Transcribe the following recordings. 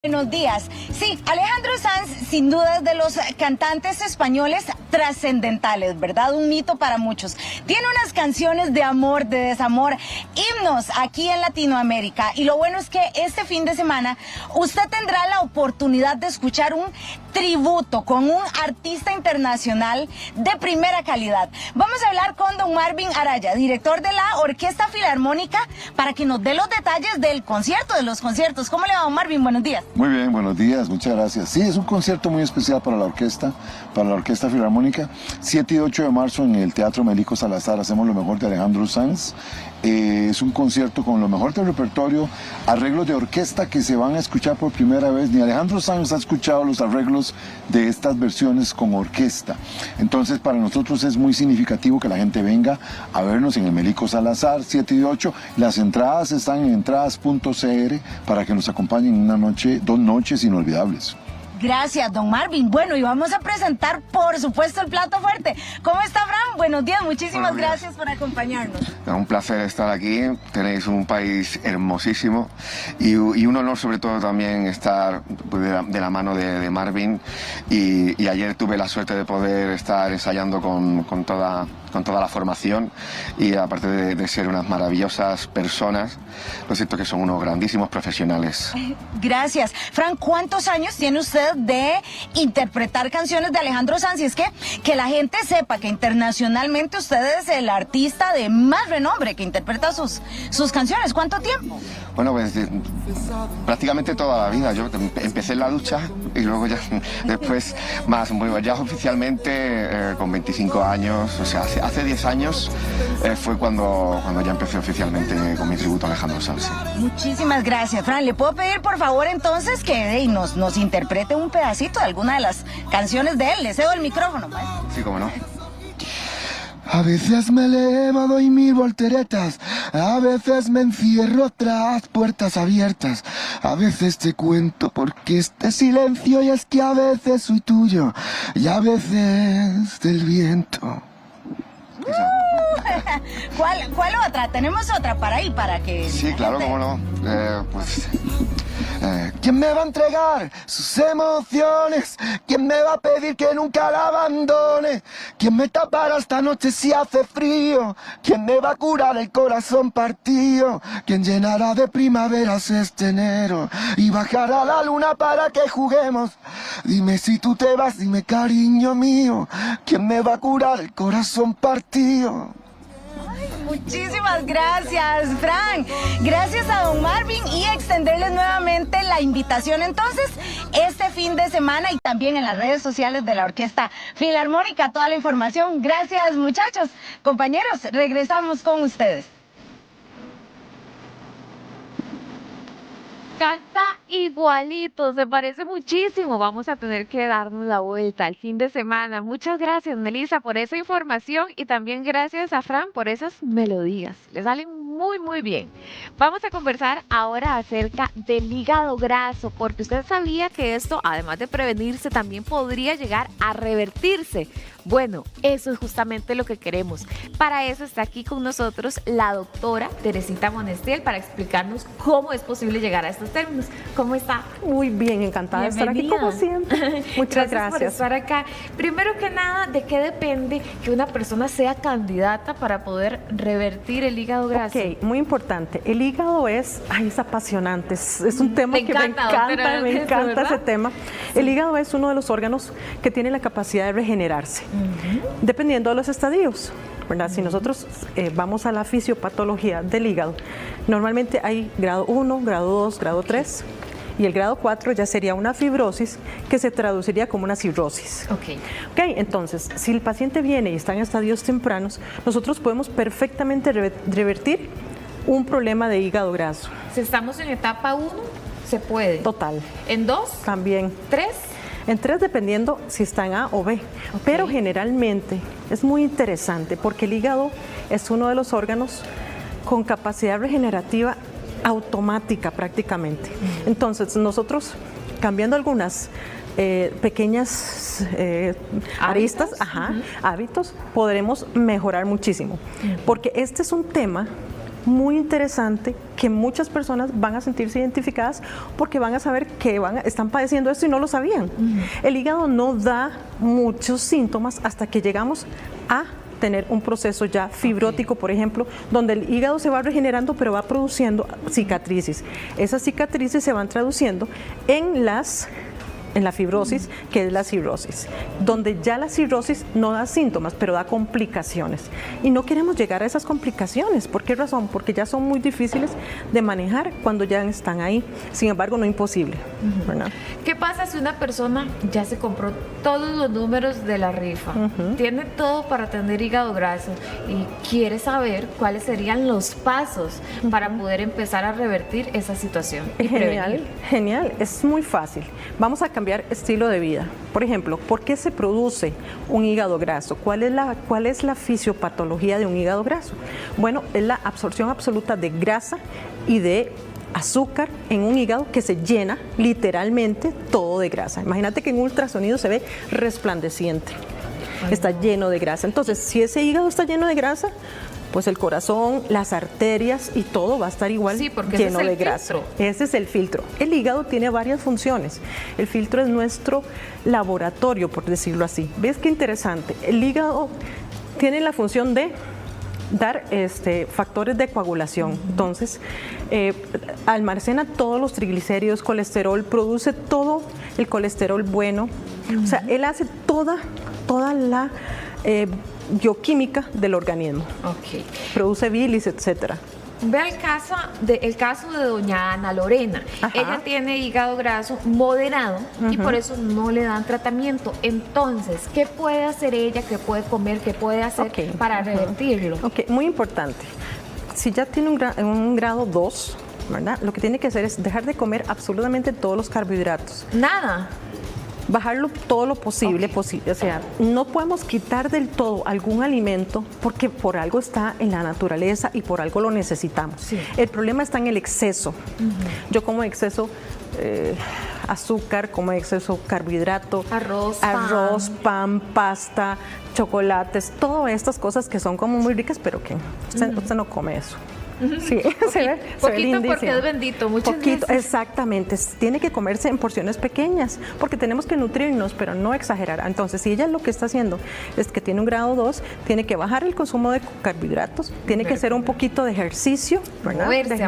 Buenos días. Sí, Alejandro Sanz sin duda es de los cantantes españoles trascendentales, ¿verdad? Un mito para muchos. Tiene unas canciones de amor, de desamor, himnos aquí en Latinoamérica. Y lo bueno es que este fin de semana usted tendrá la oportunidad de escuchar un tributo con un artista internacional de primera calidad. Vamos a hablar con don Marvin Araya, director de la Orquesta Filarmónica, para que nos dé los detalles del concierto, de los conciertos. ¿Cómo le va, don Marvin? Buenos días. Muy bien, buenos días, muchas gracias. Sí, es un concierto muy especial para la Orquesta Filarmónica. 7 y 8 de marzo en el Teatro Melico Salazar hacemos lo mejor de Alejandro Sanz. Es un concierto con lo mejor del repertorio, arreglos de orquesta que se van a escuchar por primera vez. Ni Alejandro Sanz ha escuchado los arreglos de estas versiones con orquesta. Entonces para nosotros es muy significativo que la gente venga a vernos en el Melico Salazar, 7 y 8. Las entradas están en entradas.cr para que nos acompañen una noche, 2 noches inolvidables. Gracias, don Marvin. Bueno, y vamos a presentar, por supuesto, el plato fuerte. ¿Cómo está, Fran? Buenos días, muchísimas gracias por acompañarnos. Un placer estar aquí. Tenéis un país hermosísimo y un honor sobre todo también estar de la mano de Marvin. Y ayer tuve la suerte de poder estar ensayando con toda la formación, y aparte de ser unas maravillosas personas, lo cierto que son unos grandísimos profesionales. Gracias. Fran, ¿cuántos años tiene usted de interpretar canciones de Alejandro Sanz? Y es que la gente sepa que internacionalmente usted es el artista de más renombre que interpreta sus canciones. ¿Cuánto tiempo? Bueno, pues prácticamente toda la vida. Yo empecé en la ducha y luego ya después más, ya oficialmente con 25 años, o sea, hace 10 años fue cuando ya empecé oficialmente con mi tributo a Alejandro Sanz. Muchísimas gracias, Fran. ¿Le puedo pedir por favor entonces que nos interprete un pedacito de alguna de las canciones de él? Le cedo el micrófono, maestro. Sí, cómo no. A veces me elevo, doy 1000 volteretas, a veces me encierro tras puertas abiertas, a veces te cuento porque este silencio, y es que a veces soy tuyo y a veces del viento. ¿Cuál otra? Tenemos otra para ahí, para que... Sí, claro, cómo no. ¿Quién me va a entregar sus emociones? ¿Quién me va a pedir que nunca la abandone? ¿Quién me tapará esta noche si hace frío? ¿Quién me va a curar el corazón partido? ¿Quién llenará de primaveras este enero? Y bajará la luna para que juguemos. Dime si tú te vas, dime cariño mío. ¿Quién me va a curar el corazón partido? Muchísimas gracias, Fran. Gracias a don Marvin, y extenderles nuevamente la invitación entonces este fin de semana, y también en las redes sociales de la Orquesta Filarmónica toda la información. Gracias, muchachos. Compañeros, regresamos con ustedes. Canta igualito, se parece muchísimo. Vamos a tener que darnos la vuelta el fin de semana. Muchas gracias, Melissa, por esa información, y también gracias a Fran por esas melodías. Le salen muy bien. Vamos a conversar ahora acerca del hígado graso, porque usted sabía que esto, además de prevenirse, también podría llegar a revertirse. Bueno, eso es justamente lo que queremos. Para eso está aquí con nosotros la doctora Teresita Monestiel, para explicarnos cómo es posible llegar a estos términos. ¿Cómo está? Muy bien, encantada de estar aquí como siempre. Muchas gracias por estar acá. Primero que nada, ¿de qué depende que una persona sea candidata para poder revertir el hígado graso? Ok, muy importante. El hígado es apasionante. Es un tema que me encanta ese tema. Sí. El hígado es uno de los órganos que tiene la capacidad de regenerarse, dependiendo de los estadios, ¿verdad? Si nosotros vamos a la fisiopatología del hígado, normalmente hay grado 1, grado 2, grado 3, y el grado 4 ya sería una fibrosis que se traduciría como una cirrosis. Ok, entonces, si el paciente viene y está en estadios tempranos, nosotros podemos perfectamente revertir un problema de hígado graso. Si estamos en etapa 1, se puede. Total. ¿En 2? También. ¿3? En 3 dependiendo si está en A o B, pero generalmente es muy interesante porque el hígado es uno de los órganos con capacidad regenerativa automática prácticamente. Entonces nosotros, cambiando algunas pequeñas aristas, hábitos, podremos mejorar muchísimo, porque este es un tema muy interesante que muchas personas van a sentirse identificadas porque van a saber que están padeciendo esto y no lo sabían. El hígado no da muchos síntomas hasta que llegamos a tener un proceso ya fibrótico, por ejemplo, donde el hígado se va regenerando pero va produciendo cicatrices. Esas cicatrices se van traduciendo en la fibrosis, que es la cirrosis, donde ya la cirrosis no da síntomas, pero da complicaciones. Y no queremos llegar a esas complicaciones. ¿Por qué razón? Porque ya son muy difíciles de manejar cuando ya están ahí. Sin embargo, no imposible, ¿verdad? ¿Qué pasa si una persona ya se compró todos los números de la rifa, tiene todo para tener hígado graso y quiere saber cuáles serían los pasos para poder empezar a revertir esa situación y prevenir? Genial, es muy fácil. Vamos a cambiar estilo de vida. Por ejemplo, ¿por qué se produce un hígado graso? ¿Cuál es la fisiopatología de un hígado graso? Bueno, es la absorción absoluta de grasa y de azúcar en un hígado que se llena literalmente todo de grasa. Imagínate que en un ultrasonido se ve resplandeciente. Está lleno de grasa. Entonces, si ese hígado está lleno de grasa, pues el corazón, las arterias y todo va a estar igual, lleno de grasa. Ese es el filtro. El hígado tiene varias funciones. El filtro es nuestro laboratorio, por decirlo así. ¿Ves qué interesante? El hígado tiene la función de dar factores de coagulación. Entonces, almacena todos los triglicéridos, colesterol, produce todo el colesterol bueno. O sea, él hace toda la bioquímica del organismo. Produce bilis, etcétera. Ve el caso de doña Ana Lorena. Ella tiene hígado graso moderado y por eso no le dan tratamiento. Entonces, ¿qué puede hacer ella? ¿Qué puede comer? ¿Qué puede hacer para revertirlo? Muy importante. Si ya tiene un grado 2, ¿verdad? Lo que tiene que hacer es dejar de comer absolutamente todos los carbohidratos. Nada. Bajarlo todo lo posible, o sea, no podemos quitar del todo algún alimento porque por algo está en la naturaleza y por algo lo necesitamos. El problema está en el exceso. Yo como exceso azúcar, como exceso carbohidrato, arroz, pan, pasta, chocolates, todas estas cosas que son como muy ricas, pero que usted no come eso. Sí, se ve lindísimo. Porque es bendito, muchas gracias. Exactamente, tiene que comerse en porciones pequeñas, porque tenemos que nutrirnos, pero no exagerar. Entonces, si ella lo que está haciendo es que tiene un grado 2, tiene que bajar el consumo de carbohidratos, tiene que hacer un poquito de ejercicio, ¿verdad?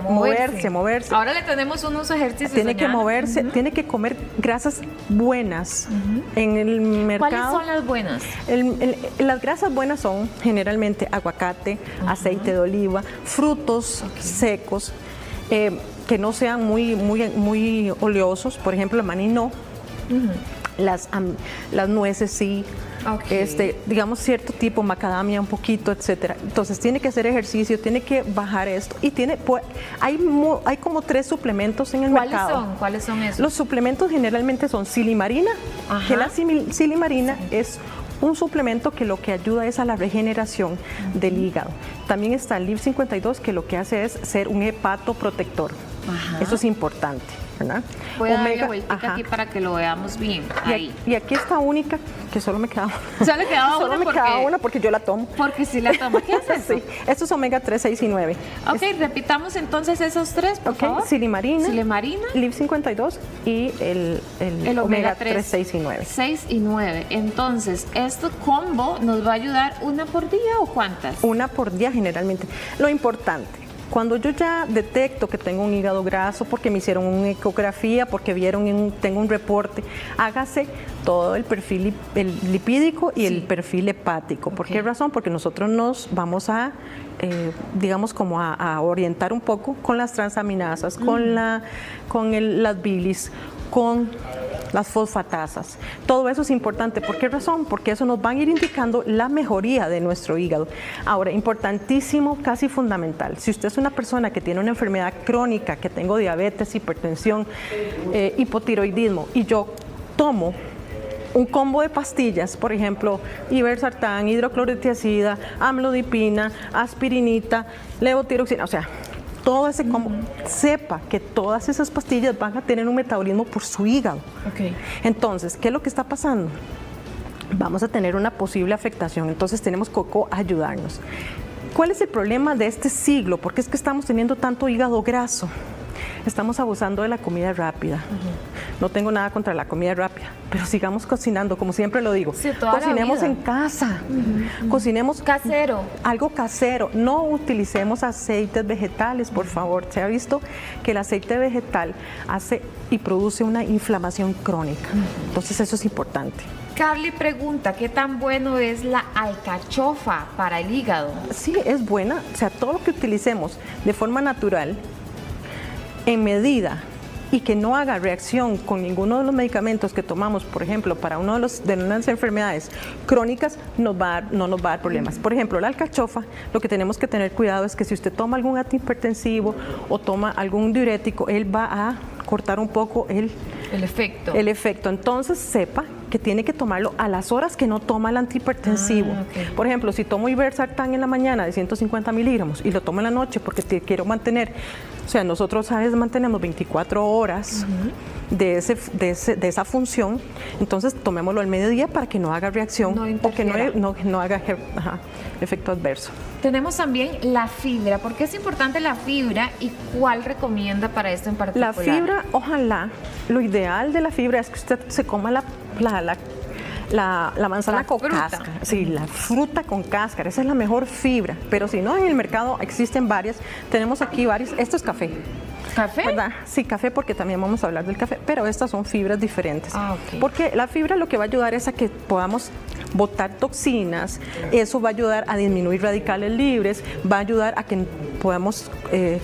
Moverse. Ahora le tenemos unos ejercicios. Tiene que moverse, tiene que comer grasas buenas en el mercado. ¿Cuáles son las buenas? Las grasas buenas son generalmente aguacate, aceite de oliva, frutos secos, que no sean muy oleosos, por ejemplo el maní no, las nueces sí, digamos cierto tipo, macadamia un poquito, etcétera. Entonces tiene que hacer ejercicio, tiene que bajar esto y hay como 3 suplementos en el mercado. ¿Cuáles son esos? Los suplementos generalmente son silimarina, que la silimarina es un suplemento que lo que ayuda es a la regeneración del hígado. También está el LIV52, que lo que hace es ser un hepatoprotector. Eso es importante, ¿verdad? Voy a darle vuelta aquí para que lo veamos bien. Y aquí está única, que solo me quedaba una porque yo la tomo. Porque si la toma, ¿qué es eso? Sí, esto es omega 3, 6 y 9. Repitamos entonces esos 3, por favor. Silimarina, LIV52 y el omega 3, 6 y 9. 6 y 9. Entonces, ¿este combo nos va a ayudar una por día o cuántas? Una por día generalmente. Lo importante, cuando yo ya detecto que tengo un hígado graso, porque me hicieron una ecografía, porque tengo un reporte, hágase todo el perfil lipídico y el perfil hepático. ¿Por qué razón? Porque nosotros nos vamos a, digamos, como a orientar un poco con las transaminasas, con las bilis, con las fosfatasas. Todo eso es importante. ¿Por qué razón? Porque eso nos va a ir indicando la mejoría de nuestro hígado. Ahora, importantísimo, casi fundamental. Si usted es una persona que tiene una enfermedad crónica, que tengo diabetes, hipertensión, hipotiroidismo, y yo tomo un combo de pastillas, por ejemplo, ibersartán, hidroclorotiazida, amlodipina, aspirinita, levotiroxina, o sea, todo ese combo, sepa que todas esas pastillas van a tener un metabolismo por su hígado. Entonces, ¿qué es lo que está pasando? Vamos a tener una posible afectación, entonces tenemos que ayudarnos. ¿Cuál es el problema de este siglo? ¿Por qué es que estamos teniendo tanto hígado graso? Estamos abusando de la comida rápida. No tengo nada contra la comida rápida, pero sigamos cocinando, como siempre lo digo. Sí, toda cocinemos la vida. en casa, cocinemos Casero. algo casero. No utilicemos aceites vegetales, por favor. Se ha visto que el aceite vegetal hace y produce una inflamación crónica. Entonces eso es importante. Carly pregunta, ¿qué tan bueno es la alcachofa para el hígado? Sí, es buena. O sea, todo lo que utilicemos de forma natural, en medida, y que no haga reacción con ninguno de los medicamentos que tomamos, por ejemplo, para uno de unas enfermedades crónicas, no nos va a dar problemas. Por ejemplo, la alcachofa, lo que tenemos que tener cuidado es que si usted toma algún antihipertensivo o toma algún diurético, él va a cortar un poco el efecto. Entonces, sepa que tiene que tomarlo a las horas que no toma el antihipertensivo. Okay. Por ejemplo, si tomo Ibersartán en la mañana de 150 miligramos y lo tomo en la noche porque quiero mantener, o sea, nosotros a veces mantenemos 24 horas de esa función, entonces tomémoslo al mediodía para que no haga reacción o que no haga efecto adverso. Tenemos también la fibra. ¿Por qué es importante la fibra y cuál recomienda para esto en particular? La fibra, ojalá, lo ideal de la fibra es que usted se coma la manzana con cáscara. Sí, la fruta con cáscara, esa es la mejor fibra. Pero si no, en el mercado existen varias. Tenemos aquí varias. Esto es café. ¿Café? ¿Verdad? Sí, café, porque también vamos a hablar del café, pero estas son fibras diferentes. Ok. Porque la fibra lo que va a ayudar es a que podamos botar toxinas, eso va a ayudar a disminuir radicales libres, va a ayudar a que podamos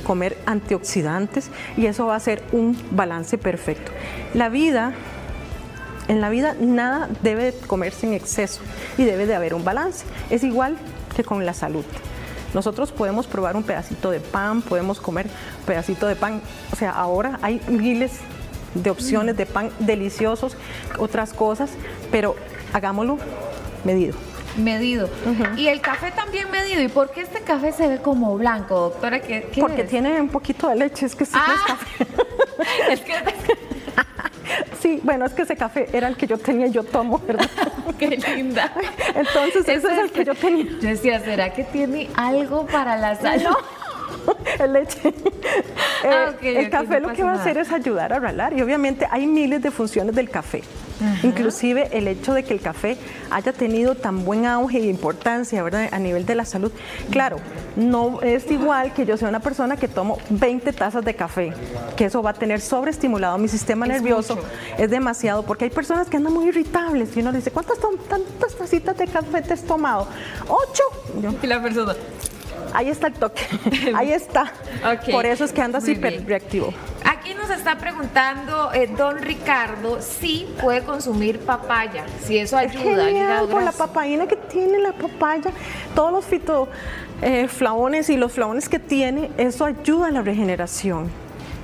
comer antioxidantes y eso va a ser un balance perfecto. En la vida nada debe comerse en exceso y debe de haber un balance. Es igual que con la salud. Nosotros podemos probar un pedacito de pan, podemos comer un pedacito de pan. O sea, ahora hay miles de opciones de pan deliciosos, otras cosas, pero hagámoslo medido. Medido. Y el café también medido. ¿Y por qué este café se ve como blanco, doctora? ¿Qué Porque es? tiene un poquito de leche, es que sí no es café. Es que... Sí, bueno, es que ese café era el que yo tenía y yo tomo, ¿verdad? Qué linda. Entonces, ese es el que yo tenía. Yo decía, ¿será que tiene algo para la salud? El leche. El café no lo que va a hacer es ayudar a ralar y obviamente hay miles de funciones del café. Inclusive el hecho de que el café haya tenido tan buen auge e importancia, ¿verdad?, a nivel de la salud. Claro, no es igual que yo sea una persona que tomo 20 tazas de café, que eso va a tener sobreestimulado mi sistema nervioso. Mucho. Es demasiado, porque hay personas que andan muy irritables y uno le dice, ¿cuántas tacitas de café te has tomado? 8. Y la persona... Ahí está el toque, ahí está. Okay. Por eso es que andas Muy bien. hiperreactivo. Aquí nos está preguntando don Ricardo si puede consumir papaya, si eso Es ayuda al genial hígado por la graso. papaína que tiene la papaya, todos los fitoflavones y los flavones que tiene, eso ayuda a la regeneración.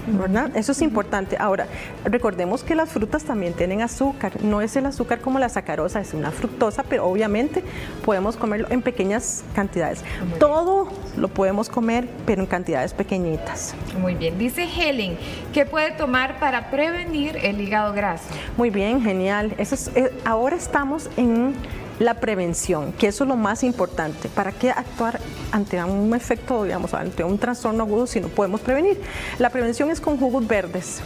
¿Verdad? Eso es importante. Ahora, recordemos que las frutas también tienen azúcar. No es el azúcar como la sacarosa, es una fructosa, pero obviamente podemos comerlo en pequeñas cantidades. Todo lo podemos comer, pero en cantidades pequeñitas. Muy bien. Dice Helen, ¿qué puede tomar para prevenir el hígado graso? Muy bien, genial. Ahora estamos en la prevención, que eso es lo más importante. ¿Para qué actuar ante un efecto, digamos, ante un trastorno agudo si no podemos prevenir? La prevención es con jugos verdes.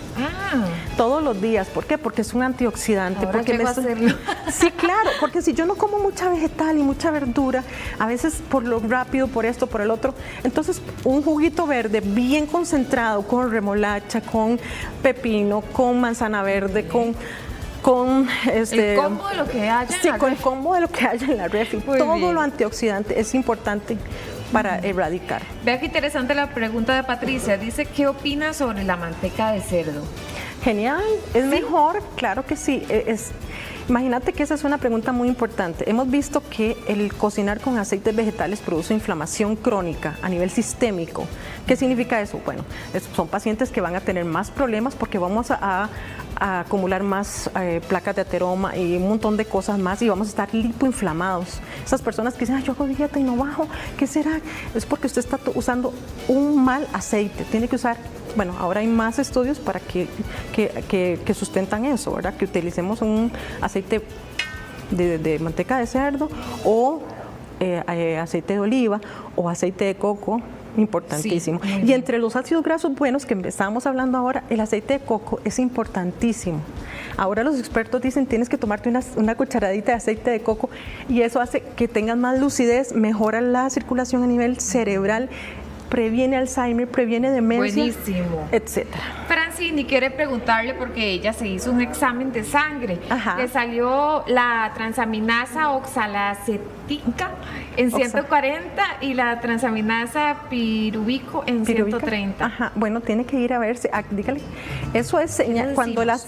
Todos los días. ¿Por qué? Porque es un antioxidante. Ahora porque llego a hacerlo. Sí, claro, porque si yo no como mucha vegetal y mucha verdura, a veces por lo rápido, por esto, por el otro, entonces un juguito verde bien concentrado con remolacha, con pepino, con manzana verde, con el combo de lo que haya. Sí, con el combo de lo que haya en la refri. Todo bien. lo antioxidante es importante para erradicar. Vea qué interesante la pregunta de Patricia. Dice, ¿qué opina sobre la manteca de cerdo? Genial, es mejor, claro que sí. Imagínate que esa es una pregunta muy importante. Hemos visto que el cocinar con aceites vegetales produce inflamación crónica a nivel sistémico. ¿Qué significa eso? Bueno, son pacientes que van a tener más problemas porque vamos a acumular más placas de ateroma y un montón de cosas más y vamos a estar lipoinflamados. Esas personas que dicen, yo hago dieta y no bajo, ¿qué será? Es porque usted está usando un mal aceite. Tiene que usar, bueno, ahora hay más estudios para que sustentan eso, ¿verdad? Que utilicemos un aceite de manteca de cerdo o aceite de oliva o aceite de coco, importantísimo. Sí, y entre los ácidos grasos buenos que estábamos hablando ahora, el aceite de coco es importantísimo. Ahora los expertos dicen tienes que tomarte una cucharadita de aceite de coco y eso hace que tengas más lucidez, mejora la circulación a nivel cerebral, previene Alzheimer, previene demencia, buenísimo, etcétera. Francini quiere preguntarle porque ella se hizo un examen de sangre. Ajá. Le salió la transaminasa oxalacética en 140 y la transaminasa piruvico en 130. Ajá, bueno, tiene que ir a verse, dígale. Eso es señal, cuando las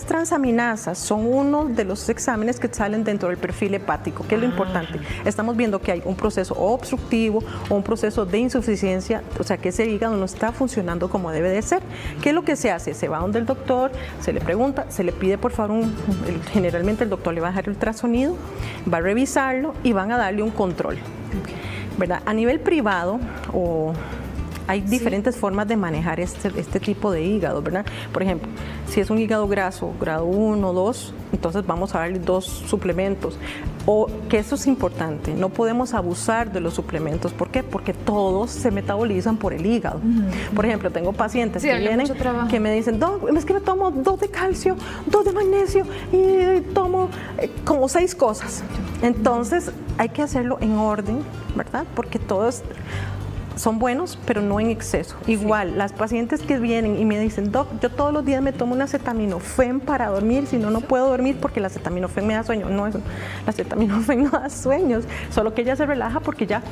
transaminasas son uno de los exámenes que salen dentro del perfil hepático, que es lo importante. Estamos viendo que hay un proceso obstructivo o un proceso de insuficiencia, o sea que ese hígado no está funcionando como debe de ser. ¿Qué es lo que se hace? Se va donde el doctor, se le pregunta, se le pide por favor, generalmente el doctor le va a dejar el ultrasonido, va a revisarlo y van a darle un control. ¿Verdad? A nivel privado hay diferentes formas de manejar este tipo de hígado, ¿verdad? Por ejemplo, si es un hígado graso, grado 1, 2, entonces vamos a darle 2 suplementos. O que eso es importante, no podemos abusar de los suplementos. ¿Por qué? Porque todos se metabolizan por el hígado. Por ejemplo, tengo pacientes que vienen que me dicen, Doc, es que me tomo 2 de calcio, 2 de magnesio y tomo como 6 cosas. Entonces hay que hacerlo en orden, ¿verdad? Porque todos son buenos, pero no en exceso. Igual, las pacientes que vienen y me dicen, Doc, yo todos los días me tomo un acetaminofén para dormir, si no, no puedo dormir porque el acetaminofén me da sueño. No, el acetaminofén no da sueños, solo que ella se relaja porque ya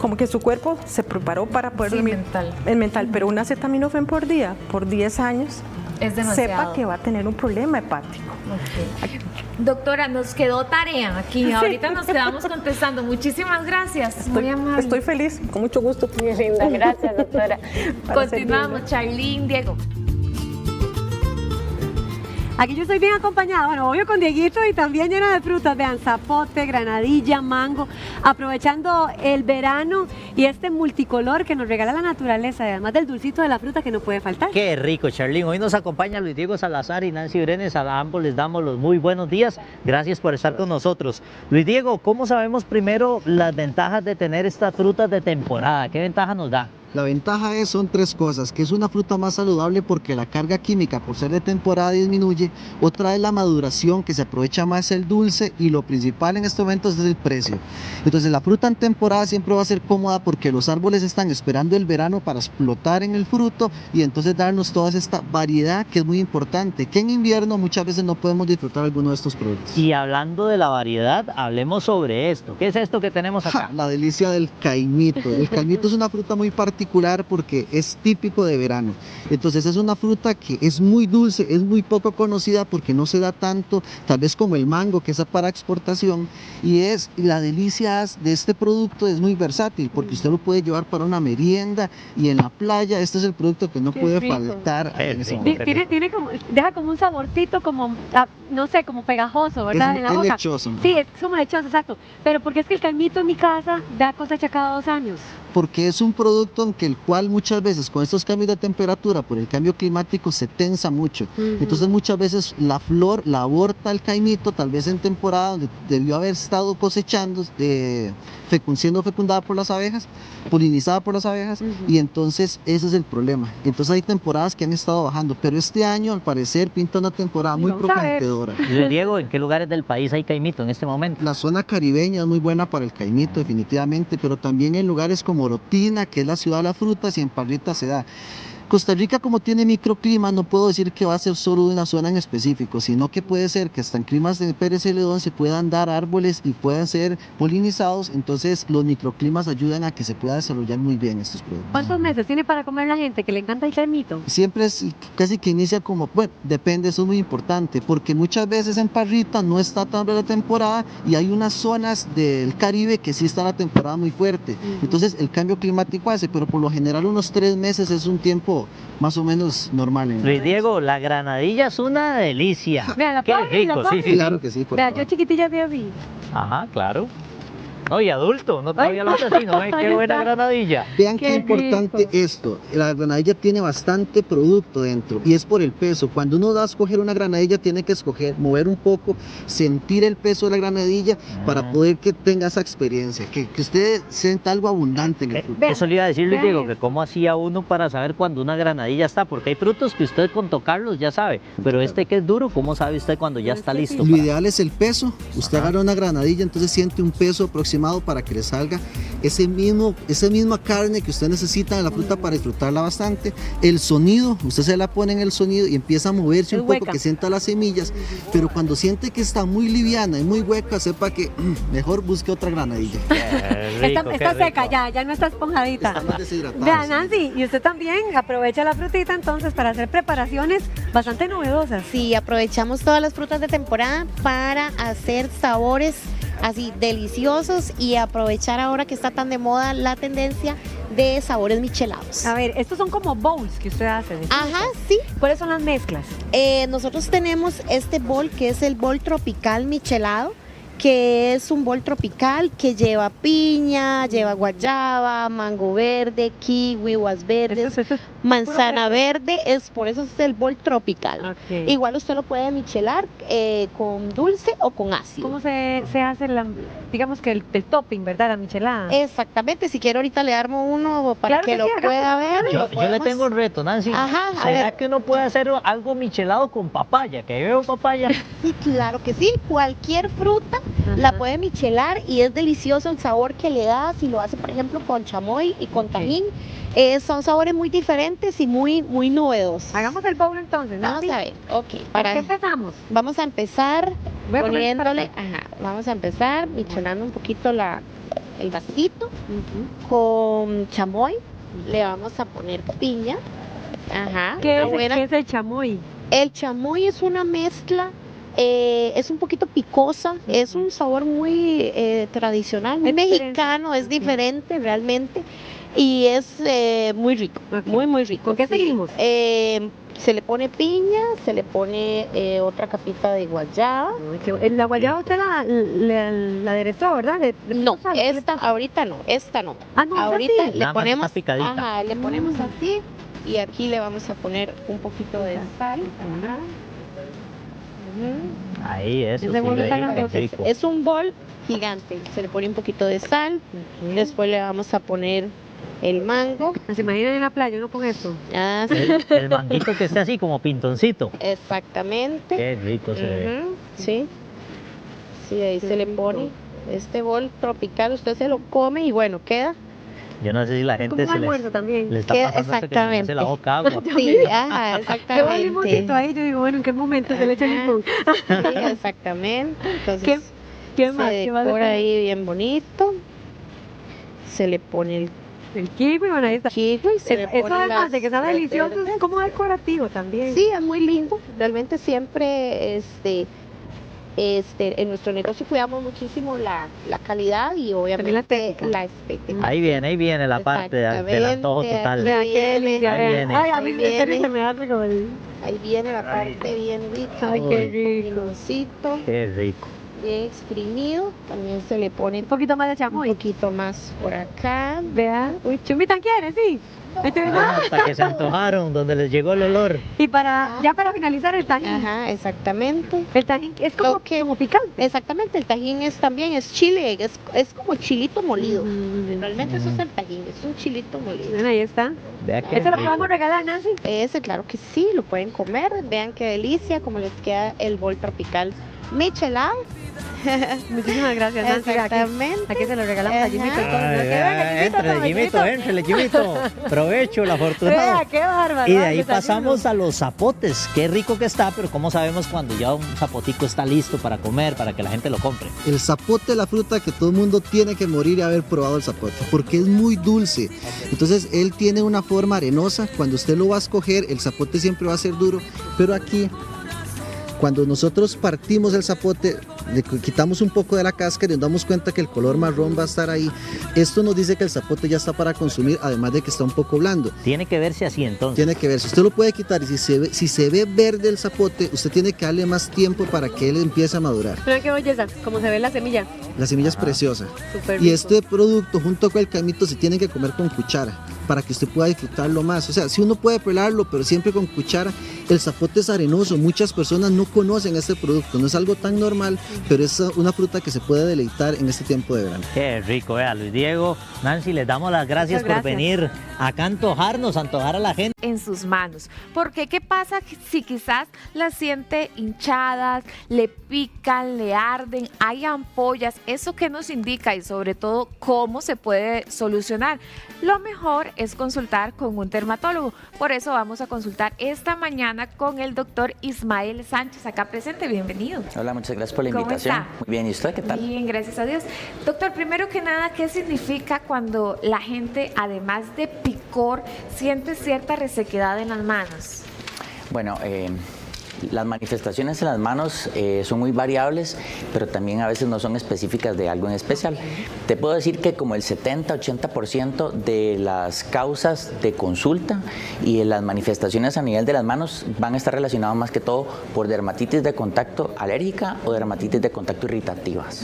como que su cuerpo se preparó para poder dormir. El mental, pero un acetaminofén por día, por 10 años, es demasiado. Sepa que va a tener un problema hepático. Okay. Doctora, nos quedó tarea aquí. Ahorita nos quedamos contestando. Muchísimas gracias. Muy amable. Estoy feliz, con mucho gusto. Muy linda, gracias, doctora. Continuamos, Charlene, Diego. Aquí yo estoy bien acompañada, bueno, obvio con Dieguito y también llena de frutas, vean, zapote, granadilla, mango, aprovechando el verano y este multicolor que nos regala la naturaleza, además del dulcito de la fruta que no puede faltar. Qué rico, Charlene. Hoy nos acompaña Luis Diego Salazar y Nancy Brenes, a ambos les damos los muy buenos días, gracias por estar con nosotros. Luis Diego, ¿cómo sabemos primero las ventajas de tener estas frutas de temporada? ¿Qué ventaja nos da? La ventaja son 3 cosas, que es una fruta más saludable porque la carga química por ser de temporada disminuye, otra es la maduración, que se aprovecha más el dulce, y lo principal en este momento es el precio. Entonces la fruta en temporada siempre va a ser cómoda porque los árboles están esperando el verano para explotar en el fruto y entonces darnos toda esta variedad que es muy importante, que en invierno muchas veces no podemos disfrutar alguno de estos productos. Y hablando de la variedad, hablemos sobre esto. ¿Qué es esto que tenemos acá? La delicia del caimito. El caimito es una fruta muy particular porque es típico de verano. Entonces es una fruta que es muy dulce, es muy poco conocida porque no se da tanto, tal vez como el mango, que es para exportación, y la delicia de este producto es muy versátil porque usted lo puede llevar para una merienda y en la playa. Este es el producto que no puede faltar en ese momento. Deja como un saborcito como, no sé, como pegajoso, ¿verdad? En la boca. Lechoso. Sí, es como lechoso, exacto. Pero porque es que el caimito en mi casa da cosecha cada 2 años. Porque es un producto en el cual muchas veces con estos cambios de temperatura por el cambio climático se tensa mucho. Entonces muchas veces la flor la aborta el caimito, tal vez en temporada donde debió haber estado cosechando, siendo fecundada por las abejas, polinizada por las abejas, y entonces ese es el problema. Entonces hay temporadas que han estado bajando, pero este año al parecer pinta una temporada muy prometedora. Luis Diego, ¿en qué lugares del país hay caimito en este momento? La zona caribeña es muy buena para el caimito definitivamente, pero también en lugares como Orotina, que es la ciudad de las frutas, y en Parrita se da. Costa Rica, como tiene microclima, no puedo decir que va a ser solo de una zona en específico, sino que puede ser que hasta en climas de Pérez Celedón se puedan dar árboles y puedan ser polinizados. Entonces los microclimas ayudan a que se pueda desarrollar muy bien estos productos. ¿Cuántos meses tiene para comer la gente que le encanta el caimito? Siempre es casi que inicia como, bueno, depende, eso es muy importante, porque muchas veces en Parrita no está tan la temporada y hay unas zonas del Caribe que sí está la temporada muy fuerte. Entonces el cambio climático hace, pero por lo general unos 3 meses es un tiempo más o menos normal. Luis Diego, la granadilla es una delicia. Vea, Qué rico, sí. Claro que sí, por Vea, favor. yo chiquitilla vi. Ajá, claro. No, y adulto, no todavía lo hace así, ¿no? Qué buena granadilla. Vean qué Qué importante rico. esto. La granadilla tiene bastante producto dentro y es por el peso. Cuando uno va a escoger una granadilla, tiene que escoger, mover un poco, sentir el peso de la granadilla para poder que tenga esa experiencia, que usted sienta algo abundante en el fruto. Eso le iba a decir, Luis Diego, Vean. que cómo hacía uno para saber cuando una granadilla está, porque hay frutos que usted con tocarlos ya sabe, pero este que es duro, ¿cómo sabe usted cuando ya está listo? Lo ideal es el peso. Usted agarra una granadilla, entonces siente un peso aproximado para que le salga esa misma carne que usted necesita de la fruta para disfrutarla bastante. El sonido, usted se la pone en el sonido y empieza a moverse Es un poco, hueca. que sienta las semillas, pero cuando siente que está muy liviana y muy hueca, sepa que mejor busque otra granadilla. Está seca, ya no está esponjadita. Está más deshidratada. Vea, sí. Nancy, y usted también aprovecha la frutita entonces para hacer preparaciones bastante novedosas. Sí, aprovechamos todas las frutas de temporada para hacer sabores así deliciosos y aprovechar ahora que está tan de moda la tendencia de sabores michelados. A ver, estos son como bowls que usted hace. ¿sí? Ajá, sí. ¿Cuáles son las mezclas? Nosotros tenemos este bol que es el bol tropical michelado, que es un bol tropical que lleva piña, lleva guayaba, mango verde, kiwi, uvas verdes, Eso es manzana verde, por eso es el bol tropical. Ok. Igual usted lo puede michelar con dulce o con ácido. ¿Cómo se hace, digamos que el topping, verdad? La michelada. Exactamente, si quiere ahorita le armo uno para Claro que que lo sí, hagamos. pueda ver. Yo le tengo un reto, Nancy. Ajá, a ¿Será ver. que uno puede hacer algo michelado con papaya? Que yo veo papaya. Sí, claro que sí, cualquier fruta la puede michelar y es delicioso el sabor que le da si lo hace, por ejemplo, con chamoy y con tajín. Son sabores muy diferentes y muy novedosos. Hagamos el bowl entonces, ¿no? Vamos a ver, ok. ¿Por qué empezamos? Vamos a empezar Voy a poner poniéndole, vamos a empezar michelando un poquito el vasito con chamoy. Le vamos a poner piña. Ajá. ¿Qué Abuela. es el chamoy? El chamoy es una mezcla, es un poquito picosa, es un sabor muy tradicional, muy Es diferente. mexicano, es diferente realmente y es muy rico, Ok. muy rico. ¿Con qué seguimos? Se le pone piña, se le pone otra capita de guayaba. La guayaba usted la aderezó, ¿verdad? No, ahorita no, esta no. Ah, no, Ahorita esa sí. le Nada más ponemos, está picadita. ajá, le ponemos así y aquí le vamos a poner un poquito de sal. Ajá. Ujú. Ahí, eso. Ese bol está rico, grandote. rico. Es un bol gigante, se le pone un poquito de sal, después le vamos a poner el mango. ¿Se imaginan en la playa uno con esto? Ah, sí, El manguito que esté así como pintoncito. exactamente. Qué rico se ve. Ujú, sí. Sí, ahí Qué se le rico. pone este bol tropical, usted se lo come y bueno, queda. Yo no sé si la Como gente un se almuerzo también. le está Queda pasando esto que se me hace la exactamente. boca agua. Sí, ajá, Qué exactamente. limoncito ahí, yo digo, bueno, ¿en qué momento se le echa limón? Sí, exactamente. Entonces, ¿Qué más? se ¿Qué más? decora ahí bien bonito. Se le pone El kiwi, bueno, ahí está. el kiwi, se le Eso pone además las de que está delicioso, verdes. es como decorativo también. Sí, es muy lindo. Realmente siempre en nuestro negocio cuidamos muchísimo la calidad y obviamente la estética. Ahí viene la parte del antojo total. Vean, qué delicia, Ahí vean. viene. Ay, a mí Ahí se viene. me hace como el... Ahí viene la parte bien rica. Ay, qué rico. Limoncito, Qué rico. bien exprimido. También se le pone Un poquito más de un chamoy. poquito más por acá. Vean. Uy, Chumita, ¿quieres? Sí. Ah, hasta que se antojaron, donde les llegó el olor. Y ya para finalizar el tajín. Ajá, exactamente. El tajín es como picante. Exactamente, el tajín es chile, es como chilito molido. Realmente eso es el tajín, es un chilito molido. Bueno, ahí está. Vea qué ¿Eso lo rico. podemos regalar, Nancy? Ese, claro que sí, lo pueden comer. Vean qué delicia, como les queda el bol tropical michelado. Muchísimas gracias, Nancy. Exactamente. Aquí se lo regalamos a Jimito. Ay, Éntrale, Jimito. Provecho, la fortuna. Vea, qué bárbaro. Y de ahí pasamos a los zapotes. Qué rico que está, pero ¿cómo sabemos cuando ya un zapotico está listo para comer, para que la gente lo compre? El zapote es la fruta que todo el mundo tiene que morir y haber probado el zapote, porque es muy dulce. Entonces él tiene una forma arenosa. Cuando usted lo va a escoger, el zapote siempre va a ser duro, pero aquí Cuando nosotros partimos el zapote, le quitamos un poco de la cáscara y nos damos cuenta que el color marrón va a estar ahí. Esto nos dice que el zapote ya está para consumir, además de que está un poco blando. Tiene que verse así entonces. Tiene que verse. Usted lo puede quitar y si se ve verde el zapote, usted tiene que darle más tiempo para que él empiece a madurar. Pero qué belleza, como se ve la semilla. La semilla es preciosa. Súper Y rico. este producto junto con el caimito se tiene que comer con cuchara para que usted pueda disfrutarlo más. O sea, si uno puede pelarlo, pero siempre con cuchara. El zapote es arenoso. Muchas personas no conocen este producto. No es algo tan normal, pero es una fruta que se puede deleitar en este tiempo de verano. Qué rico, vea, Luis Diego, Nancy, les damos las gracias por venir acá a antojar a la gente. En sus manos, porque ¿qué pasa si quizás las siente hinchadas, le pican, le arden, hay ampollas? ¿Eso qué nos indica y sobre todo cómo se puede solucionar? Lo mejor es consultar con un dermatólogo, por eso vamos a consultar esta mañana con el doctor Ismael Sánchez, acá presente. Bienvenido. Hola, muchas gracias por la ¿Cómo invitación. está? Muy bien, ¿y usted qué tal? Bien, gracias a Dios. Doctor, primero que nada, ¿qué significa cuando la gente, además de picor, siente cierta resequedad en las manos? Bueno, las manifestaciones en las manos son muy variables, pero también a veces no son específicas de algo en especial. Te puedo decir que como el 70-80% de las causas de consulta y de las manifestaciones a nivel de las manos van a estar relacionadas más que todo por dermatitis de contacto alérgica o dermatitis de contacto irritativas.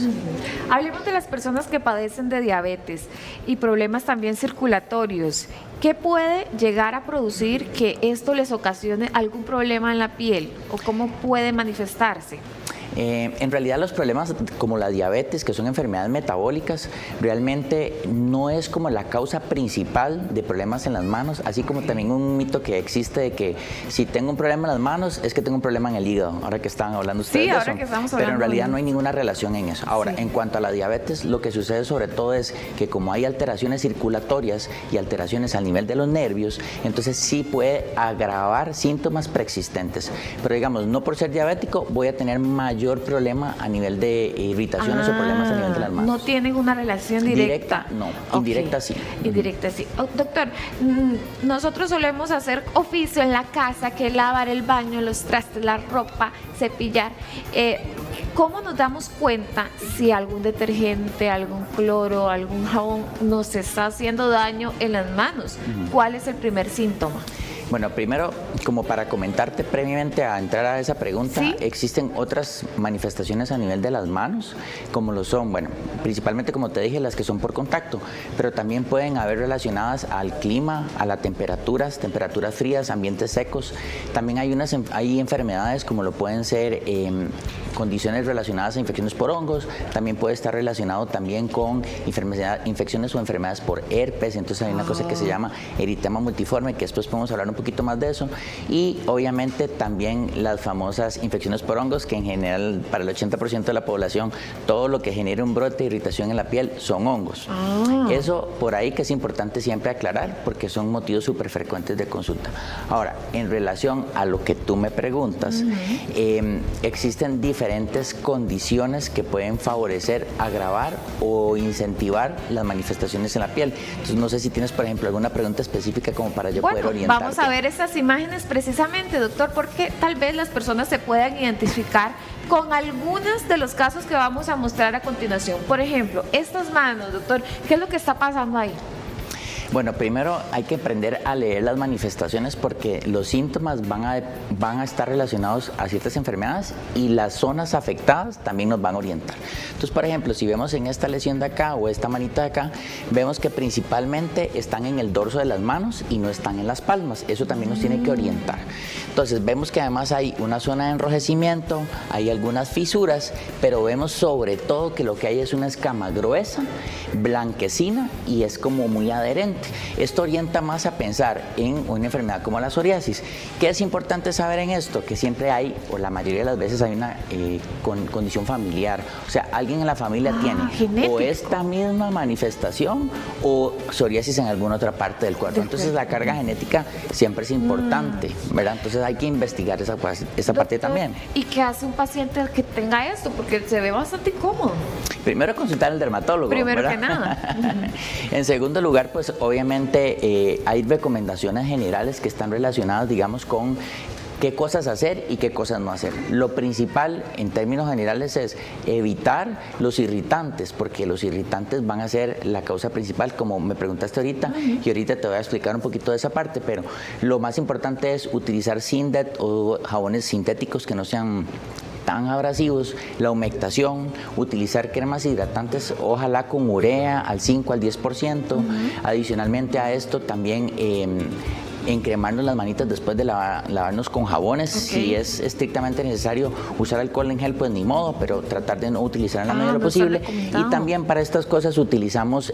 Hablemos de las personas que padecen de diabetes y problemas también circulatorios. ¿Qué puede llegar a producir que esto les ocasione algún problema en la piel o cómo puede manifestarse? En realidad los problemas como la diabetes, que son enfermedades metabólicas, realmente no es como la causa principal de problemas en las manos, así como también un mito que existe de que si tengo un problema en las manos es que tengo un problema en el hígado, ahora que estaban hablando ustedes de eso, que estamos pero en hablando realidad no hay ninguna relación en eso. Ahora, en cuanto a la diabetes, lo que sucede sobre todo es que como hay alteraciones circulatorias y alteraciones al nivel de los nervios, entonces sí puede agravar síntomas preexistentes, pero digamos, no por ser diabético voy a tener mayor problema a nivel de irritaciones o problemas a nivel de las manos. No tienen una relación directa. No, indirecta sí. Indirecta sí. Doctor, nosotros solemos hacer oficio en la casa, que lavar el baño, los trastes, la ropa, cepillar. ¿Cómo nos damos cuenta si algún detergente, algún cloro, algún jabón nos está haciendo daño en las manos? ¿Cuál es el primer síntoma? Bueno, primero, como para comentarte previamente a entrar a esa pregunta, existen otras manifestaciones a nivel de las manos, como lo son, bueno, principalmente como te dije, las que son por contacto, pero también pueden haber relacionadas al clima, a las temperaturas frías, ambientes secos. También hay enfermedades como lo pueden ser condiciones relacionadas a infecciones por hongos, también puede estar relacionado también con infecciones o enfermedades por herpes, entonces hay una cosa que se llama eritema multiforme, que después podemos hablar un poquito más de eso, y obviamente también las famosas infecciones por hongos, que en general para el 80% de la población todo lo que genera un brote de irritación en la piel son hongos. Eso por ahí que es importante siempre aclarar porque son motivos súper frecuentes de consulta. Ahora, en relación a lo que tú me preguntas, existen diferentes condiciones que pueden favorecer, agravar o incentivar las manifestaciones en la piel. Entonces no sé si tienes, por ejemplo, alguna pregunta específica como para yo poder orientarte. Vamos a ver esas imágenes precisamente, doctor, porque tal vez las personas se puedan identificar con algunos de los casos que vamos a mostrar a continuación. Por ejemplo, estas manos, doctor, ¿qué es lo que está pasando ahí? Bueno, primero hay que aprender a leer las manifestaciones porque los síntomas van a estar relacionados a ciertas enfermedades y las zonas afectadas también nos van a orientar. Entonces, por ejemplo, si vemos en esta lesión de acá o esta manita de acá, vemos que principalmente están en el dorso de las manos y no están en las palmas. Eso también nos tiene que orientar. Entonces, vemos que además hay una zona de enrojecimiento, hay algunas fisuras, pero vemos sobre todo que lo que hay es una escama gruesa, blanquecina y es como muy adherente. Esto orienta más a pensar en una enfermedad como la psoriasis. ¿Qué es importante saber en esto? Que siempre hay, o la mayoría de las veces hay una condición familiar. O sea, alguien en la familia tiene genético. O esta misma manifestación o psoriasis en alguna otra parte del cuerpo. Entonces la carga genética siempre es importante, ¿verdad? Entonces hay que investigar esa parte también. ¿Y qué hace un paciente que tenga esto? Porque se ve bastante incómodo. Primero consultar al dermatólogo. Primero ¿verdad? que nada. En segundo lugar, pues obviamente hay recomendaciones generales que están relacionadas, digamos, con qué cosas hacer y qué cosas no hacer. Lo principal en términos generales es evitar los irritantes, porque los irritantes van a ser la causa principal, como me preguntaste ahorita, y ahorita te voy a explicar un poquito de esa parte, pero lo más importante es utilizar Sindet o jabones sintéticos que no sean tan abrasivos, la humectación, utilizar cremas hidratantes, ojalá con urea al 5 al 10%. Adicionalmente a esto también encremarnos las manitas después de lavarnos con jabones. Si es estrictamente necesario usar alcohol en gel, pues ni modo, pero tratar de no utilizar en la medida de lo posible. Y también para estas cosas utilizamos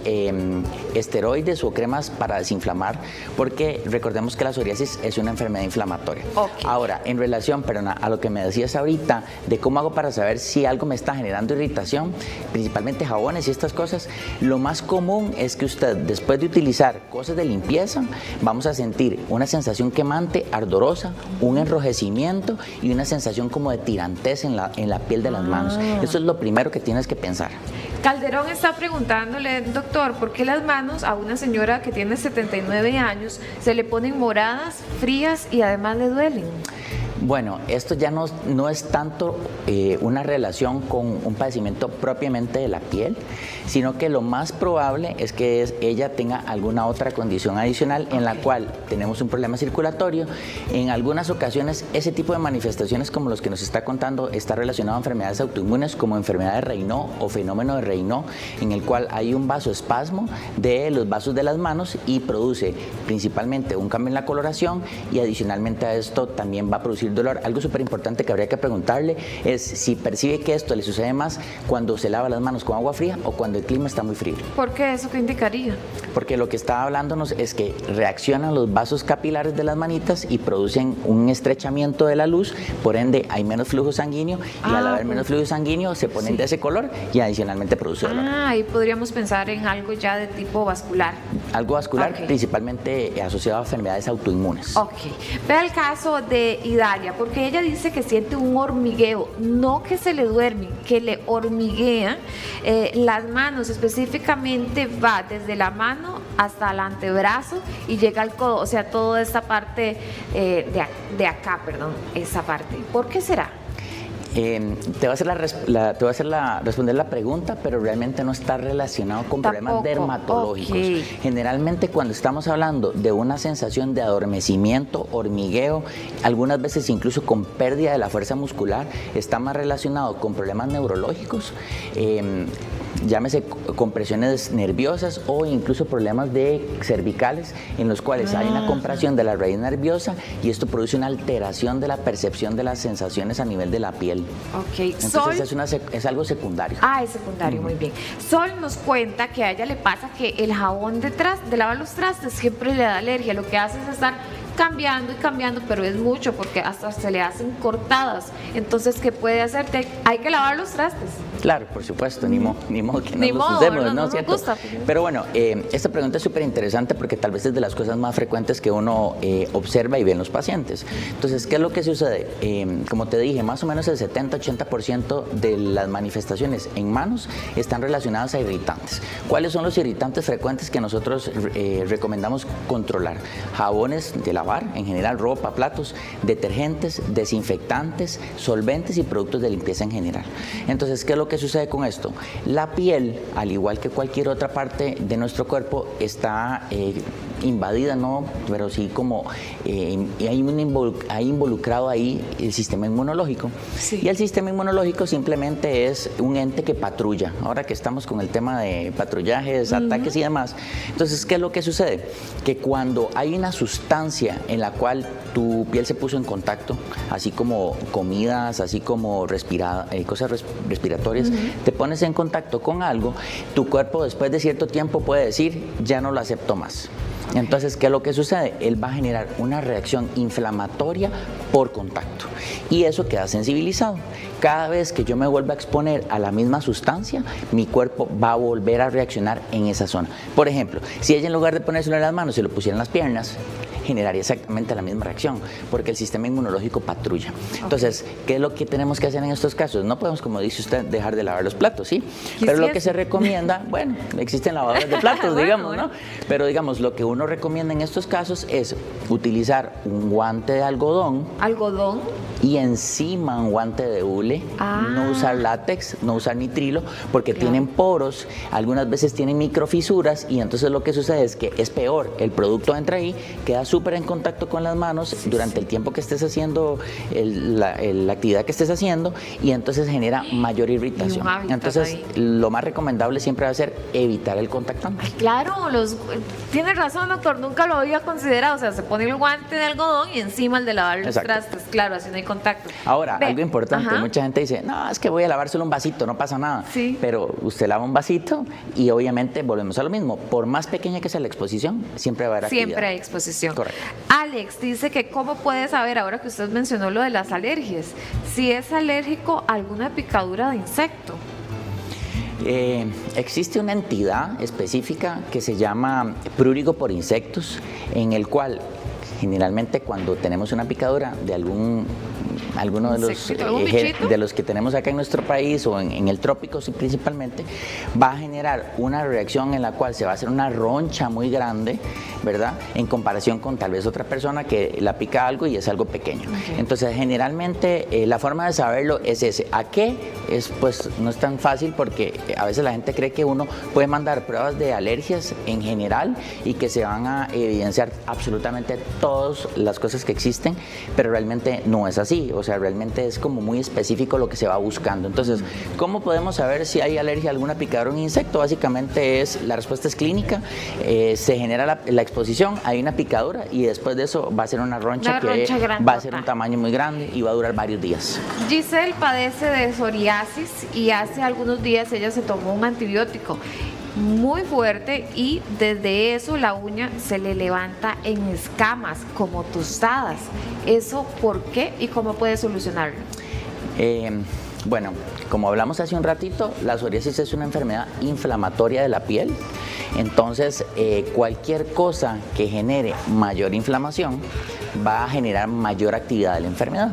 esteroides o cremas para desinflamar, porque recordemos que la psoriasis es una enfermedad inflamatoria. Ahora, en relación, perdona, a lo que me decías ahorita, de cómo hago para saber si algo me está generando irritación, principalmente jabones y estas cosas, lo más común es que usted, después de utilizar cosas de limpieza, vamos a sentir una sensación quemante, ardorosa, un enrojecimiento y una sensación como de tirantez en la piel de las manos. Eso es lo primero que tienes que pensar. Calderón está preguntándole, doctor, ¿por qué las manos a una señora que tiene 79 años se le ponen moradas, frías y además le duelen? Bueno, esto ya no es tanto una relación con un padecimiento propiamente de la piel, sino que lo más probable es que ella tenga alguna otra condición adicional en la cual tenemos un problema circulatorio. En algunas ocasiones ese tipo de manifestaciones como los que nos está contando está relacionado a enfermedades autoinmunes como enfermedad de Raynaud o fenómeno de Raynaud, en el cual hay un vasoespasmo de los vasos de las manos y produce principalmente un cambio en la coloración, y adicionalmente a esto también va a producir dolor. Algo súper importante que habría que preguntarle es si percibe que esto le sucede más cuando se lava las manos con agua fría o cuando el clima está muy frío. ¿Por qué? ¿Eso qué indicaría? Porque lo que está hablándonos es que reaccionan los vasos capilares de las manitas y producen un estrechamiento de la luz, por ende hay menos flujo sanguíneo, y al haber menos flujo sanguíneo se ponen de ese color y adicionalmente produce dolor. Ahí podríamos pensar en algo ya de tipo vascular. Algo vascular, principalmente asociado a enfermedades autoinmunes. Vea el caso de Idalia, porque ella dice que siente un hormigueo, no que se le duerme, que le hormiguea las manos, específicamente va desde la mano hasta el antebrazo y llega al codo, o sea, toda esta parte de acá, perdón, esa parte. ¿Por qué será? Te voy a responder la pregunta, pero realmente no está relacionado con problemas dermatológicos. Generalmente cuando estamos hablando de una sensación de adormecimiento, hormigueo, algunas veces incluso con pérdida de la fuerza muscular, está más relacionado con problemas neurológicos, llámese compresiones nerviosas o incluso problemas cervicales, en los cuales hay una compresión de la raíz nerviosa y esto produce una alteración de la percepción de las sensaciones a nivel de la piel. Entonces es algo secundario. Es secundario, muy bien. Sol nos cuenta que a ella le pasa que el jabón de lavar los trastes siempre le da alergia, lo que hace es estar cambiando y cambiando, pero es mucho porque hasta se le hacen cortadas. Entonces, ¿qué puede hacerte? Hay que lavar los trastes. Claro, por supuesto, ni modo que no nos usemos, ¿no? ¿Cierto? Gusta. Pero bueno, esta pregunta es súper interesante porque tal vez es de las cosas más frecuentes que uno observa y ve en los pacientes. Entonces, ¿qué es lo que sucede? Como te dije, más o menos el 70-80% de las manifestaciones en manos están relacionadas a irritantes. ¿Cuáles son los irritantes frecuentes que nosotros recomendamos controlar? Jabones de lavar, en general ropa, platos, detergentes, desinfectantes, solventes y productos de limpieza en general. Entonces, ¿qué es lo que sucede con esto? La piel, al igual que cualquier otra parte de nuestro cuerpo, está invadida, ¿no? Pero sí como hay involucrado ahí el sistema inmunológico. Y el sistema inmunológico simplemente es un ente que patrulla. Ahora que estamos con el tema de patrullajes, ataques y demás. Entonces, ¿qué es lo que sucede? Que cuando hay una sustancia en la cual tu piel se puso en contacto, así como comidas, así como cosas respiratorias, te pones en contacto con algo, tu cuerpo después de cierto tiempo puede decir, ya no lo acepto más. Entonces, ¿qué es lo que sucede? Él va a generar una reacción inflamatoria por contacto y eso queda sensibilizado. Cada vez que yo me vuelva a exponer a la misma sustancia, mi cuerpo va a volver a reaccionar en esa zona. Por ejemplo, si ella en lugar de ponérselo en las manos se lo pusiera en las piernas, generaría exactamente la misma reacción, porque el sistema inmunológico patrulla. Entonces, ¿qué es lo que tenemos que hacer en estos casos? No podemos, como dice usted, dejar de lavar los platos, ¿sí? Pero lo que se recomienda, bueno, existen lavadoras de platos, digamos, ¿no? Pero digamos, lo que uno recomienda en estos casos es utilizar un guante de algodón. ¿Algodón? Y encima un guante de hule, no usar látex, no usar nitrilo, porque tienen poros, algunas veces tienen microfisuras y entonces lo que sucede es que es peor, el producto entra ahí, queda súper en contacto con las manos durante el tiempo que estés haciendo, la actividad que estés haciendo, y entonces genera mayor irritación. Entonces lo más recomendable siempre va a ser evitar el contactante. Ay, claro, tiene razón, doctor, nunca lo había considerado, o sea, se pone el guante de algodón y encima el de lavar los trastes, claro, así no hay contacto. Ahora, algo importante, mucha gente dice, no, es que voy a lavar solo un vasito, no pasa nada. Sí. Pero usted lava un vasito y obviamente volvemos a lo mismo. Por más pequeña que sea la exposición, siempre va a haber actividad. Siempre hay exposición. Correcto. Alex dice que cómo puede saber, ahora que usted mencionó lo de las alergias, si es alérgico a alguna picadura de insecto. Existe una entidad específica que se llama prurigo por insectos, en el cual generalmente cuando tenemos una picadura de alguno de los que tenemos acá en nuestro país o en el trópico principalmente, va a generar una reacción en la cual se va a hacer una roncha muy grande, ¿verdad? En comparación con tal vez otra persona que la pica algo y es algo pequeño. Entonces generalmente la forma de saberlo es ese. ¿A qué? Pues no es tan fácil porque a veces la gente cree que uno puede mandar pruebas de alergias en general y que se van a evidenciar absolutamente todas las cosas que existen, pero realmente no es así. O sea, realmente es como muy específico lo que se va buscando. Entonces, ¿cómo podemos saber si hay alergia a alguna picadura a un insecto? Básicamente la respuesta es clínica, se genera la exposición, hay una picadura y después de eso va a ser una roncha que va a ser un tamaño muy grande y va a durar varios días. Giselle padece de psoriasis y hace algunos días ella se tomó un antibiótico muy fuerte y desde eso la uña se le levanta en escamas como tostadas. ¿Eso por qué y cómo puede solucionarlo? Bueno, como hablamos hace un ratito, la psoriasis es una enfermedad inflamatoria de la piel. Entonces, cualquier cosa que genere mayor inflamación va a generar mayor actividad de la enfermedad.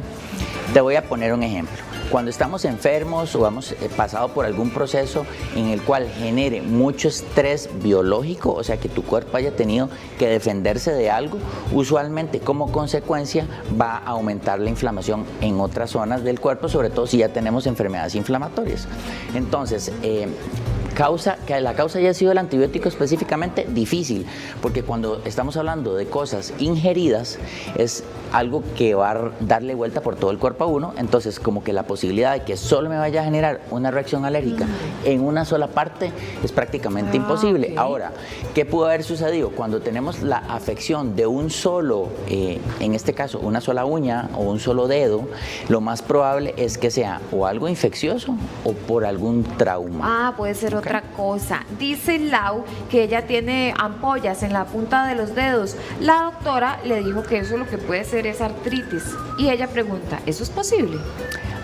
Te voy a poner un ejemplo. Cuando estamos enfermos o hemos pasado por algún proceso en el cual genere mucho estrés biológico, o sea que tu cuerpo haya tenido que defenderse de algo, usualmente como consecuencia va a aumentar la inflamación en otras zonas del cuerpo, sobre todo si ya tenemos enfermedades inflamatorias. Entonces, que la causa haya sido el antibiótico específicamente, difícil, porque cuando estamos hablando de cosas ingeridas es algo que va a darle vuelta por todo el cuerpo a uno, entonces como que la posibilidad de que solo me vaya a generar una reacción alérgica en una sola parte es prácticamente imposible. Ahora, ¿qué pudo haber sucedido? Cuando tenemos la afección de un solo, en este caso una sola uña o un solo dedo, lo más probable es que sea o algo infeccioso o por algún trauma. Puede ser otra cosa. Dice Lau que ella tiene ampollas en la punta de los dedos. La doctora le dijo que eso lo que puede ser es artritis. Y ella pregunta, ¿eso es posible?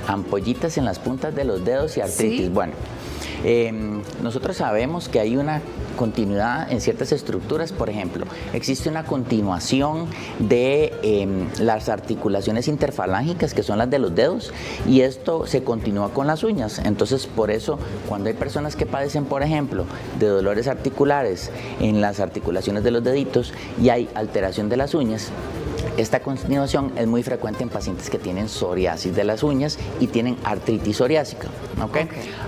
Ampollitas en las puntas de los dedos y artritis. ¿Sí? Bueno, nosotros sabemos que hay una continuidad en ciertas estructuras. Por ejemplo, existe una continuación de las articulaciones interfalángicas, que son las de los dedos, y esto se continúa con las uñas. Entonces, por eso, cuando hay personas que padecen, por ejemplo, de dolores articulares en las articulaciones de los deditos y hay alteración de las uñas, esta continuación es muy frecuente en pacientes que tienen psoriasis de las uñas y tienen artritis psoriásica.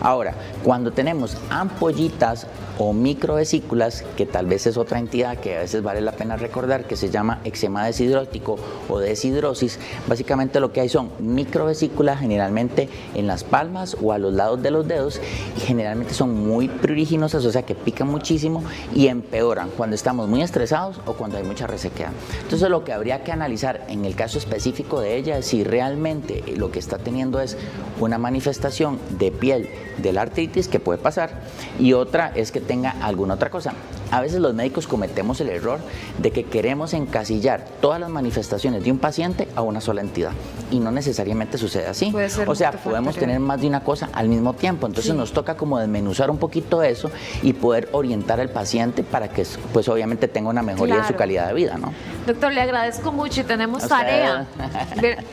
Ahora, cuando tenemos ampollitas o microvesículas, que tal vez es otra entidad que a veces vale la pena recordar, que se llama eczema deshidrótico o deshidrosis, básicamente lo que hay son microvesículas generalmente en las palmas o a los lados de los dedos y generalmente son muy pruriginosas, o sea que pican muchísimo y empeoran cuando estamos muy estresados o cuando hay mucha resequedad. Entonces lo que habría que analizar analizar en el caso específico de ella si realmente lo que está teniendo es una manifestación de piel de la artritis, que puede pasar, y otra es que tenga alguna otra cosa. A veces los médicos cometemos el error de que queremos encasillar todas las manifestaciones de un paciente a una sola entidad, y no necesariamente sucede así. O sea, podemos tener más de una cosa al mismo tiempo, entonces nos toca como desmenuzar un poquito eso y poder orientar al paciente para que pues obviamente tenga una mejoría de su calidad de vida, ¿no? Doctor, le agradezco mucho y tenemos tarea.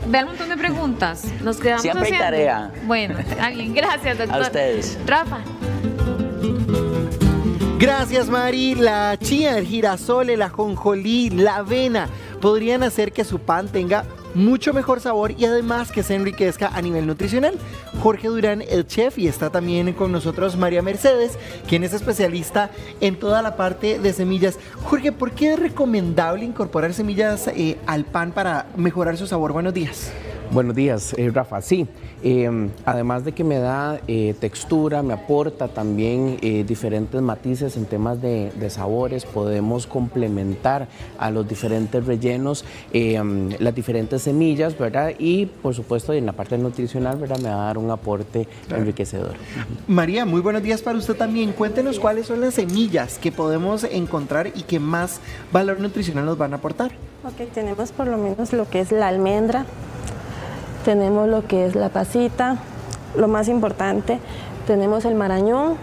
Ve un montón de preguntas. Nos quedamos siempre haciendo. Hay tarea. Bueno, alguien, gracias, doctor. A ustedes. Rafa. Gracias, Mari. La chía, el girasol, el ajonjolí, la avena podrían hacer que su pan tenga mucho mejor sabor y además que se enriquezca a nivel nutricional. Jorge Durán, el chef, y está también con nosotros María Mercedes, quien es especialista en toda la parte de semillas. Jorge, ¿por qué es recomendable incorporar semillas al pan para mejorar su sabor? Buenos días. Buenos días, Rafa. Sí, además de que me da textura, me aporta también diferentes matices en temas de sabores, podemos complementar a los diferentes rellenos las diferentes semillas, ¿verdad? Y por supuesto en la parte nutricional, ¿verdad? Me va a dar un aporte enriquecedor. María, muy buenos días para usted también. Cuéntenos cuáles son las semillas que podemos encontrar y que más valor nutricional nos van a aportar. Ok, tenemos por lo menos lo que es la almendra. Tenemos lo que es la pasita, lo más importante, tenemos el marañón,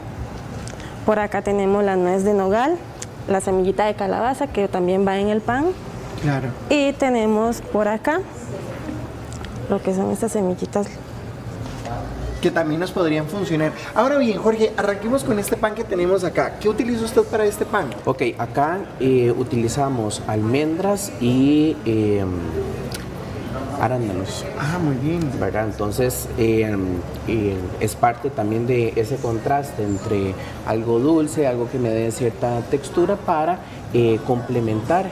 por acá tenemos la nuez de nogal, la semillita de calabaza que también va en el pan. Claro. Y tenemos por acá lo que son estas semillitas. Que también nos podrían funcionar. Ahora bien, Jorge, arranquemos con este pan que tenemos acá. ¿Qué utiliza usted para este pan? Ok, acá utilizamos almendras y arándanos. Ah, muy bien. ¿Verdad? Entonces es parte también de ese contraste entre algo dulce, algo que me dé cierta textura para complementar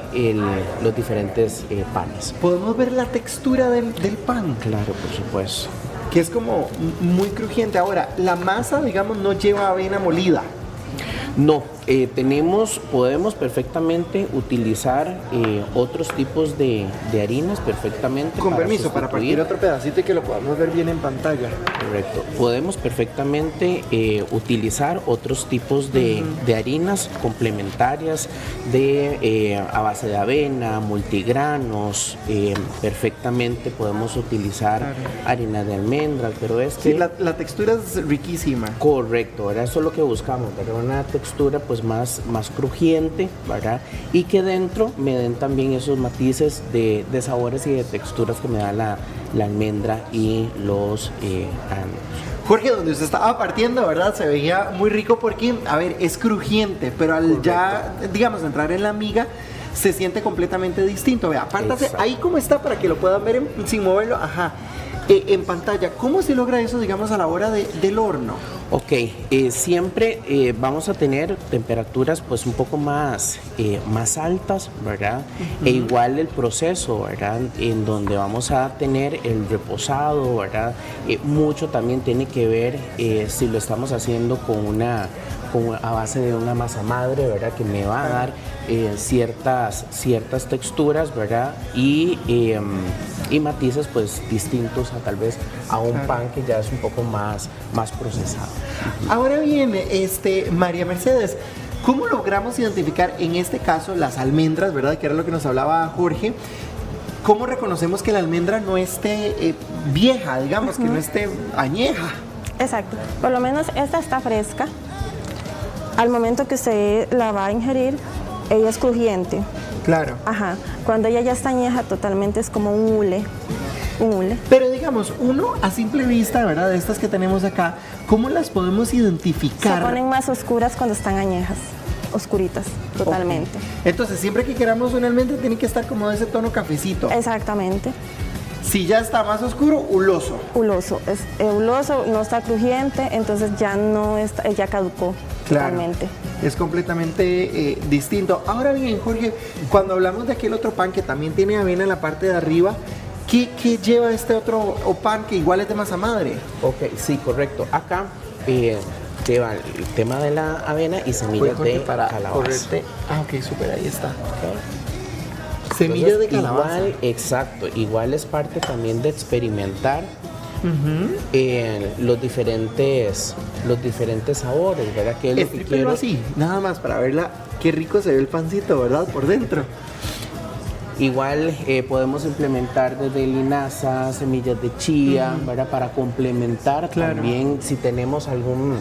los diferentes panes. ¿Podemos ver la textura del pan? Claro, por supuesto. Que es como muy crujiente. Ahora, la masa, digamos, no lleva avena molida. No, podemos perfectamente utilizar otros tipos de harinas perfectamente. Con permiso, para partir otro pedacito y que lo podamos ver bien en pantalla. Correcto. Podemos perfectamente utilizar otros tipos de harinas complementarias a base de avena, multigranos. Perfectamente podemos utilizar harina de almendras, pero sí, la textura es riquísima. Correcto, ¿verdad? Eso es lo que buscamos, ¿verdad? Una textura pues más crujiente, ¿verdad? Y que dentro me den también esos matices de sabores y de texturas que me da la almendra y los arándanos. Jorge, donde usted estaba partiendo, ¿verdad? Se veía muy rico porque, a ver, es crujiente, pero al ya, digamos, entrar en la miga, se siente completamente distinto. Vea, apártase ahí como está para que lo puedan ver sin moverlo, ajá, en pantalla. ¿Cómo se logra eso, digamos, a la hora del horno? Ok, siempre vamos a tener temperaturas pues un poco más altas, ¿verdad? E igual el proceso, ¿verdad? En donde vamos a tener el reposado, ¿verdad? Mucho también tiene que ver si lo estamos haciendo a base de una masa madre, ¿verdad? Que me va a dar ciertas texturas, ¿verdad? Y matices pues distintos a tal vez a un pan que ya es un poco más procesado. Ahora bien, María Mercedes, ¿cómo logramos identificar en este caso las almendras, ¿verdad? Que era lo que nos hablaba Jorge. ¿Cómo reconocemos que la almendra no esté vieja, digamos, que no esté añeja? Exacto, por lo menos esta está fresca. Al momento que usted la va a ingerir, ella es crujiente. Claro. Ajá. Cuando ella ya está añeja, totalmente es como un hule. Pero digamos, uno a simple vista, ¿verdad? De estas que tenemos acá, ¿cómo las podemos identificar? Se ponen más oscuras cuando están añejas. Oscuritas, totalmente. Okay. Entonces, siempre que queramos una almendra, tiene que estar como de ese tono cafecito. Exactamente. Si ya está más oscuro, huloso. Huloso, huloso, no está crujiente, entonces ya no está, ya caducó. Claro, totalmente. Es completamente distinto. Ahora bien, Jorge, cuando hablamos de aquel otro pan que también tiene avena en la parte de arriba, ¿qué lleva este otro pan que igual es de masa madre? Ok, sí, correcto. Acá lleva el tema de la avena y semillas de calabaza. Ah, ok, súper, ahí está. Okay. Semillas de calabaza. Igual, exacto, igual es parte también de experimentar los diferentes sabores, ¿verdad? Que es lo que quiero. Así, nada más para verla, qué rico se ve el pancito, ¿verdad? Por dentro. Igual podemos implementar desde linaza, semillas de chía, ¿verdad? Para complementar también si tenemos algún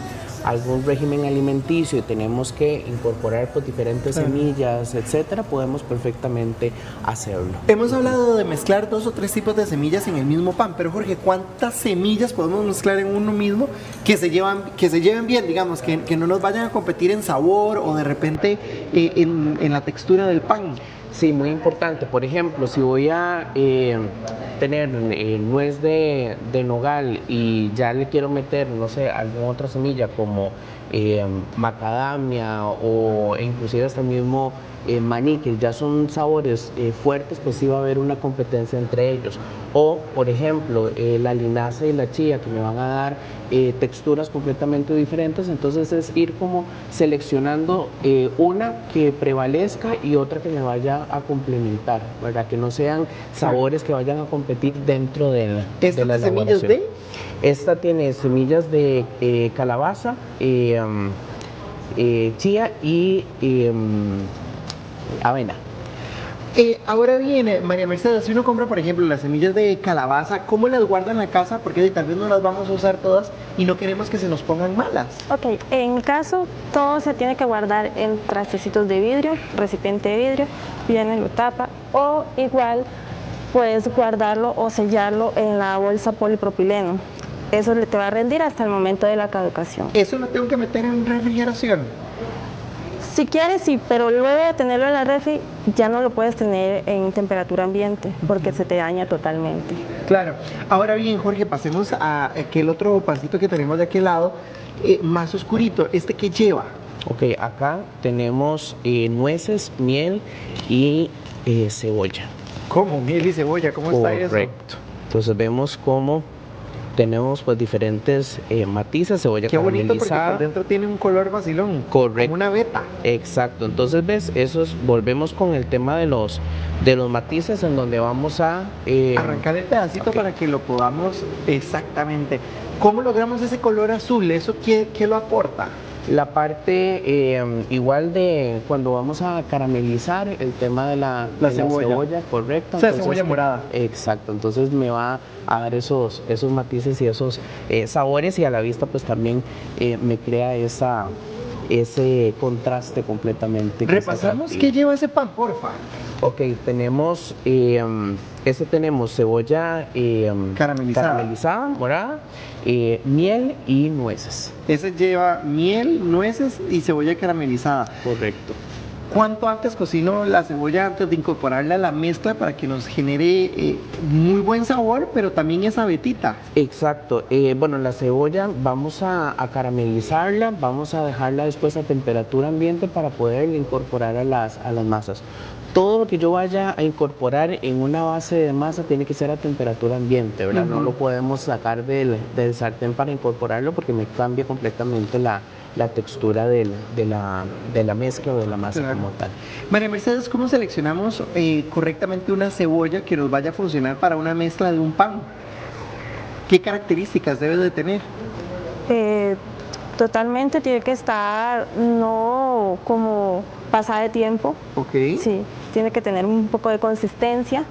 régimen alimenticio y tenemos que incorporar pues, diferentes semillas, etcétera, podemos perfectamente hacerlo. Hemos hablado de mezclar 2 o 3 tipos de semillas en el mismo pan, pero Jorge, ¿cuántas semillas podemos mezclar en uno mismo que se lleven bien, digamos, que no nos vayan a competir en sabor o de repente en la textura del pan? Sí, muy importante. Por ejemplo, si voy a tener nuez de nogal y ya le quiero meter, no sé, alguna otra semilla como macadamia o inclusive hasta el mismo maní, que ya son sabores fuertes, pues sí va a haber una competencia entre ellos. O, por ejemplo, la linaza y la chía, que me van a dar texturas completamente diferentes, entonces es ir como seleccionando una que prevalezca y otra que me vaya a complementar, ¿verdad? Que no sean sabores que vayan a competir dentro de la elaboración. ¿Semillas de? Esta tiene semillas de calabaza, chía y avena. Ahora viene, María Mercedes, si uno compra, por ejemplo, las semillas de calabaza, ¿cómo las guarda en la casa? Porque tal vez no las vamos a usar todas y no queremos que se nos pongan malas. Ok, en caso, todo se tiene que guardar en trastecitos de vidrio, recipiente de vidrio, viene, lo tapa, o igual puedes guardarlo o sellarlo en la bolsa polipropileno. Eso te va a rendir hasta el momento de la caducación. ¿Eso lo tengo que meter en refrigeración? Si quieres, sí, pero luego de tenerlo en la refri, ya no lo puedes tener en temperatura ambiente, porque se te daña totalmente. Claro. Ahora bien, Jorge, pasemos a aquel otro pancito que tenemos de aquel lado, más oscurito. ¿Este qué lleva? Ok, acá tenemos nueces, miel y cebolla. ¿Cómo? ¿Miel y cebolla? ¿Cómo está eso? Correcto. Entonces vemos cómo tenemos pues diferentes matices, cebolla qué bonito, caramelizada. porque por dentro tiene un color vacilón. Correcto. Como una beta. Exacto. Entonces ves, volvemos con el tema de los matices en donde vamos a arrancar el pedacito para que lo podamos exactamente. ¿Cómo logramos ese color azul? ¿Eso qué lo aporta? La parte igual de cuando vamos a caramelizar el tema de la cebolla, correcto. O sea, entonces, cebolla morada. Exacto, entonces me va a dar esos matices y esos sabores, y a la vista pues también me crea ese contraste completamente. Repasamos qué lleva ese pan, porfa. Ok, tenemos tenemos cebolla caramelizada, morada, miel y nueces. Ese lleva miel, nueces y cebolla caramelizada. Correcto. ¿Cuánto antes cocino la cebolla antes de incorporarla a la mezcla para que nos genere muy buen sabor, pero también esa vetita? Exacto. Bueno, la cebolla vamos a caramelizarla, vamos a dejarla después a temperatura ambiente para poder incorporar a las masas. Todo lo que yo vaya a incorporar en una base de masa tiene que ser a temperatura ambiente, ¿verdad? No lo podemos sacar del sartén para incorporarlo porque me cambia completamente la textura de la mezcla o de la masa como tal. María Mercedes, ¿cómo seleccionamos correctamente una cebolla que nos vaya a funcionar para una mezcla de un pan? ¿Qué características debe de tener? Totalmente tiene que estar no como pasada de tiempo. Ok. Sí, tiene que tener un poco de consistencia,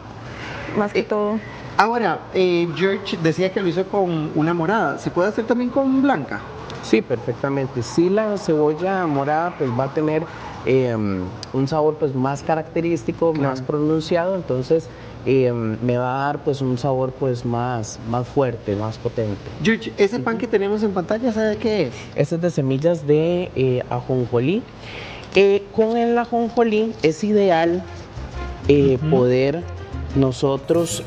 más que todo. Ahora, George decía que lo hizo con una morada. ¿Se puede hacer también con blanca? Sí, perfectamente. Sí, la cebolla morada pues va a tener un sabor pues más característico, más pronunciado, entonces me va a dar pues un sabor pues más fuerte, más potente. George, ese pan que tenemos en pantalla, ¿sabe de qué es? Este es de semillas de ajonjolí. Con el ajonjolí es ideal poder nosotros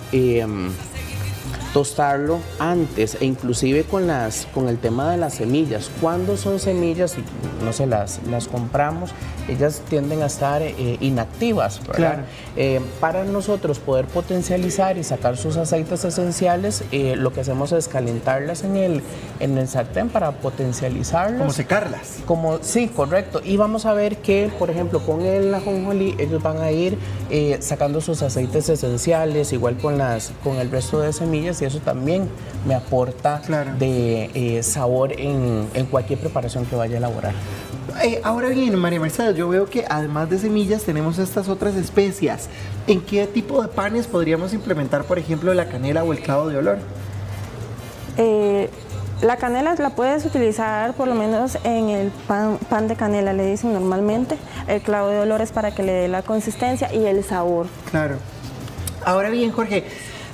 tostarlo antes, e inclusive con el tema de las semillas. Cuando son semillas, no sé, las compramos, ellas tienden a estar inactivas, ¿verdad? Claro. Para nosotros poder potencializar y sacar sus aceites esenciales, lo que hacemos es calentarlas en el sartén para potencializarlas. Como secarlas. Sí, correcto. Y vamos a ver que, por ejemplo, con el ajonjolí, ellos van a ir sacando sus aceites esenciales, igual con el resto de semillas, y eso también me aporta de sabor en cualquier preparación que vaya a elaborar. Ahora bien, María Mercedes, yo veo que además de semillas tenemos estas otras especias. ¿En qué tipo de panes podríamos implementar, por ejemplo, la canela o el clavo de olor? La canela la puedes utilizar por lo menos en el pan de canela, le dicen normalmente. El clavo de olor es para que le dé la consistencia y el sabor. Claro. Ahora bien, Jorge,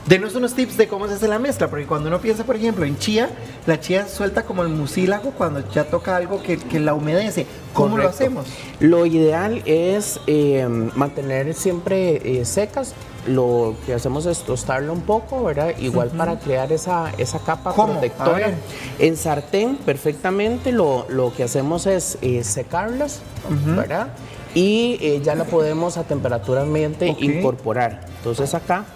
denos unos tips de cómo se hace la mezcla, porque cuando uno piensa, por ejemplo, en chía, la chía suelta como el mucílago cuando ya toca algo que la humedece. ¿Cómo lo hacemos? Lo ideal es mantener siempre secas. Lo que hacemos es tostarlo un poco, ¿verdad? Igual para crear esa capa protectora. En sartén, perfectamente, lo que hacemos es secarlas, ¿verdad? Y ya la podemos a temperatura ambiente incorporar. Entonces acá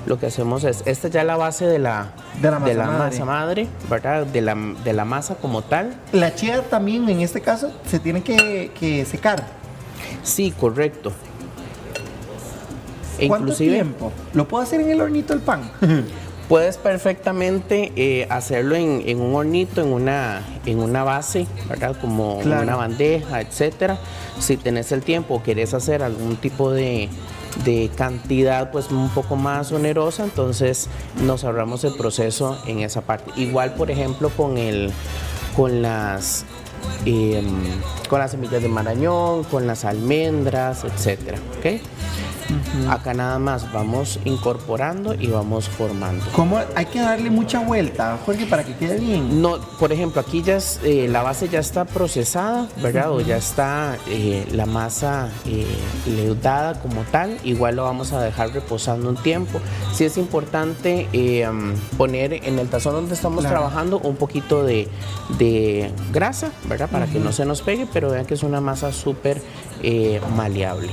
lo que hacemos es, esta ya es la base de la masa madre, ¿verdad? De la masa como tal. La chía también, en este caso, se tiene que secar. Sí, correcto. ¿Cuánto tiempo? ¿Lo puedo hacer en el hornito el pan? Puedes perfectamente hacerlo en un hornito, en una base, ¿verdad? Como una bandeja, etcétera. Si tenés el tiempo o querés hacer algún tipo de cantidad pues un poco más onerosa, entonces nos ahorramos el proceso en esa parte. Igual, por ejemplo, con las semillas de marañón, con las almendras, etcétera, ¿ok? Acá nada más vamos incorporando y vamos formando. ¿Cómo hay que darle mucha vuelta, Jorge, para que quede bien? No, por ejemplo, aquí ya la base ya está procesada, ¿verdad? O ya está la masa leudada como tal. Igual lo vamos a dejar reposando un tiempo. Sí es importante poner en el tazón donde estamos trabajando un poquito de grasa, ¿verdad? Para que no se nos pegue, pero vean que es una masa súper maleable,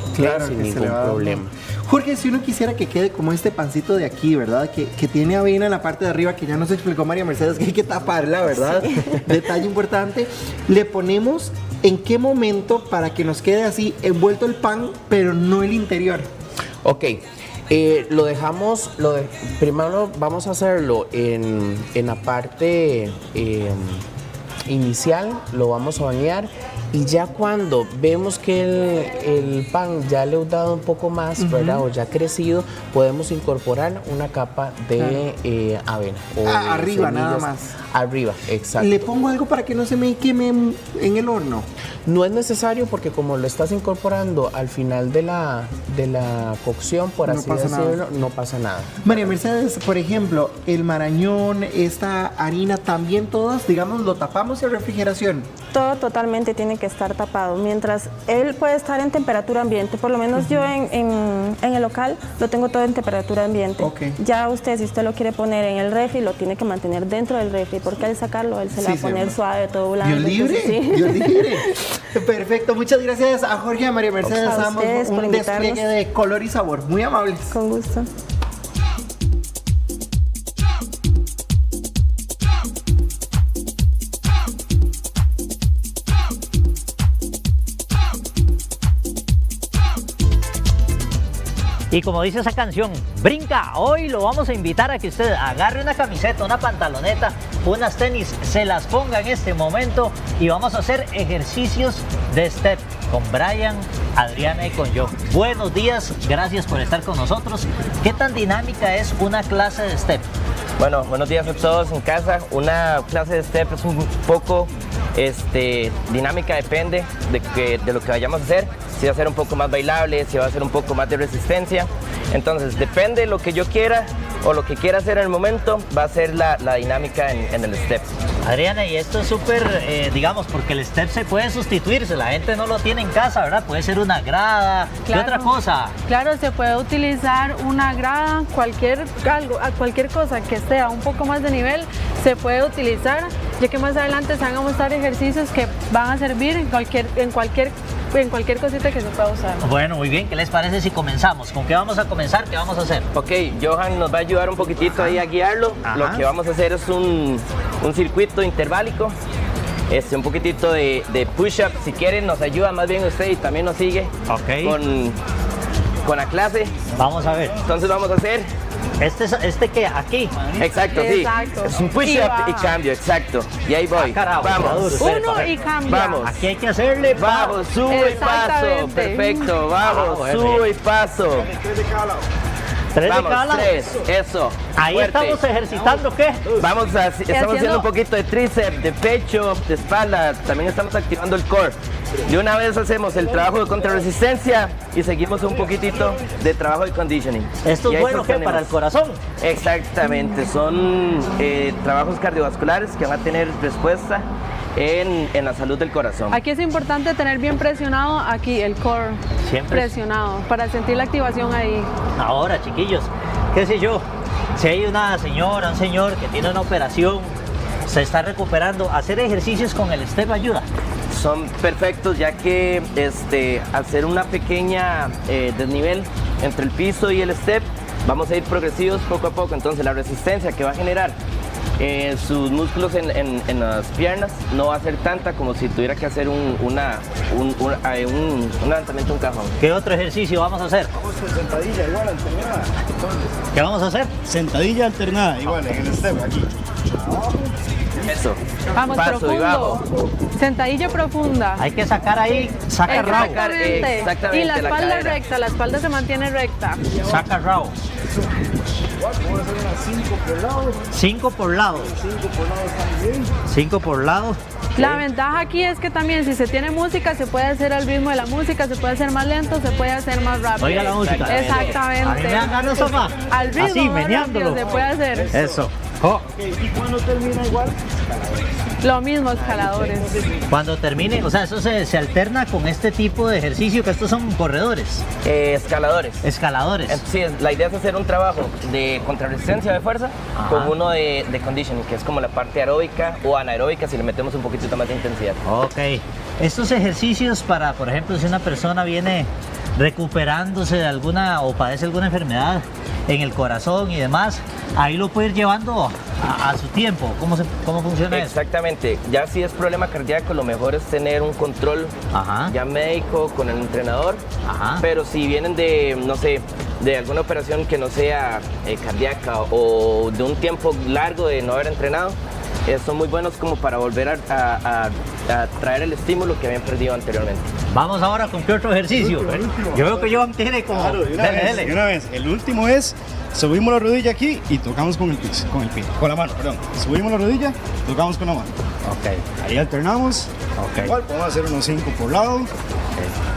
sin ningún problema. Jorge, si uno quisiera que quede como este pancito de aquí, ¿verdad? Que tiene avena en la parte de arriba, que ya nos explicó María Mercedes que hay que taparla, ¿verdad? Sí. Detalle importante. Le ponemos en qué momento para que nos quede así envuelto el pan, pero no el interior. Ok. Lo dejamos, primero vamos a hacerlo en la parte inicial, lo vamos a bañar. Y ya cuando vemos que el pan ya le ha dado un poco más, ¿verdad? O ya ha crecido, podemos incorporar una capa de avena. O arriba nada más. Arriba, exacto. ¿Le pongo algo para que no se me queme en el horno? No es necesario porque como lo estás incorporando al final de la cocción, por así decirlo, no pasa nada. María Mercedes, por ejemplo, el marañón, esta harina, también todas, digamos, lo tapamos en refrigeración. Todo totalmente tiene que estar tapado. Mientras él puede estar en temperatura ambiente, por lo menos yo en el local lo tengo todo en temperatura ambiente. Ya usted, si usted lo quiere poner en el refri, lo tiene que mantener dentro del refri, porque al sacarlo él se le va a poner suave, todo blando. Dios libre, Dios libre. Perfecto, muchas gracias a Jorge y a María Mercedes. Damos un despliegue de color y sabor. Muy amables. Con gusto. Y como dice esa canción, brinca, hoy lo vamos a invitar a que usted agarre una camiseta, una pantaloneta, unas tenis, se las ponga en este momento y vamos a hacer ejercicios de step con Brian, Adriana y con yo. Buenos días, gracias por estar con nosotros. ¿Qué tan dinámica es una clase de step? Bueno, buenos días a todos en casa. Una clase de step es un poco dinámica, depende de lo que vayamos a hacer. Si va a ser un poco más bailable, si va a ser un poco más de resistencia. Entonces, depende de lo que yo quiera, o lo que quiera hacer en el momento, va a ser la dinámica en el step. Adriana, y esto es súper, digamos, porque el step se puede sustituir, si la gente no lo tiene en casa, ¿verdad? Puede ser una grada, ¿qué otra cosa? Claro, se puede utilizar una grada, cualquier cosa que esté a un poco más de nivel, se puede utilizar, ya que más adelante se van a mostrar ejercicios que van a servir en cualquier cosita que se pueda usar. Bueno, muy bien, ¿qué les parece si comenzamos? ¿Con qué vamos a comenzar? ¿Qué vamos a hacer? Ok, Johan nos va a ayudar un poquitito ahí a guiarlo. Ajá. Lo que vamos a hacer es un circuito interválico, un poquitito de push-up. Si quieren nos ayuda más bien usted y también nos sigue con la clase. Vamos a ver. Entonces vamos a hacer... ¿Este qué? ¿Aquí? Exacto, sí. Es un push-up y cambio, exacto. Y ahí voy. Vamos. Uno y cambio. Vamos. Aquí hay que hacerle. Vamos, sube y paso. Perfecto, vamos, sube y paso. 3 de Vamos, cada lado. 3, eso. Ahí fuerte. estamos ejercitando, ¿qué? Estamos haciendo un poquito de tríceps, de pecho, de espalda. También estamos activando el core. De una vez hacemos el trabajo de contrarresistencia y seguimos un poquitito de trabajo de conditioning. ¿Esto es bueno que para el corazón? Exactamente, son trabajos cardiovasculares que van a tener respuesta en la salud del corazón. Aquí es importante tener bien presionado aquí el core. Siempre presionado para sentir la activación ahí. Ahora, chiquillos, qué sé yo, si hay una señora, un señor que tiene una operación, se está recuperando, hacer ejercicios con el step ayuda. Son perfectos, ya que hacer una pequeña desnivel entre el piso y el step, vamos a ir progresivos poco a poco. Entonces la resistencia que va a generar sus músculos en las piernas no va a ser tanta como si tuviera que hacer un levantamiento de un cajón. ¿Qué otro ejercicio vamos a hacer? Vamos con sentadilla igual alternada. ¿Qué vamos a hacer? Sentadilla alternada, igual en el step aquí. Eso. Vamos, paso profundo. Y bajo. Sentadilla profunda. Hay que sacar ahí, saca rabo. Exactamente. Y la espalda cadera. recta, la espalda se mantiene recta. Saca rabo. Vamos a hacer unas 5 por lado. 5 por lado. 5 por lado está bien. 5 por lado. La ventaja aquí es que también si se tiene música se puede hacer al ritmo de la música, se puede hacer más lento, se puede hacer más rápido. Oiga la música. Exactamente. A mí me dan ganas, papá. Al ritmo así, más meneándolo. rápido se puede hacer. Eso. Oh. ¿Y cuando termina igual? Lo mismo, escaladores. Cuando termine, o sea, eso se alterna con este tipo de ejercicio, que estos son corredores. Escaladores. Escaladores. Sí, la idea es hacer un trabajo de contrarresistencia de fuerza con uno de conditioning, que es como la parte aeróbica o anaeróbica si le metemos un poquitito más de intensidad. Ok. Estos ejercicios para, por ejemplo, si una persona viene recuperándose de alguna o padece alguna enfermedad en el corazón y demás, ahí lo puede ir llevando a su tiempo. ¿Cómo funciona eso? Exactamente. Ya si es problema cardíaco, lo mejor es tener un control ya médico con el entrenador. Pero si vienen de, no sé, de alguna operación que no sea cardíaca o de un tiempo largo de no haber entrenado, son muy buenos como para volver a traer el estímulo que habían perdido anteriormente. Vamos ahora con qué otro ejercicio. Yo veo que Johan tiene como... Claro, de una vez. El último es, subimos la rodilla aquí y tocamos con el piso, con la mano, perdón. Subimos la rodilla, tocamos con la mano. Ok. Ahí alternamos. Ok. Igual podemos hacer unos 5 por lado.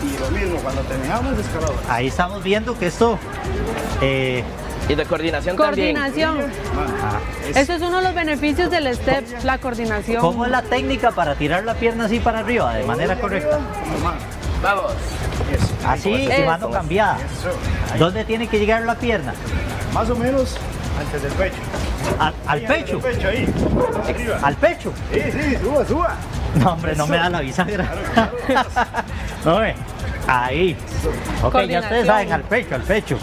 Y lo mismo, cuando terminamos, escalador. Ahí estamos viendo que esto... y de coordinación también. Eso es uno de los beneficios del step, la coordinación. ¿Cómo es la técnica para tirar la pierna así para arriba, de manera correcta? Vamos. Así y mano cambiada. ¿Dónde tiene que llegar la pierna? Más o menos antes del pecho. ¿Al pecho? Al pecho ahí. Arriba. ¿Al pecho? Sí, suba. No, hombre, no me da la bisagra. No, ahí. Ok, ya ustedes saben, al pecho.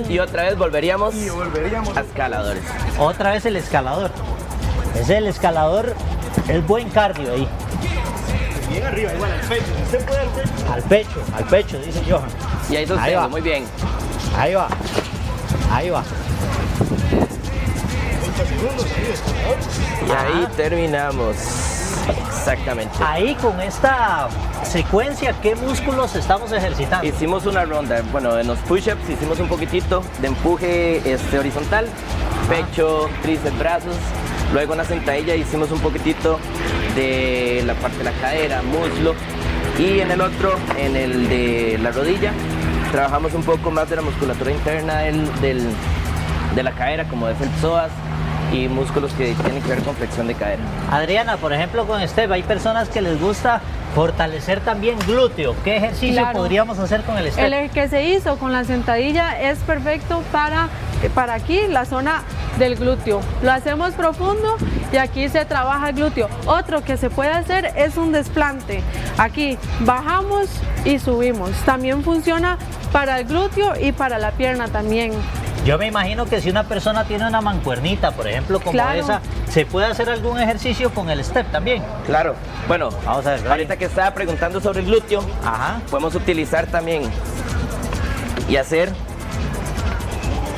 Y otra vez volveríamos a escaladores. Otra vez el escalador. Ese el escalador es buen cardio ahí. Bien arriba, igual al pecho. ¿Usted puede al pecho? Al pecho, dice Johan. Y ahí sostengo, muy bien. Ahí va. 30 segundos ahí, escalador. Y ahí terminamos. Exactamente. Ahí con esta secuencia, ¿qué músculos estamos ejercitando? Hicimos una ronda, bueno, en los push-ups hicimos un poquitito de empuje horizontal, pecho, tríceps, brazos. Luego en la sentadilla hicimos un poquitito de la parte de la cadera, muslo. Y en el otro, en el de la rodilla, trabajamos un poco más de la musculatura interna la cadera, como es el psoas y músculos que tienen que ver con flexión de cadera. Adriana, por ejemplo, con Step, hay personas que les gusta fortalecer también glúteo. ¿Qué ejercicio podríamos hacer con el Step? El que se hizo con la sentadilla es perfecto para aquí, la zona del glúteo. Lo hacemos profundo y aquí se trabaja el glúteo. Otro que se puede hacer es un desplante. Aquí bajamos y subimos. También funciona para el glúteo y para la pierna también. Yo me imagino que si una persona tiene una mancuernita, por ejemplo, como esa, ¿se puede hacer algún ejercicio con el Step también? Claro. Bueno, vamos a ver, ahorita que estaba preguntando sobre el glúteo, podemos utilizar también y hacer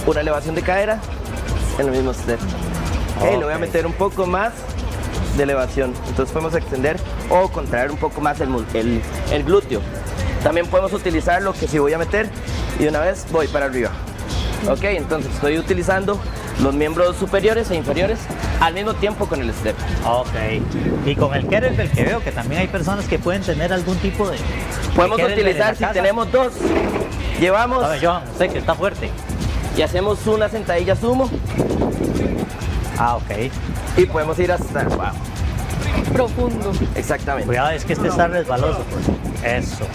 una elevación de cadera en el mismo Step. Okay. Le voy a meter un poco más de elevación. Entonces podemos extender o contraer un poco más el glúteo. También podemos utilizar lo que si voy a meter y de una vez voy para arriba. Ok, entonces estoy utilizando los miembros superiores e inferiores al mismo tiempo con el Step. Ok, y con el kettlebell, que veo que también hay personas que pueden tener algún tipo de... Podemos utilizar, si tenemos dos, llevamos... A ver, Johan, usted que está fuerte. Y hacemos una sentadilla sumo. Ok. Y podemos ir hasta abajo. Profundo. Exactamente. Cuidado, es que este está resbaloso. Eso.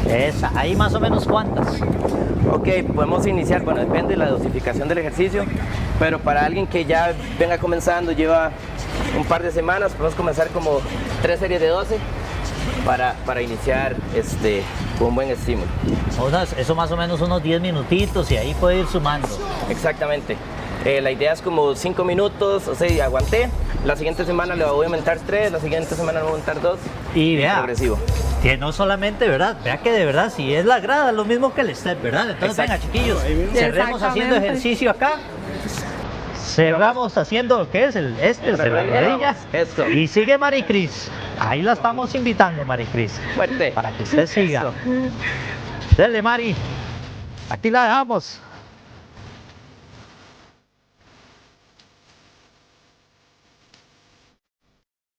Esa, ahí más o menos cuántas. Ok, podemos iniciar, bueno, depende de la dosificación del ejercicio, pero para alguien que ya venga comenzando, lleva un par de semanas, podemos comenzar como 3 series de 12 para iniciar con un buen estímulo. O sea, eso más o menos unos 10 minutitos y ahí puede ir sumando. Exactamente. La idea es como 5 minutos, o sea, aguanté. La siguiente semana le voy a aumentar 3, la siguiente semana le voy a aumentar 2. Y vea, progresivo. Que no solamente, ¿verdad? Vea que de verdad, si es la grada, lo mismo que el Step, ¿verdad? Entonces, venga, chiquillos, cerremos haciendo ejercicio acá. Cerramos haciendo, ¿qué es? El de la rodilla. Esto. Y sigue Maricris. Ahí la estamos invitando, Maricris. Fuerte. Para que usted siga. Dele, Mari. Aquí la dejamos.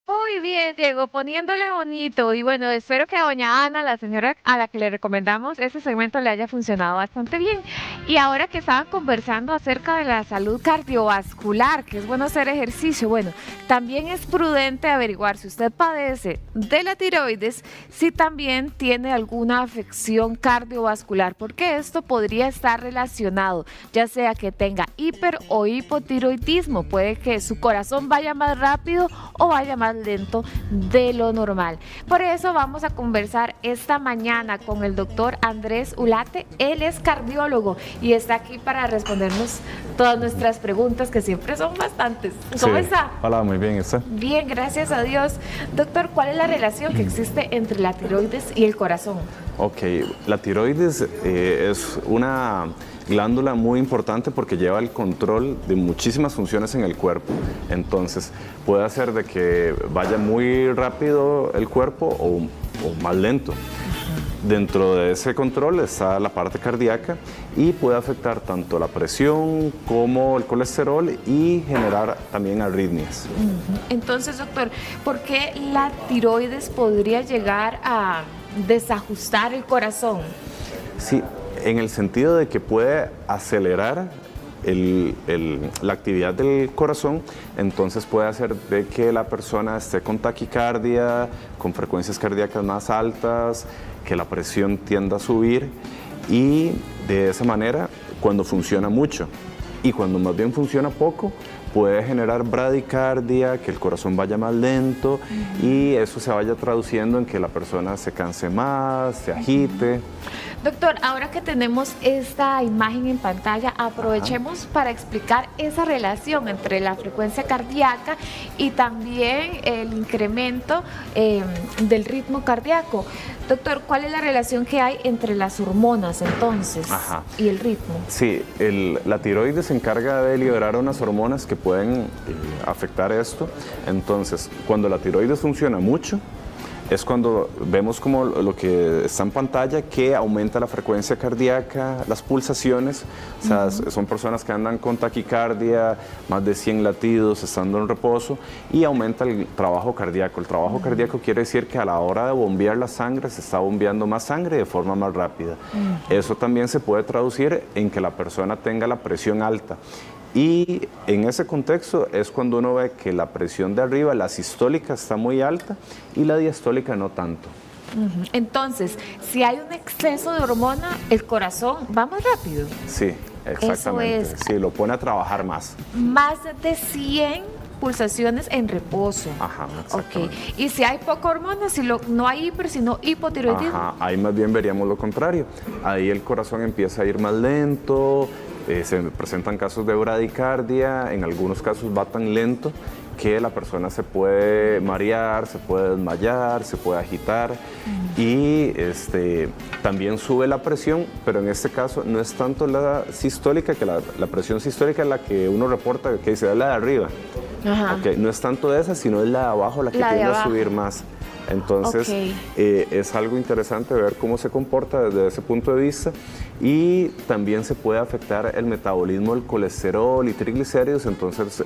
Muy bien, Diego, poniéndole bonito. Y bueno, espero que a doña Ana, la señora a la que le recomendamos ese segmento, le haya funcionado bastante bien. Y ahora que estaban conversando acerca de la salud cardiovascular, que es bueno hacer ejercicio, bueno, también es prudente averiguar si usted padece de la tiroides, si también tiene alguna afección cardiovascular, porque esto podría estar relacionado, ya sea que tenga hiper o hipotiroidismo. Puede que su corazón vaya más rápido o vaya más lento de lo normal. Por eso vamos a conversar esta mañana con el doctor Andrés Ulate. Él es cardiólogo y está aquí para respondernos todas nuestras preguntas, que siempre son bastantes. ¿Cómo está? Hola, muy bien, ¿está? Bien, gracias a Dios. Doctor, ¿cuál es la relación que existe entre la tiroides y el corazón? Ok, la tiroides es una glándula muy importante porque lleva el control de muchísimas funciones en el cuerpo. Entonces, puede hacer de que vaya muy rápido el cuerpo o más lento. Dentro de ese control está la parte cardíaca y puede afectar tanto la presión como el colesterol y generar también arritmias. Entonces, doctor, ¿por qué la tiroides podría llegar a desajustar el corazón? Sí, en el sentido de que puede acelerar la actividad del corazón, entonces puede hacer de que la persona esté con taquicardia, con frecuencias cardíacas más altas, que la presión tienda a subir y de esa manera, cuando funciona mucho y cuando más bien funciona poco, puede generar bradicardia, que el corazón vaya más lento y eso se vaya traduciendo en que la persona se canse más, se agite. Doctor, ahora que tenemos esta imagen en pantalla, aprovechemos para explicar esa relación entre la frecuencia cardíaca y también el incremento del ritmo cardíaco. Doctor, ¿cuál es la relación que hay entre las hormonas entonces y el ritmo? Sí, la tiroides se encarga de liberar unas hormonas que pueden afectar esto. Entonces, cuando la tiroides funciona mucho, es cuando vemos como lo que está en pantalla, que aumenta la frecuencia cardíaca, las pulsaciones, o sea, son personas que andan con taquicardia, más de 100 latidos, estando en reposo, y aumenta el trabajo cardíaco. El trabajo cardíaco quiere decir que a la hora de bombear la sangre, se está bombeando más sangre de forma más rápida. Eso también se puede traducir en que la persona tenga la presión alta. Y en ese contexto es cuando uno ve que la presión de arriba, la sistólica, está muy alta y la diastólica no tanto. Entonces, si hay un exceso de hormona, el corazón va más rápido. Sí, exactamente. Eso es. Sí, lo pone a trabajar más. Más de 100 pulsaciones en reposo. Ajá, exactamente. Ok. Y si hay poca hormona, si no hay hiper, sino hipotiroidismo. Ajá, ahí más bien veríamos lo contrario. Ahí el corazón empieza a ir más lento, se presentan casos de bradicardia, en algunos casos va tan lento que la persona se puede marear, se puede desmayar, se puede agitar y también sube la presión, pero en este caso no es tanto la sistólica, que la presión sistólica es la que uno reporta, que dice es la de arriba. Okay, no es tanto esa, sino es la de abajo la que tiende a subir más. Entonces, es algo interesante ver cómo se comporta desde ese punto de vista y también se puede afectar el metabolismo del colesterol y triglicéridos, entonces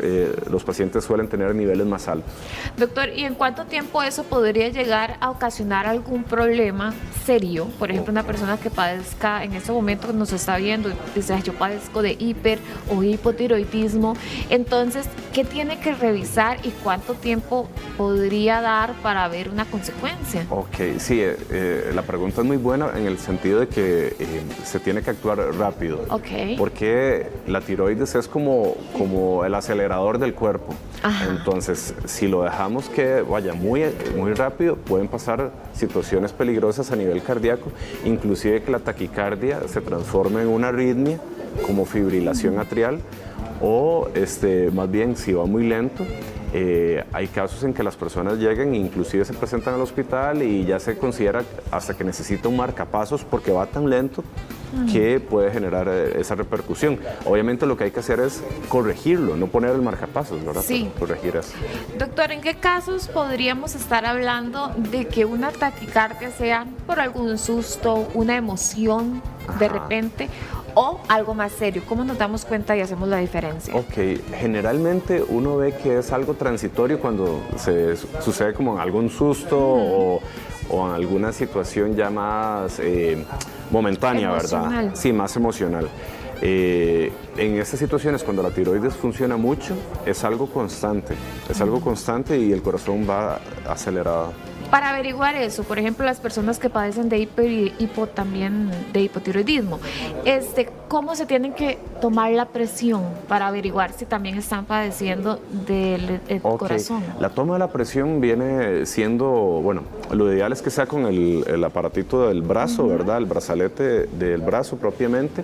los pacientes suelen tener niveles más altos. Doctor, ¿y en cuánto tiempo eso podría llegar a ocasionar algún problema serio? Por ejemplo, una persona que padezca, en este momento nos está viendo, dice, yo padezco de hiper o hipotiroidismo, entonces, ¿qué tiene que revisar y cuánto tiempo podría dar para ver una consecuencia? Ok, sí, la pregunta es muy buena en el sentido de que se tiene que actuar rápido. Porque la tiroides es como el acelerador del cuerpo. Entonces, si lo dejamos que vaya muy rápido, pueden pasar situaciones peligrosas a nivel cardíaco, inclusive que la taquicardia se transforme en una arritmia, como fibrilación atrial, o más bien si va muy lento, hay casos en que las personas llegan e inclusive se presentan al hospital y ya se considera hasta que necesita un marcapasos porque va tan lento que puede generar esa repercusión. Obviamente lo que hay que hacer es corregirlo, no poner el marcapasos, ¿verdad? Sí. Pero corregir eso. Doctor, ¿en qué casos podríamos estar hablando de que una taquicardia sea por algún susto, una emoción de repente, o algo más serio? ¿Cómo nos damos cuenta y hacemos la diferencia? Ok, generalmente uno ve que es algo transitorio cuando se sucede como en algún susto o en alguna situación ya más momentánea, emocional. ¿Verdad? Sí, más emocional. En estas situaciones, cuando la tiroides funciona mucho, es algo constante y el corazón va acelerado. Para averiguar eso, por ejemplo, las personas que padecen de también de hipotiroidismo, ¿cómo se tienen que tomar la presión para averiguar si también están padeciendo del corazón? La toma de la presión viene siendo, bueno, lo ideal es que sea con el aparatito del brazo, ¿verdad? El brazalete del brazo propiamente,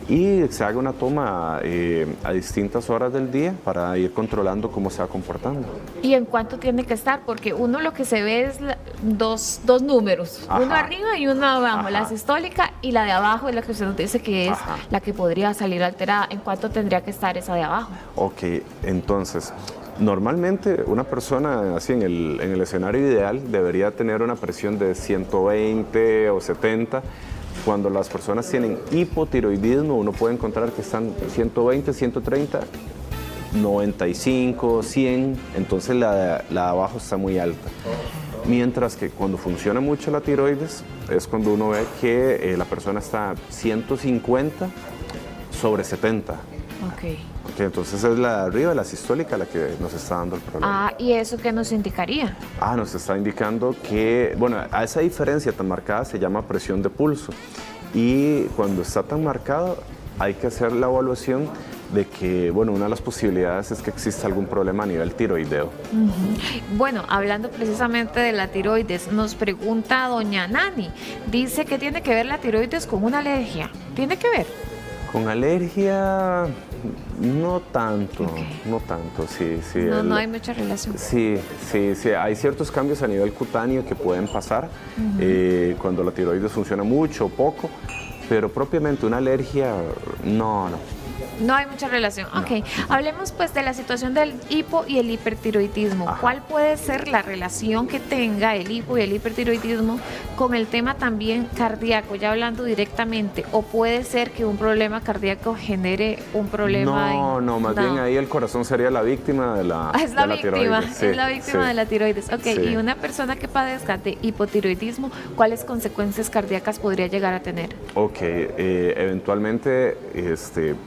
y se haga una toma a distintas horas del día para ir controlando cómo se va comportando. ¿Y en cuánto tiene que estar? Porque uno lo que se ve es dos números, uno arriba y uno abajo, la sistólica, y la de abajo es la que usted nos dice que es la que podría salir alterada. ¿En cuánto tendría que estar esa de abajo? Ok, entonces, normalmente una persona así en el escenario ideal debería tener una presión de 120 o 70. Cuando las personas tienen hipotiroidismo, uno puede encontrar que están 120, 130, 95, 100, entonces la de abajo está muy alta. Mientras que cuando funciona mucho la tiroides, es cuando uno ve que la persona está 150 sobre 70. Entonces es la de arriba, la sistólica, la que nos está dando el problema. ¿Y eso qué nos indicaría? Nos está indicando que, bueno, a esa diferencia tan marcada se llama presión de pulso. Y cuando está tan marcado, hay que hacer la evaluación de que, bueno, una de las posibilidades es que exista algún problema a nivel tiroideo. Bueno, hablando precisamente de la tiroides, nos pregunta doña Nani, dice que tiene que ver la tiroides con una alergia. ¿Tiene que ver? Con alergia, no tanto, sí. No hay mucha relación. Sí, hay ciertos cambios a nivel cutáneo que pueden pasar cuando la tiroides funciona mucho o poco, pero propiamente una alergia, no. No hay mucha relación. No. Ok, hablemos pues de la situación del hipo y el hipertiroidismo. ¿Cuál puede ser la relación que tenga el hipo y el hipertiroidismo con el tema también cardíaco, ya hablando directamente? ¿O puede ser que un problema cardíaco genere un problema? No, más bien ahí el corazón sería la víctima de la, es la víctima, tiroides. Sí, es la víctima de la tiroides. Ok, sí. y una persona que padezca de hipotiroidismo, ¿cuáles consecuencias cardíacas podría llegar a tener? Ok, eventualmente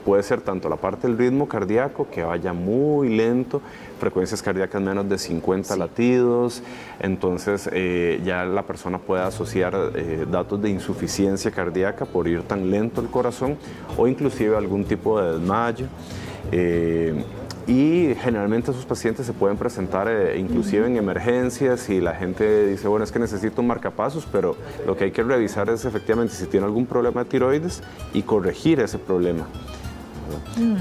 puede ser tanto la parte del ritmo cardíaco, que vaya muy lento, frecuencias cardíacas menos de 50 latidos, entonces ya la persona puede asociar datos de insuficiencia cardíaca por ir tan lento el corazón, o inclusive algún tipo de desmayo. Y generalmente esos pacientes se pueden presentar inclusive en emergencias, y la gente dice, bueno, es que necesito un marcapasos, pero lo que hay que revisar es efectivamente si tiene algún problema de tiroides y corregir ese problema.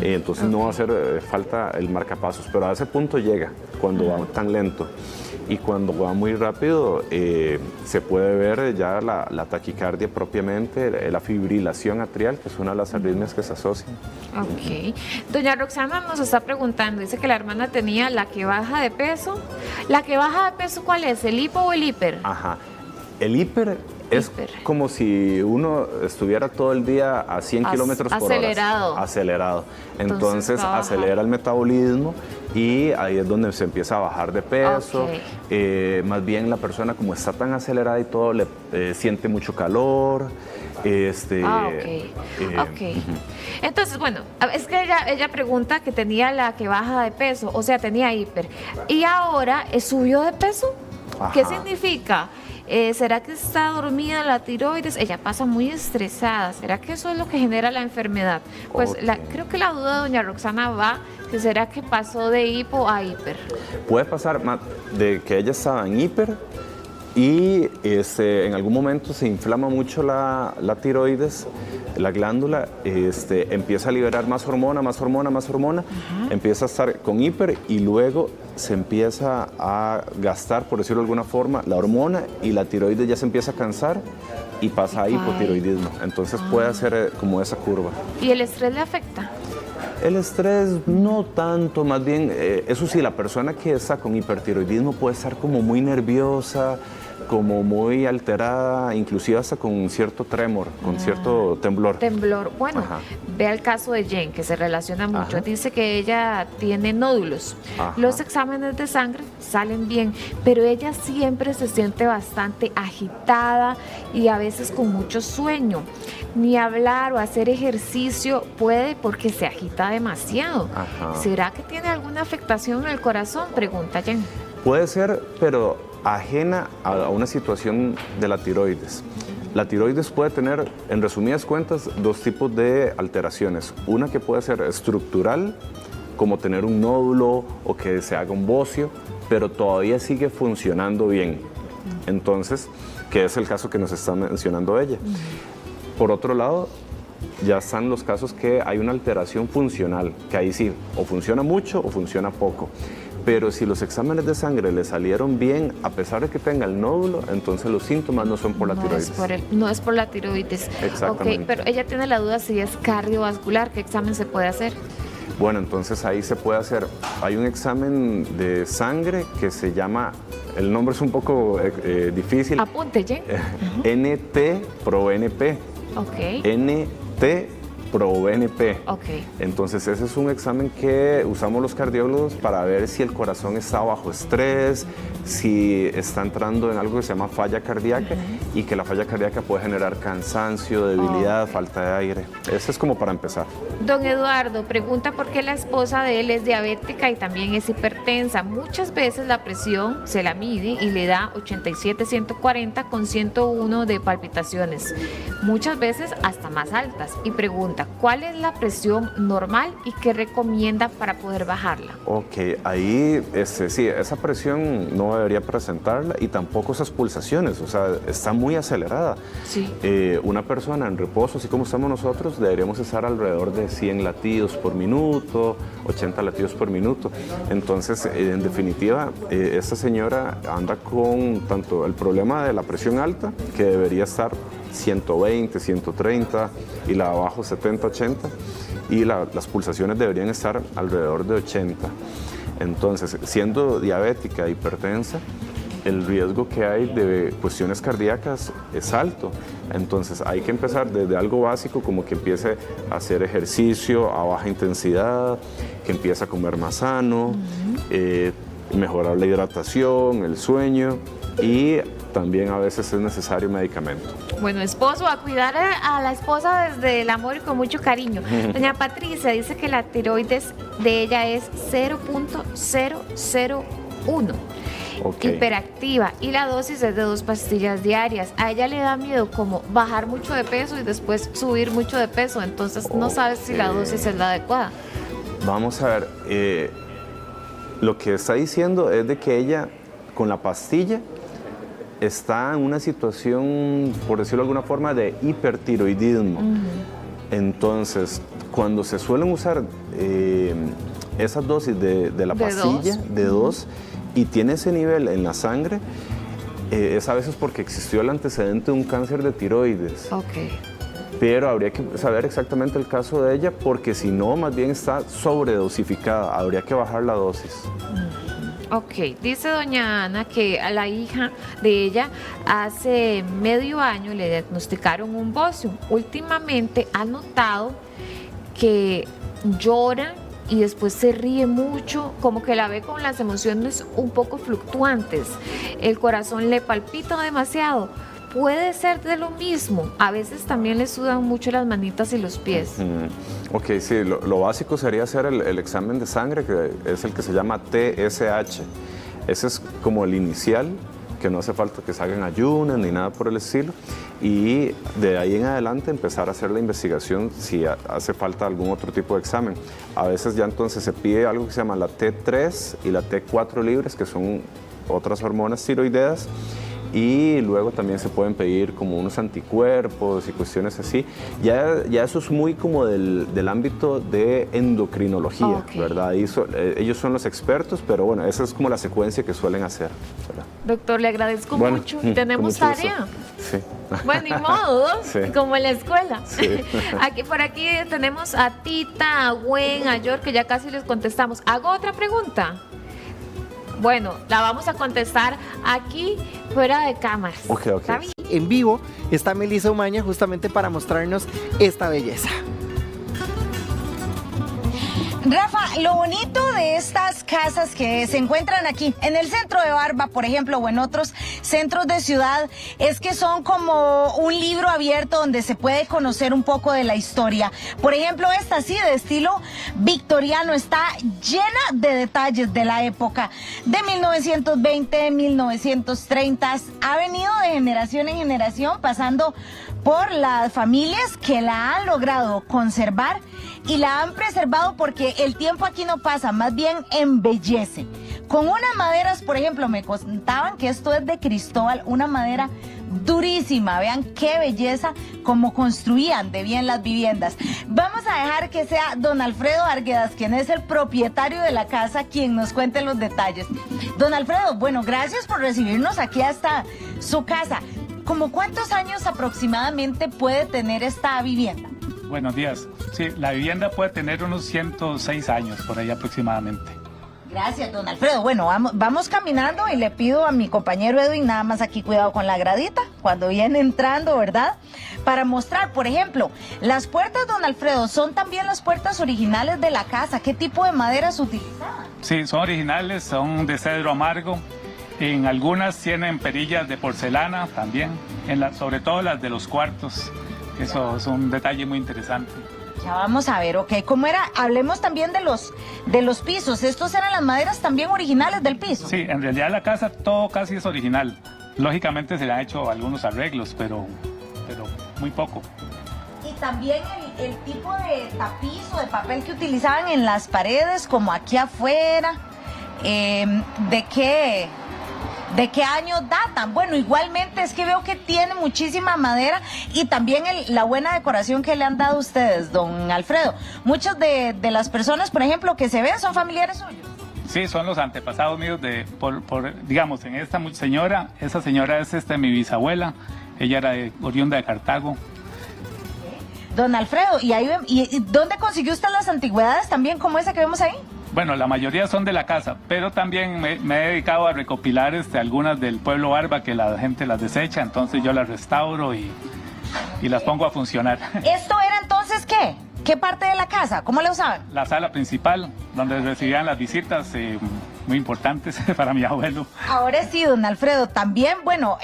Entonces no va a hacer falta el marcapasos, pero a ese punto llega cuando va tan lento. Y cuando va muy rápido se puede ver ya la taquicardia propiamente, la fibrilación atrial, que es una de las arritmias que se asocian. Ok. Doña Roxana nos está preguntando, dice que la hermana tenía la que baja de peso. ¿La que baja de peso cuál es? ¿El hipo o el hiper? Ajá. El hiper es como si uno estuviera todo el día a 100 kilómetros por hora. Acelerado. Entonces acelera el metabolismo y ahí es donde se empieza a bajar de peso. Más bien la persona, como está tan acelerada y todo, le siente mucho calor. Entonces, bueno, es que ella pregunta que tenía la que baja de peso, o sea, tenía hiper. Y ahora subió de peso. ¿Qué significa? ¿Será que está dormida la tiroides? Ella pasa muy estresada. ¿Será que eso es lo que genera la enfermedad? Pues creo que la duda de doña Roxana va, que será que pasó de hipo a hiper. Puede pasar de que ella estaba en hiper y en algún momento se inflama mucho la tiroides, la glándula, empieza a liberar más hormona, empieza a estar con hiper y luego se empieza a gastar, por decirlo de alguna forma, la hormona, y la tiroides ya se empieza a cansar y pasa a hipotiroidismo. Entonces puede hacer como esa curva. ¿Y el estrés le afecta? El estrés no tanto, más bien, eso sí, la persona que está con hipertiroidismo puede estar como muy nerviosa, como muy alterada, inclusive hasta con cierto tremor, con cierto temblor. Bueno, vea el caso de Jen, que se relaciona mucho. Dice que ella tiene nódulos. Los exámenes de sangre salen bien, pero ella siempre se siente bastante agitada y a veces con mucho sueño. Ni hablar o hacer ejercicio puede porque se agita demasiado. ¿Será que tiene alguna afectación en el corazón? Pregunta Jen. Puede ser, pero ajena a una situación de la tiroides. La tiroides puede tener, en resumidas cuentas, dos tipos de alteraciones. Una que puede ser estructural, como tener un nódulo o que se haga un bocio, pero todavía sigue funcionando bien. Entonces, que es el caso que nos está mencionando ella. Por otro lado, ya están los casos que hay una alteración funcional, que ahí sí, o funciona mucho o funciona poco. Pero si los exámenes de sangre le salieron bien, a pesar de que tenga el nódulo, entonces los síntomas no son por la tiroides. No es por la tiroides. Exactamente. Pero ella tiene la duda si es cardiovascular. ¿Qué examen se puede hacer? Bueno, entonces ahí se puede hacer, hay un examen de sangre que se llama, el nombre es un poco difícil. Apunte, Jen. NT-proBNP. NT-proBNP. Entonces ese es un examen que usamos los cardiólogos para ver si el corazón está bajo estrés, si está entrando en algo que se llama falla cardíaca, y que la falla cardíaca puede generar cansancio, debilidad, falta de aire. Eso es como para empezar. Don Eduardo pregunta por qué la esposa de él es diabética y también es hipertensa. Muchas veces la presión se la mide y le da 87/140 con 101 de palpitaciones. Muchas veces hasta más altas. Y pregunta, ¿cuál es la presión normal y qué recomienda para poder bajarla? Ok, ahí sí, esa presión no debería presentarla, y tampoco esas pulsaciones, o sea, está muy acelerada. Una persona en reposo, así como estamos nosotros, deberíamos estar alrededor de 100 latidos por minuto, 80 latidos por minuto. Entonces, en definitiva, esta señora anda con tanto el problema de la presión alta, que debería estar 120, 130 y la de abajo 70, 80 y las pulsaciones deberían estar alrededor de 80. Entonces, siendo diabética, hipertensa, el riesgo que hay de cuestiones cardíacas es alto. Entonces hay que empezar desde algo básico, como que empiece a hacer ejercicio a baja intensidad, que empiece a comer más sano, mejorar la hidratación, el sueño, y también a veces es necesario medicamento. Bueno, esposo, a cuidar a la esposa desde el amor y con mucho cariño. Doña Patricia dice que la tiroides de ella es 0.001. Hiperactiva, y la dosis es de 2 pastillas diarias. A ella le da miedo como bajar mucho de peso y después subir mucho de peso, entonces no sabe si la dosis es la adecuada. Vamos a ver, lo que está diciendo es de que ella con la pastilla está en una situación, por decirlo de alguna forma, de hipertiroidismo. Entonces, cuando se suelen usar esas dosis de la pastilla, de 2, y tiene ese nivel en la sangre, es a veces porque existió el antecedente de un cáncer de tiroides. Pero habría que saber exactamente el caso de ella, porque si no, más bien está sobredosificada, habría que bajar la dosis. Dice doña Ana que a la hija de ella hace medio año le diagnosticaron un bocio. Últimamente ha notado que llora y después se ríe mucho, como que la ve con las emociones un poco fluctuantes. El corazón le palpita demasiado. Puede ser de lo mismo. A veces también le sudan mucho las manitas y los pies. Sí, lo básico sería hacer el examen de sangre, que es el que se llama TSH. Ese es como el inicial, que no hace falta que se hagan ayunas ni nada por el estilo. Y de ahí en adelante empezar a hacer la investigación si hace falta algún otro tipo de examen. A veces ya entonces se pide algo que se llama la T3 y la T4 libres, que son otras hormonas tiroideas. Y luego también se pueden pedir como unos anticuerpos y cuestiones así. Ya eso es muy como del ámbito de endocrinología, ¿verdad? Ellos son los expertos, pero bueno, esa es como la secuencia que suelen hacer, ¿verdad? Doctor, le agradezco mucho. ¿Tenemos tarea? Sí. Bueno, ni modo, sí. Como en la escuela. Sí. Por aquí tenemos a Tita, a Gwen, a York, que ya casi les contestamos. ¿Hago otra pregunta? Bueno, la vamos a contestar aquí fuera de cámaras. En vivo está Melissa Umaña justamente para mostrarnos esta belleza. Rafa, lo bonito de estas casas que se encuentran aquí en el centro de Barba, por ejemplo, o en otros centros de ciudad, es que son como un libro abierto donde se puede conocer un poco de la historia. Por ejemplo, esta así de estilo victoriano está llena de detalles de la época de 1920, 1930. Ha venido de generación en generación pasando por las familias que la han logrado conservar y la han preservado, porque el tiempo aquí no pasa, más bien embellece. Con unas maderas, por ejemplo, me contaban que esto es de Cristóbal, una madera durísima. Vean qué belleza, cómo construían de bien las viviendas. Vamos a dejar que sea don Alfredo Arguedas, quien es el propietario de la casa, quien nos cuente los detalles. Don Alfredo, bueno, gracias por recibirnos aquí hasta su casa. ¿Cómo cuántos años aproximadamente puede tener esta vivienda? Buenos días. Sí, la vivienda puede tener unos 106 años por ahí aproximadamente. Gracias, don Alfredo. Bueno, vamos caminando y le pido a mi compañero Edwin, nada más aquí cuidado con la gradita, cuando viene entrando, ¿verdad? Para mostrar, por ejemplo, las puertas, don Alfredo, son también las puertas originales de la casa. ¿Qué tipo de madera se utilizaban? Sí, son originales, son de cedro amargo. En algunas tienen perillas de porcelana también, sobre todo las de los cuartos. Eso es un detalle muy interesante. Ya vamos a ver, ok. ¿Cómo era? Hablemos también de los pisos. ¿Estos eran las maderas también originales del piso? Sí, en realidad la casa todo casi es original. Lógicamente se le han hecho algunos arreglos, pero muy poco. Y también el tipo de tapiz o de papel que utilizaban en las paredes, como aquí afuera, ¿de qué años datan? Bueno, igualmente es que veo que tiene muchísima madera y también la buena decoración que le han dado ustedes, don Alfredo. Muchas de las personas, por ejemplo, que se ven son familiares suyos. Sí, son los antepasados míos digamos, en esta señora. Esa señora es mi bisabuela. ella era oriunda de Cartago. Don Alfredo, ¿y dónde consiguió usted las antigüedades también como esa que vemos ahí? Bueno, la mayoría son de la casa, pero también me he dedicado a recopilar algunas del pueblo Barba que la gente las desecha, entonces yo las restauro y las pongo a funcionar. ¿Esto era entonces qué? ¿Qué parte de la casa? ¿Cómo la usaban? La sala principal, donde recibían las visitas muy importantes para mi abuelo. Ahora sí, don Alfredo, también, bueno,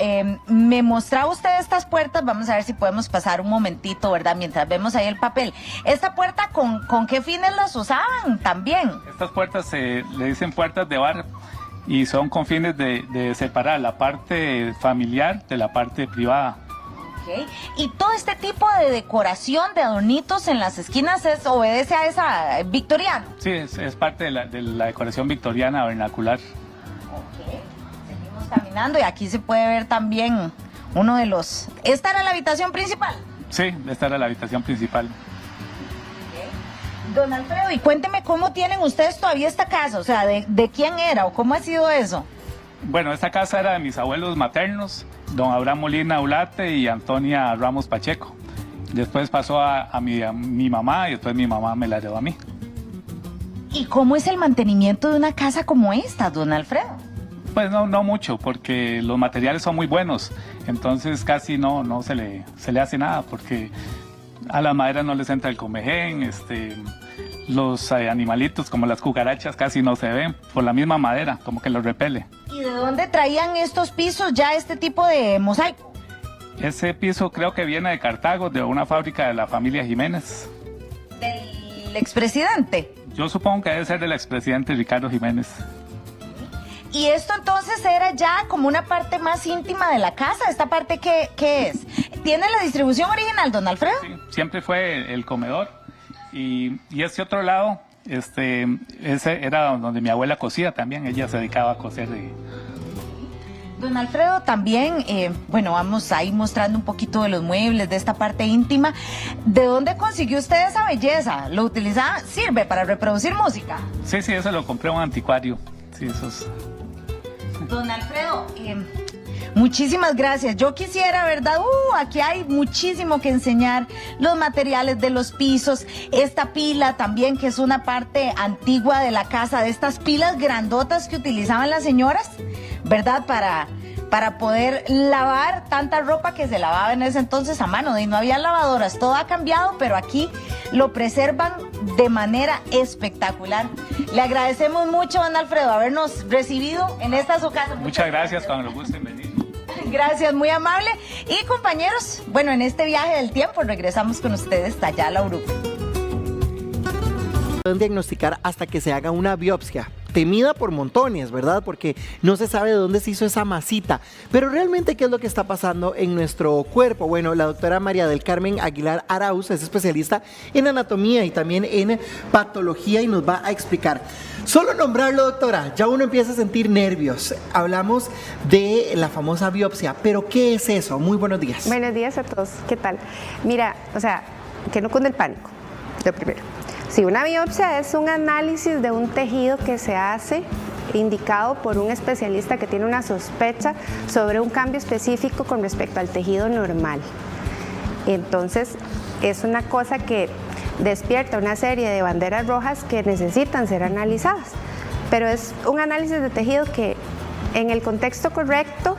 me mostraba usted estas puertas, vamos a ver si podemos pasar un momentito, ¿verdad? Mientras vemos ahí el papel. ¿Esta puerta con qué fines las usaban también? Estas puertas le dicen puertas de bar y son con fines de separar la parte familiar de la parte privada. Y todo este tipo de decoración de adornitos en las esquinas obedece a esa victoriana. Sí, es parte de la decoración victoriana vernacular. Seguimos caminando y aquí se puede ver también uno de los... ¿Esta era la habitación principal? Sí, esta era la habitación principal. Don Alfredo, y cuénteme cómo tienen ustedes todavía esta casa, o sea, ¿de quién era o cómo ha sido eso? Bueno, esta casa era de mis abuelos maternos, don Abraham Molina Ulate y Antonia Ramos Pacheco. Después pasó a mi mamá y después mi mamá me la heredó a mí. ¿Y cómo es el mantenimiento de una casa como esta, don Alfredo? Pues no mucho, porque los materiales son muy buenos, entonces casi no se le hace nada, porque a las maderas no les entra el comején, los animalitos como las cucarachas casi no se ven por la misma madera, como que los repele. ¿Y de dónde traían estos pisos ya este tipo de mosaico? Ese piso creo que viene de Cartago, de una fábrica de la familia Jiménez. ¿Del expresidente? Yo supongo que debe ser del expresidente Ricardo Jiménez. ¿Y esto entonces era ya como una parte más íntima de la casa? ¿Esta parte qué es? ¿Tiene la distribución original, don Alfredo? Sí, siempre fue el comedor. Y ese otro lado, ese era donde mi abuela cosía también, ella se dedicaba a coser. Don Alfredo, también, bueno, vamos ahí mostrando un poquito de los muebles, de esta parte íntima. ¿De dónde consiguió usted esa belleza? ¿Lo utilizaba? ¿Sirve para reproducir música? Sí, eso lo compré en un anticuario. Sí, eso es... Don Alfredo, muchísimas gracias. Yo quisiera, ¿verdad? Aquí hay muchísimo que enseñar. Los materiales de los pisos, esta pila también, que es una parte antigua de la casa, de estas pilas grandotas que utilizaban las señoras, ¿verdad? Para poder lavar tanta ropa que se lavaba en ese entonces a mano. Y no había lavadoras, todo ha cambiado, pero aquí lo preservan de manera espectacular. Le agradecemos mucho, don Alfredo, habernos recibido en esta su casa. Muchas gracias, cuando gusten venir. Gracias, muy amable. Y compañeros, bueno, en este viaje del tiempo regresamos con ustedes allá a la Uruguay. Pueden diagnosticar hasta que se haga una biopsia, temida por montones, ¿verdad? Porque no se sabe de dónde se hizo esa masita. Pero realmente, ¿qué es lo que está pasando en nuestro cuerpo? Bueno, la doctora María del Carmen Aguilar Arauz es especialista en anatomía y también en patología y nos va a explicar. Solo nombrarlo, doctora, ya uno empieza a sentir nervios. Hablamos de la famosa biopsia, pero ¿qué es eso? Muy buenos días. Buenos días a todos, ¿qué tal? Mira, o sea, que no cunde el pánico, lo primero. Sí, una biopsia es un análisis de un tejido que se hace indicado por un especialista que tiene una sospecha sobre un cambio específico con respecto al tejido normal. Entonces, es una cosa que despierta una serie de banderas rojas que necesitan ser analizadas, pero es un análisis de tejido que en el contexto correcto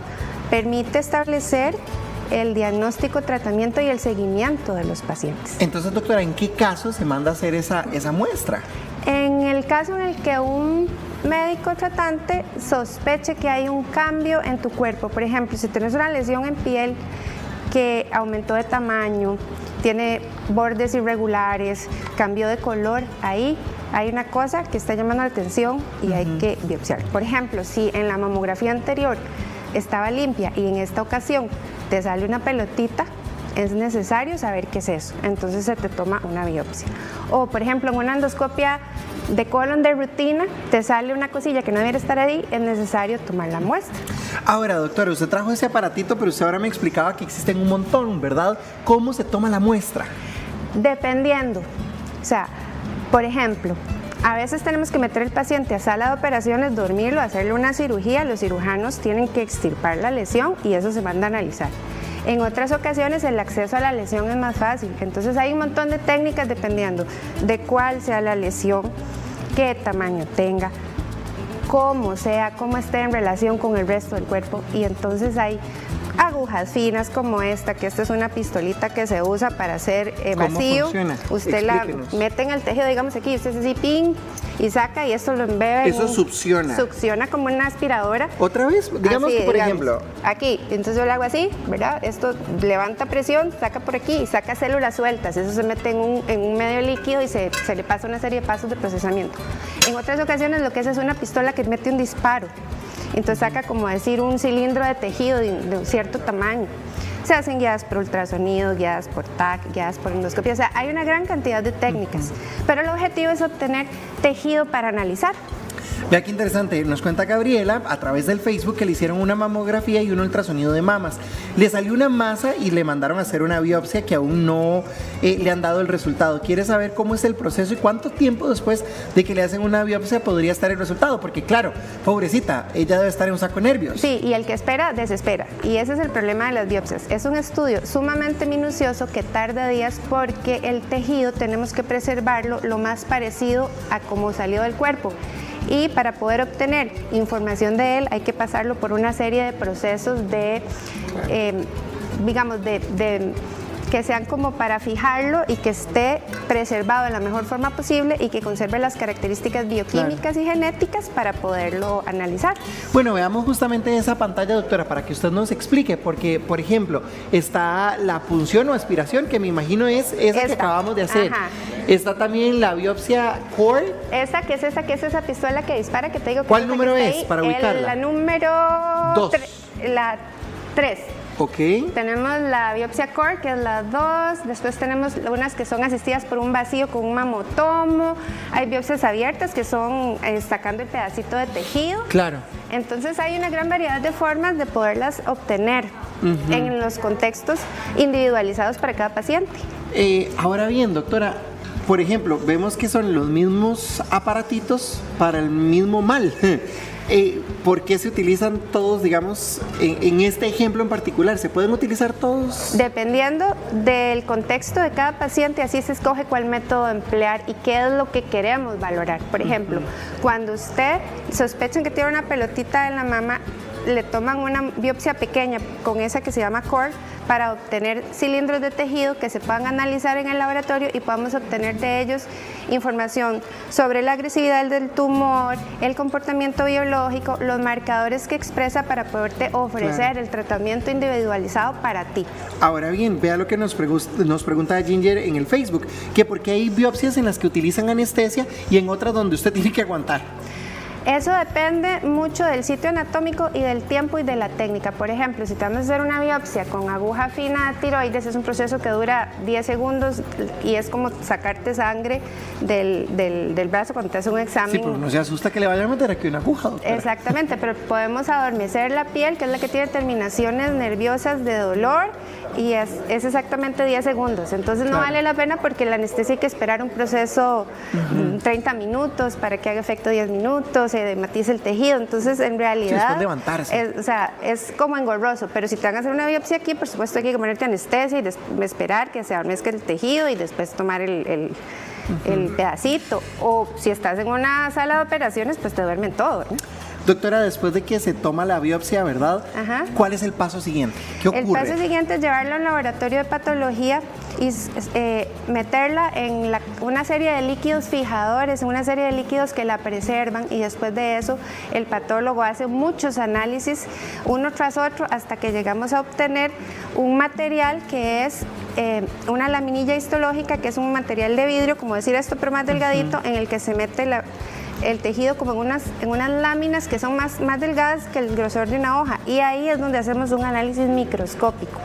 permite establecer el diagnóstico, tratamiento y el seguimiento de los pacientes. Entonces, doctora, ¿en qué caso se manda a hacer esa muestra? En el caso en el que un médico tratante sospeche que hay un cambio en tu cuerpo, por ejemplo, si tienes una lesión en piel que aumentó de tamaño, tiene bordes irregulares, cambió de color, ahí hay una cosa que está llamando la atención y hay que biopsiar. Por ejemplo, si en la mamografía anterior estaba limpia y en esta ocasión te sale una pelotita, es necesario saber qué es eso, entonces se te toma una biopsia. O por ejemplo, en una endoscopia de colon de rutina, te sale una cosilla que no debería estar ahí, es necesario tomar la muestra. Ahora, doctora, usted trajo ese aparatito, pero usted ahora me explicaba que existen un montón, ¿verdad? ¿Cómo se toma la muestra? Dependiendo, o sea, por ejemplo, a veces tenemos que meter al paciente a sala de operaciones, dormirlo, hacerle una cirugía, los cirujanos tienen que extirpar la lesión y eso se manda a analizar. En otras ocasiones el acceso a la lesión es más fácil. Entonces hay un montón de técnicas dependiendo de cuál sea la lesión, qué tamaño tenga, cómo esté en relación con el resto del cuerpo. Y entonces hay agujas finas como esta, que esta es una pistolita que se usa para hacer vacío. Funciona? Usted la mete en el tejido, digamos aquí, usted hace así, ping, y saca y esto lo embebe. Eso succiona. Succiona como una aspiradora. ¿Otra vez? Digamos así, que, por ejemplo. Aquí, entonces yo lo hago así, ¿verdad? Esto levanta presión, saca por aquí y saca células sueltas. Eso se mete en un medio líquido y se le pasa una serie de pasos de procesamiento. En otras ocasiones lo que es una pistola que mete un disparo. Entonces saca, como decir, un cilindro de tejido de un cierto tamaño. Se hacen guiadas por ultrasonido, guiadas por TAC, guiadas por endoscopia. O sea, hay una gran cantidad de técnicas, pero el objetivo es obtener tejido para analizar. Vea qué interesante, nos cuenta Gabriela a través del Facebook que le hicieron una mamografía y un ultrasonido de mamas. Le salió una masa y le mandaron a hacer una biopsia que aún no le han dado el resultado. Quiere saber cómo es el proceso y cuánto tiempo después de que le hacen una biopsia podría estar el resultado, porque claro, pobrecita, ella debe estar en un saco de nervios. Sí, y el que espera, desespera. Y ese es el problema de las biopsias. Es un estudio sumamente minucioso que tarda días porque el tejido tenemos que preservarlo lo más parecido a cómo salió del cuerpo. Y para poder obtener información de él hay que pasarlo por una serie de procesos de, digamos, que sean como para fijarlo y que esté preservado de la mejor forma posible y que conserve las características bioquímicas y genéticas para poderlo analizar. Bueno, veamos justamente esa pantalla, doctora, para que usted nos explique, porque, por ejemplo, está la punción o aspiración, que me imagino es esa que acabamos de hacer. Ajá. Está también la biopsia core. Esa que es esa pistola que dispara, que te digo que ¿cuál número es para ubicarla? La número 2. La 3. Ok. Tenemos la biopsia core, que es la 2. Después tenemos unas que son asistidas por un vacío con un mamotomo. Hay biopsias abiertas que son sacando el pedacito de tejido. Claro. Entonces hay una gran variedad de formas de poderlas obtener en los contextos individualizados para cada paciente. Ahora bien, doctora, por ejemplo, vemos que son los mismos aparatitos para el mismo mal. ¿Por qué se utilizan todos, digamos, en este ejemplo en particular? ¿Se pueden utilizar todos? Dependiendo del contexto de cada paciente, así se escoge cuál método emplear y qué es lo que queremos valorar. Por ejemplo, cuando usted sospecha que tiene una pelotita en la mama, le toman una biopsia pequeña con esa que se llama core para obtener cilindros de tejido que se puedan analizar en el laboratorio y podamos obtener de ellos información sobre la agresividad del tumor, el comportamiento biológico, los marcadores que expresa para poderte ofrecer el tratamiento individualizado para ti. Ahora bien, vea lo que nos pregunta Ginger en el Facebook, que por qué hay biopsias en las que utilizan anestesia y en otras donde usted tiene que aguantar. Eso depende mucho del sitio anatómico y del tiempo y de la técnica. Por ejemplo, si te vamos a hacer una biopsia con aguja fina de tiroides, es un proceso que dura 10 segundos y es como sacarte sangre del brazo cuando te hace un examen. Sí, pero no se asusta que le vayan a meter aquí una aguja, doctora. Exactamente, pero podemos adormecer la piel, que es la que tiene terminaciones nerviosas de dolor, y es exactamente 10 segundos. Entonces no vale la pena porque la anestesia hay que esperar un proceso 30 minutos para que haga efecto 10 minutos, se matice el tejido. Entonces en realidad es como engorroso, pero si te van a hacer una biopsia aquí, por supuesto hay que ponerte anestesia y esperar que se adormezca el tejido y después tomar el pedacito. O si estás en una sala de operaciones, pues te duermen todo, ¿no? Doctora, después de que se toma la biopsia, ¿verdad? ¿Cuál es el paso siguiente? ¿Qué ocurre? El paso siguiente es llevarlo al laboratorio de patología y meterla en una serie de líquidos fijadores, una serie de líquidos que la preservan, y después de eso el patólogo hace muchos análisis uno tras otro hasta que llegamos a obtener un material que es una laminilla histológica, que es un material de vidrio, como decir esto, pero más delgadito, en el que se mete el tejido como en unas láminas que son más delgadas que el grosor de una hoja, y ahí es donde hacemos un análisis microscópico.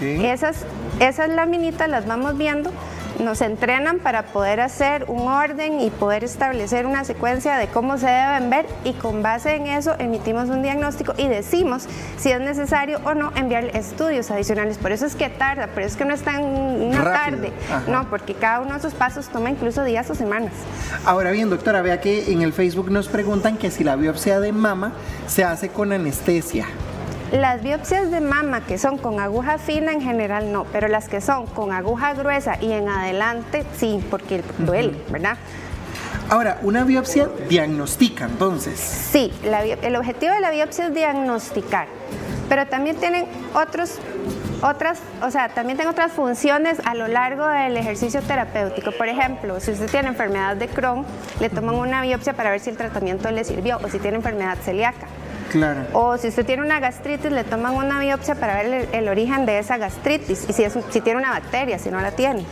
Esas laminitas las vamos viendo, nos entrenan para poder hacer un orden y poder establecer una secuencia de cómo se deben ver, y con base en eso emitimos un diagnóstico y decimos si es necesario o no enviar estudios adicionales. Por eso es que tarda, pero es que no es tan una tarde, no, porque cada uno de esos pasos toma incluso días o semanas. Ahora bien, doctora, vea que en el Facebook nos preguntan que si la biopsia de mama se hace con anestesia. Las biopsias de mama que son con aguja fina en general no, pero las que son con aguja gruesa y en adelante sí, porque duele, ¿verdad? Ahora, una biopsia diagnostica, entonces. Sí, el objetivo de la biopsia es diagnosticar, pero también tienen también tienen otras funciones a lo largo del ejercicio terapéutico. Por ejemplo, si usted tiene enfermedad de Crohn, le toman una biopsia para ver si el tratamiento le sirvió, o si tiene enfermedad celíaca. Claro. O si usted tiene una gastritis, le toman una biopsia para ver el origen de esa gastritis y si tiene una bacteria, si no la tiene.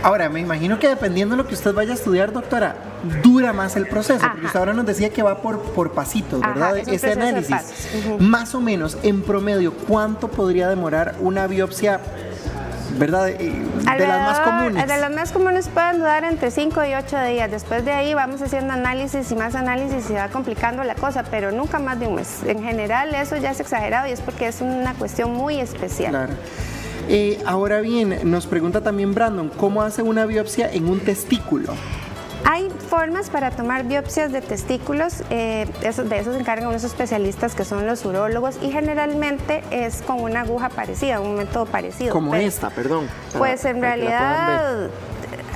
Ahora, me imagino que dependiendo de lo que usted vaya a estudiar, doctora, dura más el proceso, porque usted ahora nos decía que va por pasitos, ¿verdad? Ese análisis. Más o menos, en promedio, ¿cuánto podría demorar una biopsia, verdad? De las más comunes. De las más comunes pueden durar entre 5 y 8 días. Después de ahí vamos haciendo análisis y más análisis y se va complicando la cosa, pero nunca más de un mes. En general eso ya es exagerado y es porque es una cuestión muy especial. Claro. Ahora bien, nos pregunta también Brandon, ¿cómo hace una biopsia en un testículo? Hay formas para tomar biopsias de testículos, de eso se encargan unos especialistas que son los urólogos y generalmente es con una aguja parecida, un método parecido. Como esta, perdón. Pues en realidad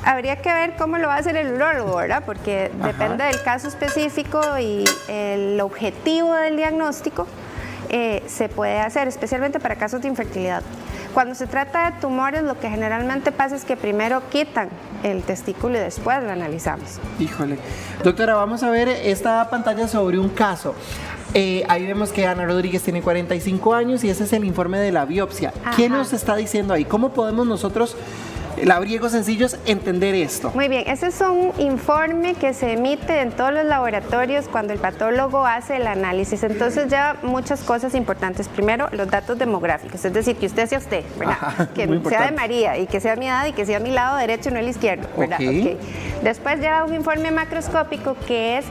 habría que ver cómo lo va a hacer el urólogo, ¿verdad? Porque depende del caso específico y el objetivo del diagnóstico se puede hacer, especialmente para casos de infertilidad. Cuando se trata de tumores, lo que generalmente pasa es que primero quitan el testículo y después lo analizamos. Híjole. Doctora, vamos a ver esta pantalla sobre un caso. Ahí vemos que Ana Rodríguez tiene 45 años y ese es el informe de la biopsia. ¿Qué nos está diciendo ahí? ¿Cómo podemos nosotros, labriegos sencillos, entender esto? Muy bien, ese es un informe que se emite en todos los laboratorios cuando el patólogo hace el análisis. Entonces ya muchas cosas importantes. Primero, los datos demográficos, es decir, que usted sea usted, ¿verdad? Que sea de María y que sea mi edad y que sea mi lado derecho y no el izquierdo, ¿verdad? Okay. Después lleva un informe macroscópico que es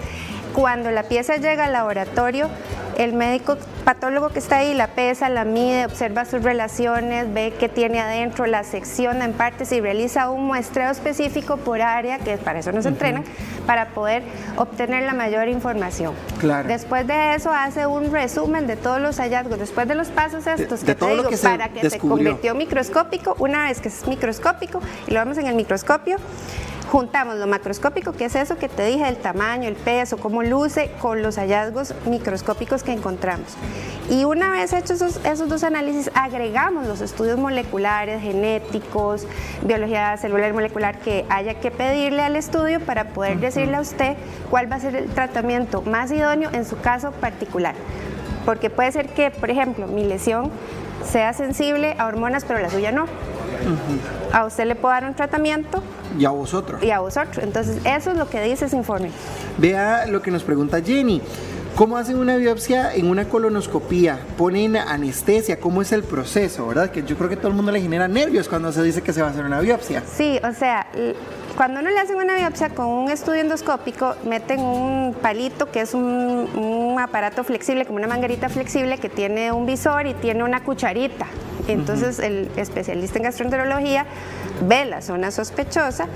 cuando la pieza llega al laboratorio, el médico patólogo que está ahí la pesa, la mide, observa sus relaciones, ve qué tiene adentro, la secciona en partes y realiza un muestreo específico por área, que para eso nos entrenan, para poder obtener la mayor información. Claro. Después de eso hace un resumen de todos los hallazgos, después de los pasos estos que te digo, para que se convirtió microscópico, una vez que es microscópico y lo vemos en el microscopio, juntamos lo macroscópico, que es eso que te dije, el tamaño, el peso, cómo luce, con los hallazgos microscópicos que encontramos. Y una vez hechos esos dos análisis, agregamos los estudios moleculares, genéticos, biología celular molecular que haya que pedirle al estudio para poder decirle a usted cuál va a ser el tratamiento más idóneo en su caso particular. Porque puede ser que, por ejemplo, mi lesión sea sensible a hormonas, pero la suya no. A usted le puedo dar un tratamiento. Y a vosotros. Y a vosotros. Entonces, eso es lo que dice ese informe. Vea lo que nos pregunta Jenny. ¿Cómo hacen una biopsia en una colonoscopía? ¿Ponen anestesia? ¿Cómo es el proceso? ¿Verdad? Que yo creo que todo el mundo le genera nervios cuando se dice que se va a hacer una biopsia. Sí, o sea, cuando uno le hacen una biopsia con un estudio endoscópico, meten un palito que es un aparato flexible, como una manguerita flexible que tiene un visor y tiene una cucharita. Entonces el especialista en gastroenterología ve la zona sospechosa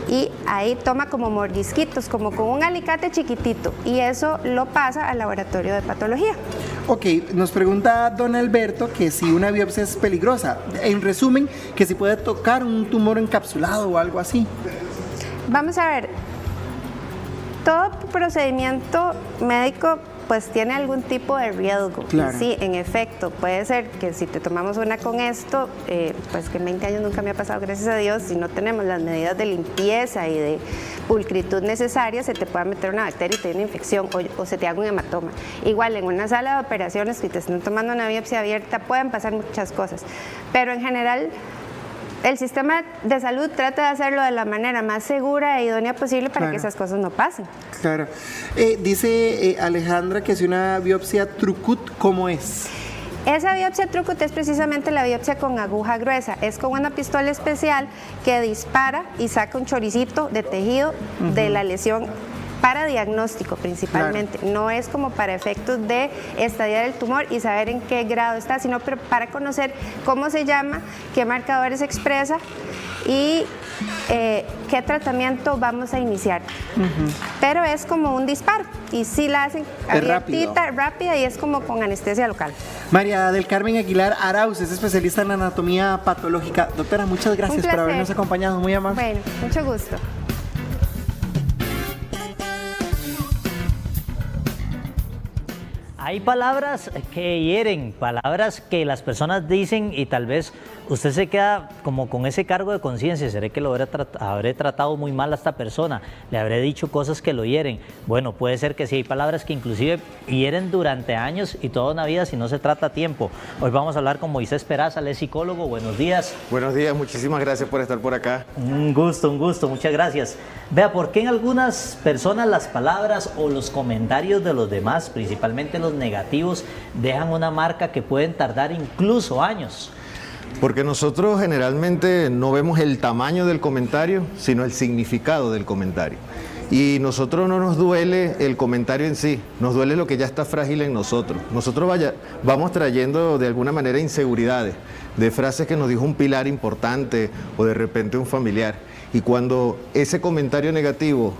y ahí toma como mordisquitos, como con un alicate chiquitito, y eso lo pasa al laboratorio de patología. Ok, nos pregunta don Alberto que si una biopsia es peligrosa. En resumen, que si puede tocar un tumor encapsulado o algo así. Vamos a ver, todo procedimiento médico pues tiene algún tipo de riesgo. Claro. Sí, en efecto, puede ser que si te tomamos una con esto, pues que en 20 años nunca me ha pasado, gracias a Dios, si no tenemos las medidas de limpieza y de pulcritud necesarias, se te pueda meter una bacteria y te dé una infección o se te haga un hematoma. Igual en una sala de operaciones, si te están tomando una biopsia abierta, pueden pasar muchas cosas, pero en general el sistema de salud trata de hacerlo de la manera más segura e idónea posible para que esas cosas no pasen. Claro. Dice Alejandra que si una biopsia Trucut, ¿cómo es? Esa biopsia Trucut es precisamente la biopsia con aguja gruesa. Es con una pistola especial que dispara y saca un choricito de tejido de la lesión para diagnóstico principalmente, no es como para efectos de estadiar el tumor y saber en qué grado está, sino para conocer cómo se llama, qué marcadores expresa y qué tratamiento vamos a iniciar. Pero es como un disparo y sí la hacen abiertita, rápida y es como con anestesia local. María del Carmen Aguilar Arauz es especialista en anatomía patológica. Doctora, muchas gracias por habernos acompañado, muy amable. Bueno, mucho gusto. Hay palabras que hieren, palabras que las personas dicen y tal vez usted se queda como con ese cargo de conciencia. ¿Será que lo habré tratado muy mal a esta persona? ¿Le habré dicho cosas que lo hieren? Bueno, puede ser que sí. Hay palabras que inclusive hieren durante años y toda una vida si no se trata a tiempo. Hoy vamos a hablar con Moisés Peraza, él es psicólogo. Buenos días. Buenos días, muchísimas gracias por estar por acá. Un gusto, muchas gracias. Vea, ¿por qué en algunas personas las palabras o los comentarios de los demás, principalmente los negativos, dejan una marca que pueden tardar incluso años? Porque nosotros generalmente no vemos el tamaño del comentario, sino el significado del comentario. Y nosotros no nos duele el comentario en sí, nos duele lo que ya está frágil en nosotros. Nosotros vamos trayendo de alguna manera inseguridades, de frases que nos dijo un pilar importante o de repente un familiar. Y cuando ese comentario negativo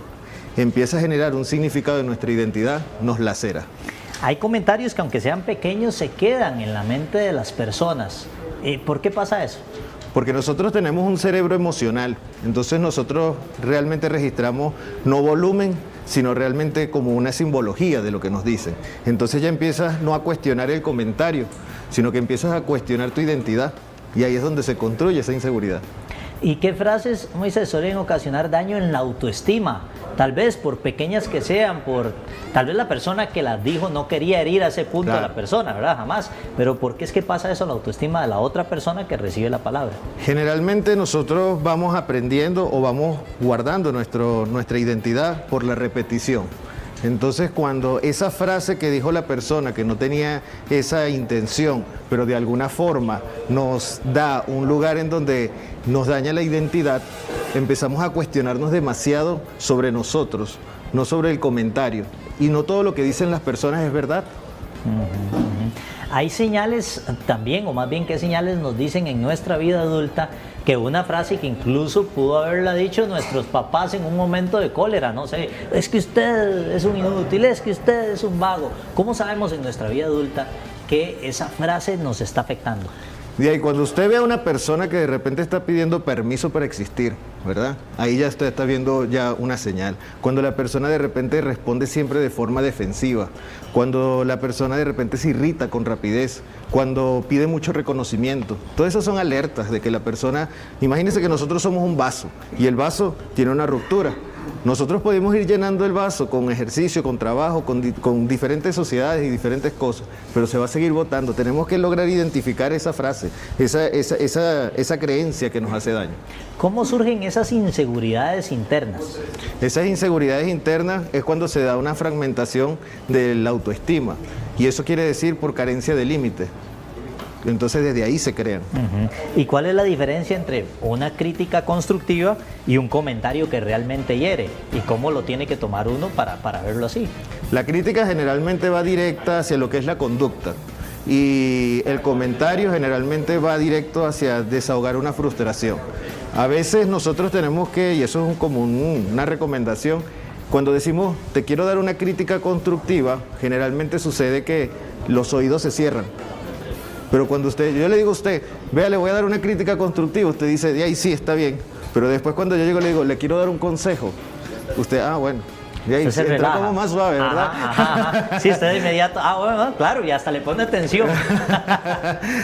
empieza a generar un significado de nuestra identidad, nos lacera. Hay comentarios que aunque sean pequeños se quedan en la mente de las personas. ¿Por qué pasa eso? Porque nosotros tenemos un cerebro emocional, entonces nosotros realmente registramos no volumen, sino realmente como una simbología de lo que nos dicen. Entonces ya empiezas no a cuestionar el comentario, sino que empiezas a cuestionar tu identidad y ahí es donde se construye esa inseguridad. ¿Y qué frases, Moisés, suelen ocasionar daño en la autoestima? Tal vez por pequeñas que sean, tal vez la persona que las dijo no quería herir a ese punto a la persona, ¿verdad? Jamás. Pero ¿por qué es que pasa eso en la autoestima de la otra persona que recibe la palabra? Generalmente nosotros vamos aprendiendo o vamos guardando nuestra identidad por la repetición. Entonces cuando esa frase que dijo la persona que no tenía esa intención, pero de alguna forma nos da un lugar en donde nos daña la identidad, empezamos a cuestionarnos demasiado sobre nosotros, no sobre el comentario. Y no todo lo que dicen las personas es verdad. Hay señales también, o más bien qué señales nos dicen en nuestra vida adulta que una frase que incluso pudo haberla dicho nuestros papás en un momento de cólera, no sé, es que usted es un inútil, es que usted es un vago. ¿Cómo sabemos en nuestra vida adulta que esa frase nos está afectando? Y ahí cuando usted ve a una persona que de repente está pidiendo permiso para existir, ¿verdad? Ahí ya usted está viendo ya una señal. Cuando la persona de repente responde siempre de forma defensiva, cuando la persona de repente se irrita con rapidez, cuando pide mucho reconocimiento, todas esas son alertas de que la persona, imagínense que nosotros somos un vaso y el vaso tiene una ruptura. Nosotros podemos ir llenando el vaso con ejercicio, con trabajo, con diferentes sociedades y diferentes cosas, pero se va a seguir botando. Tenemos que lograr identificar esa frase, esa creencia que nos hace daño. ¿Cómo surgen esas inseguridades internas? Esas inseguridades internas es cuando se da una fragmentación de la autoestima, y eso quiere decir por carencia de límites. Entonces desde ahí se crean. ¿Y cuál es la diferencia entre una crítica constructiva y un comentario que realmente hiere? ¿Y cómo lo tiene que tomar uno para verlo así? La crítica generalmente va directa hacia lo que es la conducta y el comentario generalmente va directo hacia desahogar una frustración. A veces nosotros tenemos que, y eso es como una recomendación, cuando decimos te quiero dar una crítica constructiva, generalmente sucede que los oídos se cierran. Pero cuando yo le digo a usted, vea, le voy a dar una crítica constructiva, usted dice, de ahí sí, está bien. Pero después cuando yo llego le digo, le quiero dar un consejo. Usted, bueno, de ahí se entra como más suave, ¿verdad? Ajá. Sí, usted de inmediato, bueno, claro, y hasta le pone atención.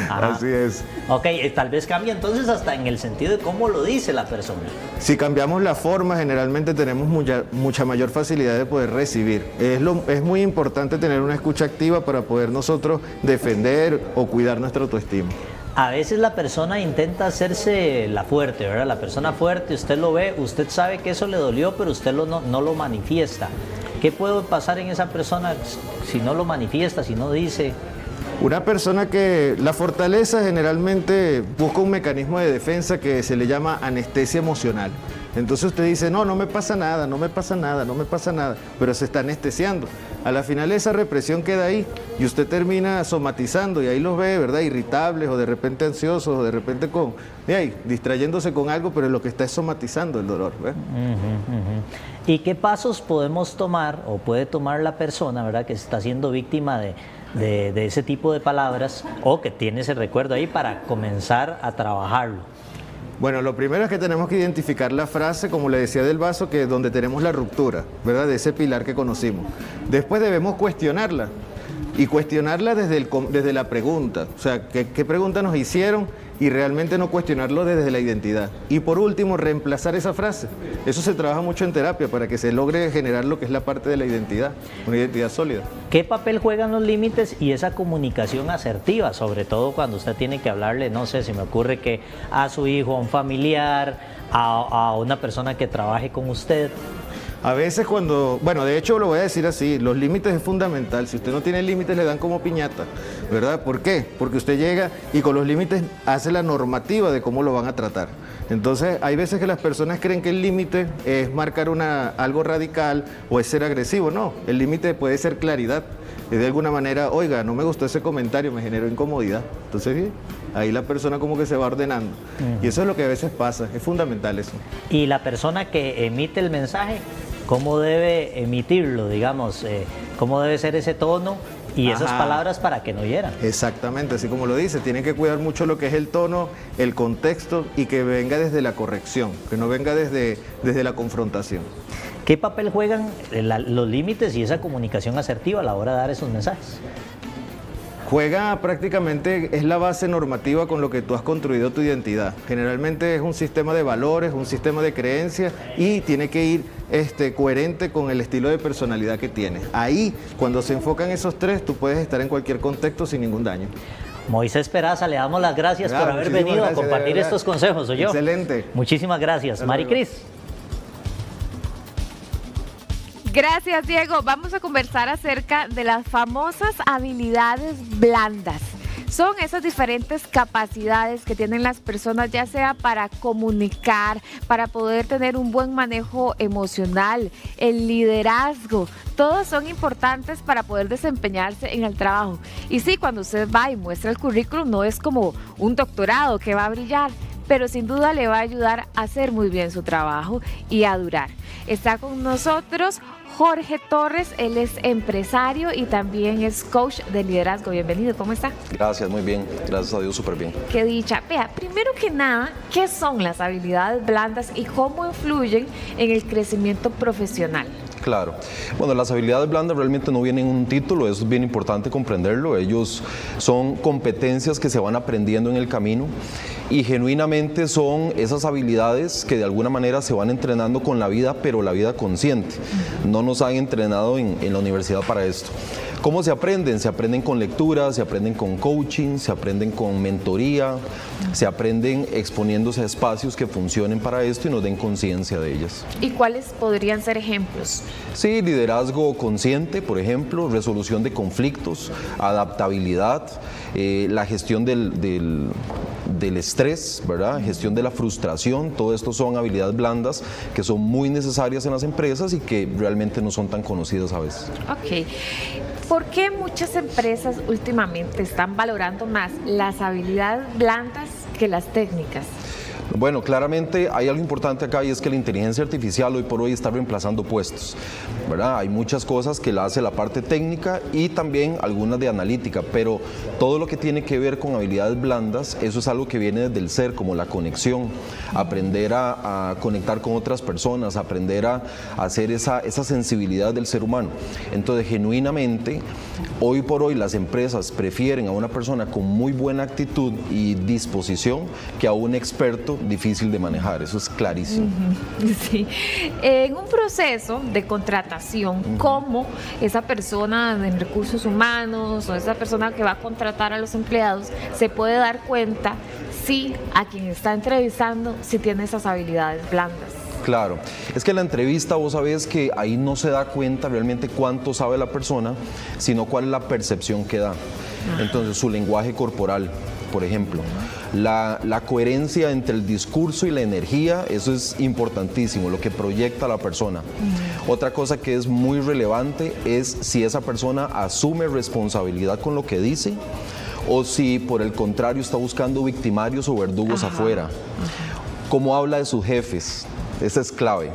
Así es. Ok, tal vez cambie entonces hasta en el sentido de cómo lo dice la persona. Si cambiamos la forma, generalmente tenemos mucha mayor facilidad de poder recibir. Es muy importante tener una escucha activa para poder nosotros defender o cuidar nuestra autoestima. A veces la persona intenta hacerse la fuerte, ¿verdad? La persona fuerte, usted lo ve, usted sabe que eso le dolió, pero usted no lo manifiesta. ¿Qué puede pasar en esa persona si no lo manifiesta, si no dice? Una persona que la fortaleza generalmente busca un mecanismo de defensa que se le llama anestesia emocional. Entonces usted dice, no, no me pasa nada, no me pasa nada, no me pasa nada, pero se está anestesiando. A la final esa represión queda ahí y usted termina somatizando y ahí los ve, ¿verdad? Irritables o de repente ansiosos o de repente distrayéndose con algo, pero lo que está es somatizando el dolor, ¿ves? ¿Y qué pasos podemos tomar o puede tomar la persona, ¿verdad?, que está siendo víctima de ese tipo de palabras o que tiene ese recuerdo ahí para comenzar a trabajarlo? Bueno, lo primero es que tenemos que identificar la frase, como le decía del vaso, que es donde tenemos la ruptura, ¿verdad?, de ese pilar que conocimos. Después debemos cuestionarla y cuestionarla desde la pregunta, o sea, ¿qué pregunta nos hicieron? Y realmente no cuestionarlo desde la identidad. Y por último, reemplazar esa frase. Eso se trabaja mucho en terapia para que se logre generar lo que es la parte de la identidad, una identidad sólida. ¿Qué papel juegan los límites y esa comunicación asertiva? Sobre todo cuando usted tiene que hablarle, no sé, se me ocurre que a su hijo, a un familiar, a una persona que trabaje con usted. A veces de hecho lo voy a decir así, los límites es fundamental. Si usted no tiene límites le dan como piñata, ¿verdad? ¿Por qué? Porque usted llega y con los límites hace la normativa de cómo lo van a tratar. Entonces hay veces que las personas creen que el límite es marcar algo radical o es ser agresivo. No, el límite puede ser claridad. Es de alguna manera, oiga, no me gustó ese comentario, me generó incomodidad. Entonces ahí la persona como que se va ordenando. Y eso es lo que a veces pasa, es fundamental eso. Y la persona que emite el mensaje, ¿cómo debe emitirlo, digamos? ¿Cómo debe ser ese tono y esas palabras para que no hieran? Exactamente, así como lo dice, tiene que cuidar mucho lo que es el tono, el contexto y que venga desde la corrección, que no venga desde la confrontación. ¿Qué papel juegan los límites y esa comunicación asertiva a la hora de dar esos mensajes? Juega prácticamente, es la base normativa con lo que tú has construido tu identidad. Generalmente es un sistema de valores, un sistema de creencias y tiene que ir coherente con el estilo de personalidad que tienes. Ahí, cuando se enfocan esos tres, tú puedes estar en cualquier contexto sin ningún daño. Moisés Peraza, le damos las gracias por haber venido a compartir estos consejos, ¿oyó? Excelente. Muchísimas gracias. Maricris. Gracias, Diego. Vamos a conversar acerca de las famosas habilidades blandas. Son esas diferentes capacidades que tienen las personas, ya sea para comunicar, para poder tener un buen manejo emocional, el liderazgo. Todos son importantes para poder desempeñarse en el trabajo. Y sí, cuando usted va y muestra el currículum, no es como un doctorado que va a brillar, pero sin duda le va a ayudar a hacer muy bien su trabajo y a durar. Está con nosotros Jorge Torres, él es empresario y también es coach de liderazgo. Bienvenido, ¿cómo está? Gracias, muy bien, gracias a Dios, súper bien. Qué dicha. Vea, primero que nada, ¿qué son las habilidades blandas y cómo influyen en el crecimiento profesional? Claro. Bueno, las habilidades blandas realmente no vienen en un título, eso es bien importante comprenderlo. Ellos son competencias que se van aprendiendo en el camino y genuinamente son esas habilidades que de alguna manera se van entrenando con la vida, pero la vida consciente. No nos han entrenado en la universidad para esto. ¿Cómo se aprenden? Se aprenden con lectura, se aprenden con coaching, se aprenden con mentoría, se aprenden exponiéndose a espacios que funcionen para esto y nos den conciencia de ellas. ¿Y cuáles podrían ser ejemplos? Sí, liderazgo consciente, por ejemplo, resolución de conflictos, adaptabilidad, la gestión del estrés, ¿verdad? Gestión de la frustración, todo esto son habilidades blandas que son muy necesarias en las empresas y que realmente no son tan conocidas a veces. Ok. ¿Por qué muchas empresas últimamente están valorando más las habilidades blandas que las técnicas? Bueno, claramente hay algo importante acá y es que la inteligencia artificial hoy por hoy está reemplazando puestos, ¿verdad? Hay muchas cosas que la hace la parte técnica y también algunas de analítica, pero todo lo que tiene que ver con habilidades blandas, eso es algo que viene desde el ser, como la conexión, aprender a conectar con otras personas, aprender a hacer esa sensibilidad del ser humano. Entonces, genuinamente, hoy por hoy las empresas prefieren a una persona con muy buena actitud y disposición que a un experto difícil de manejar, eso es clarísimo. Sí. En un proceso de contratación, ¿cómo esa persona en recursos humanos o esa persona que va a contratar a los empleados se puede dar cuenta si a quien está entrevistando si tiene esas habilidades blandas? Claro, es que en la entrevista vos sabés que ahí no se da cuenta realmente cuánto sabe la persona, sino cuál es la percepción que da. Entonces su lenguaje corporal, por ejemplo. La coherencia entre el discurso y la energía, eso es importantísimo, lo que proyecta la persona. Otra cosa que es muy relevante es si esa persona asume responsabilidad con lo que dice o si por el contrario está buscando victimarios o verdugos afuera. ¿Cómo habla de sus jefes? Esa es clave.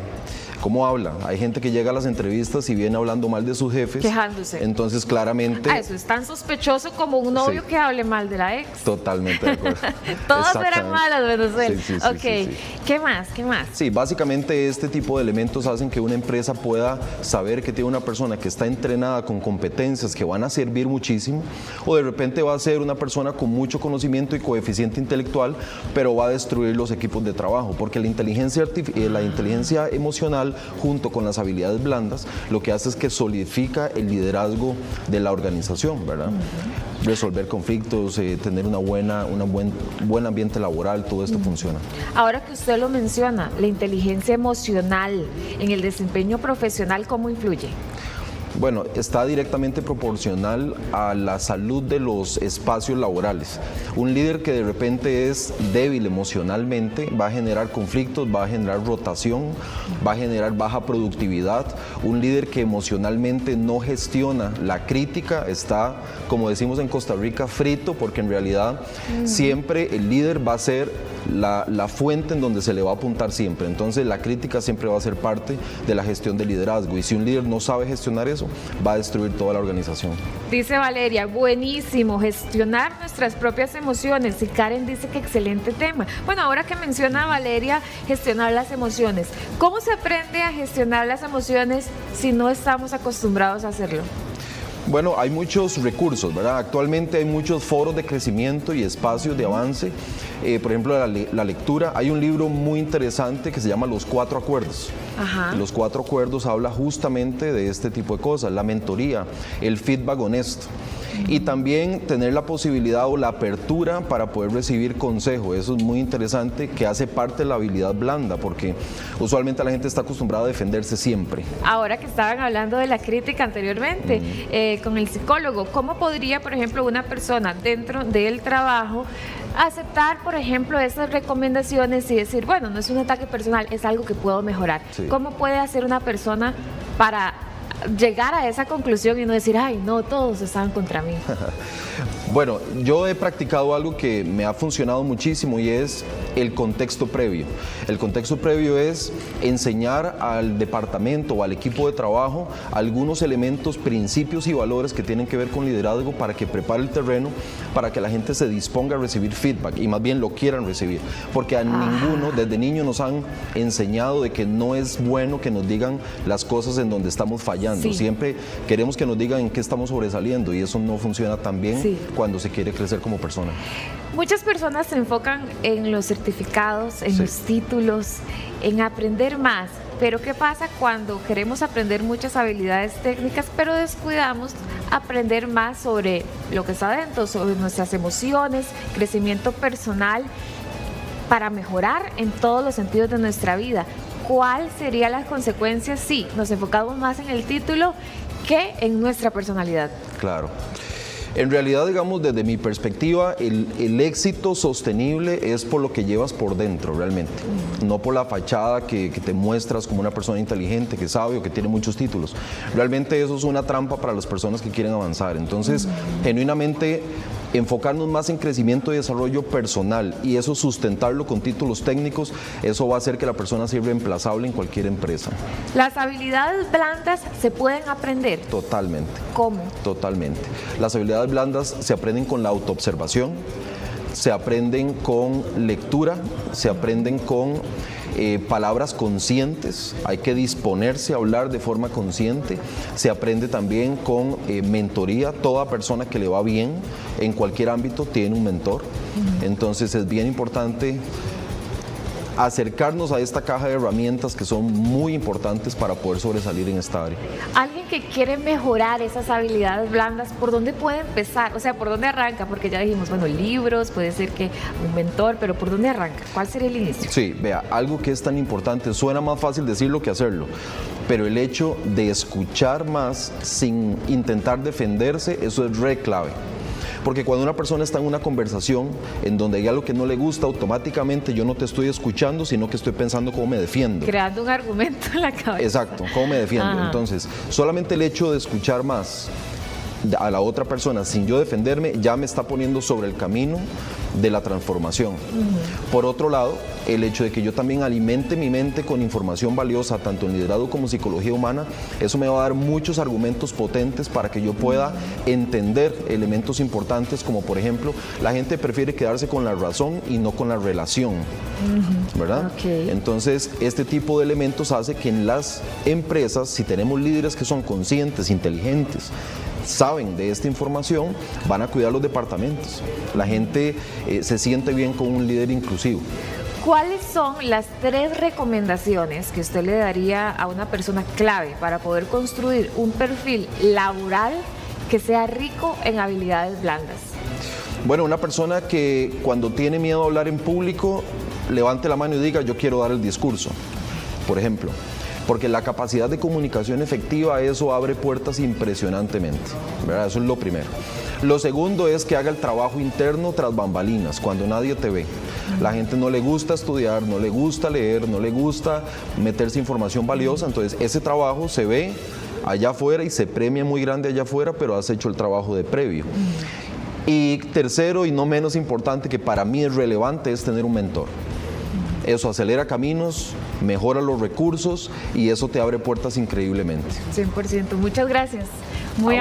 ¿Cómo habla? Hay gente que llega a las entrevistas y viene hablando mal de sus jefes. Quejándose. Entonces, claramente... Eso es tan sospechoso como un novio que hable mal de la ex. Totalmente de acuerdo. Todas eran malas, menos él. Sí. ¿Qué más? ¿Qué más? Sí, básicamente este tipo de elementos hacen que una empresa pueda saber que tiene una persona que está entrenada con competencias que van a servir muchísimo, o de repente va a ser una persona con mucho conocimiento y coeficiente intelectual, pero va a destruir los equipos de trabajo, porque la inteligencia emocional junto con las habilidades blandas, lo que hace es que solidifica el liderazgo de la organización, ¿verdad? Resolver conflictos, tener un buen ambiente laboral, todo esto funciona. Ahora que usted lo menciona, la inteligencia emocional en el desempeño profesional, ¿cómo influye? Bueno, está directamente proporcional a la salud de los espacios laborales. Un líder que de repente es débil emocionalmente va a generar conflictos, va a generar rotación, va a generar baja productividad. Un líder que emocionalmente no gestiona la crítica está, como decimos en Costa Rica, frito, porque en realidad siempre el líder va a ser la fuente en donde se le va a apuntar siempre. Entonces la crítica siempre va a ser parte de la gestión del liderazgo, y si un líder no sabe gestionar eso, va a destruir toda la organización. Dice Valeria, buenísimo, gestionar nuestras propias emociones, y Karen dice que excelente tema. Bueno, ahora que menciona Valeria, gestionar las emociones, ¿cómo se aprende a gestionar las emociones si no estamos acostumbrados a hacerlo? Bueno, hay muchos recursos, ¿verdad? Actualmente hay muchos foros de crecimiento y espacios de avance. Por ejemplo, la lectura. Hay un libro muy interesante que se llama Los 4 Acuerdos. Los 4 Acuerdos habla justamente de este tipo de cosas, la mentoría, el feedback honesto. Y también tener la posibilidad o la apertura para poder recibir consejo. Eso es muy interesante, que hace parte de la habilidad blanda, porque usualmente la gente está acostumbrada a defenderse siempre. Ahora que estaban hablando de la crítica anteriormente, con el psicólogo, ¿cómo podría, por ejemplo, una persona dentro del trabajo aceptar, por ejemplo, esas recomendaciones y decir, bueno, no es un ataque personal, es algo que puedo mejorar? ¿Cómo puede hacer una persona para llegar a esa conclusión y no decir, ay, no, todos están contra mí? Bueno, yo he practicado algo que me ha funcionado muchísimo, y es el contexto previo. El contexto previo es enseñar al departamento o al equipo de trabajo algunos elementos, principios y valores que tienen que ver con liderazgo, para que prepare el terreno, para que la gente se disponga a recibir feedback, y más bien lo quieran recibir, porque a ninguno, desde niños nos han enseñado de que no es bueno que nos digan las cosas en donde estamos fallando. Siempre queremos que nos digan en qué estamos sobresaliendo, y eso no funciona tan bien cuando se quiere crecer como persona. Muchas personas se enfocan en los certificados, en los títulos, en aprender más, pero ¿qué pasa cuando queremos aprender muchas habilidades técnicas, pero descuidamos aprender más sobre lo que está dentro, sobre nuestras emociones, crecimiento personal, para mejorar en todos los sentidos de nuestra vida? ¿Cuál sería las consecuencias si nos enfocamos más en el título que en nuestra personalidad? Claro. En realidad, digamos, desde mi perspectiva, el éxito sostenible es por lo que llevas por dentro, realmente. No por la fachada que te muestras como una persona inteligente, que sabe o que tiene muchos títulos. Realmente eso es una trampa para las personas que quieren avanzar. Entonces, genuinamente, enfocarnos más en crecimiento y desarrollo personal, y eso sustentarlo con títulos técnicos, eso va a hacer que la persona sea reemplazable en cualquier empresa. ¿Las habilidades blandas se pueden aprender? Totalmente. ¿Cómo? Totalmente. Las habilidades blandas se aprenden con la autoobservación, se aprenden con lectura, se aprenden con palabras conscientes. Hay que disponerse a hablar de forma consciente. Se aprende también con mentoría. Toda persona que le va bien en cualquier ámbito tiene un mentor. Entonces es bien importante acercarnos a esta caja de herramientas que son muy importantes para poder sobresalir en esta área. Alguien que quiere mejorar esas habilidades blandas, ¿por dónde puede empezar? O sea, ¿por dónde arranca? Porque ya dijimos, bueno, libros, puede ser que un mentor, pero ¿por dónde arranca? ¿Cuál sería el inicio? Sí, vea, algo que es tan importante, suena más fácil decirlo que hacerlo, pero el hecho de escuchar más sin intentar defenderse, eso es re clave. Porque cuando una persona está en una conversación en donde hay algo que no le gusta, automáticamente yo no te estoy escuchando, sino que estoy pensando cómo me defiendo. Creando un argumento en la cabeza. Exacto, cómo me defiendo. Ajá. Entonces, solamente el hecho de escuchar más a la otra persona sin yo defenderme ya me está poniendo sobre el camino de la transformación. Por otro lado, el hecho de que yo también alimente mi mente con información valiosa, tanto en liderazgo como psicología humana, eso me va a dar muchos argumentos potentes para que yo pueda entender elementos importantes, como por ejemplo, la gente prefiere quedarse con la razón y no con la relación, ¿verdad? Entonces, este tipo de elementos hace que en las empresas, si tenemos líderes que son conscientes, inteligentes, saben de esta información, van a cuidar los departamentos. La gente se siente bien con un líder inclusivo. ¿Cuáles son las 3 recomendaciones que usted le daría a una persona clave para poder construir un perfil laboral que sea rico en habilidades blandas? Bueno, una persona que cuando tiene miedo a hablar en público, levante la mano y diga, yo quiero dar el discurso, por ejemplo. Porque la capacidad de comunicación efectiva, eso abre puertas impresionantemente, ¿verdad? Eso es lo primero. Lo segundo es que haga el trabajo interno tras bambalinas, cuando nadie te ve. La gente no le gusta estudiar, no le gusta leer, no le gusta meterse información valiosa, entonces ese trabajo se ve allá afuera y se premia muy grande allá afuera, pero has hecho el trabajo de previo. Y tercero, y no menos importante, que para mí es relevante, es tener un mentor. Eso acelera caminos, mejora los recursos y eso te abre puertas increíblemente. 100%. Muchas gracias. Muy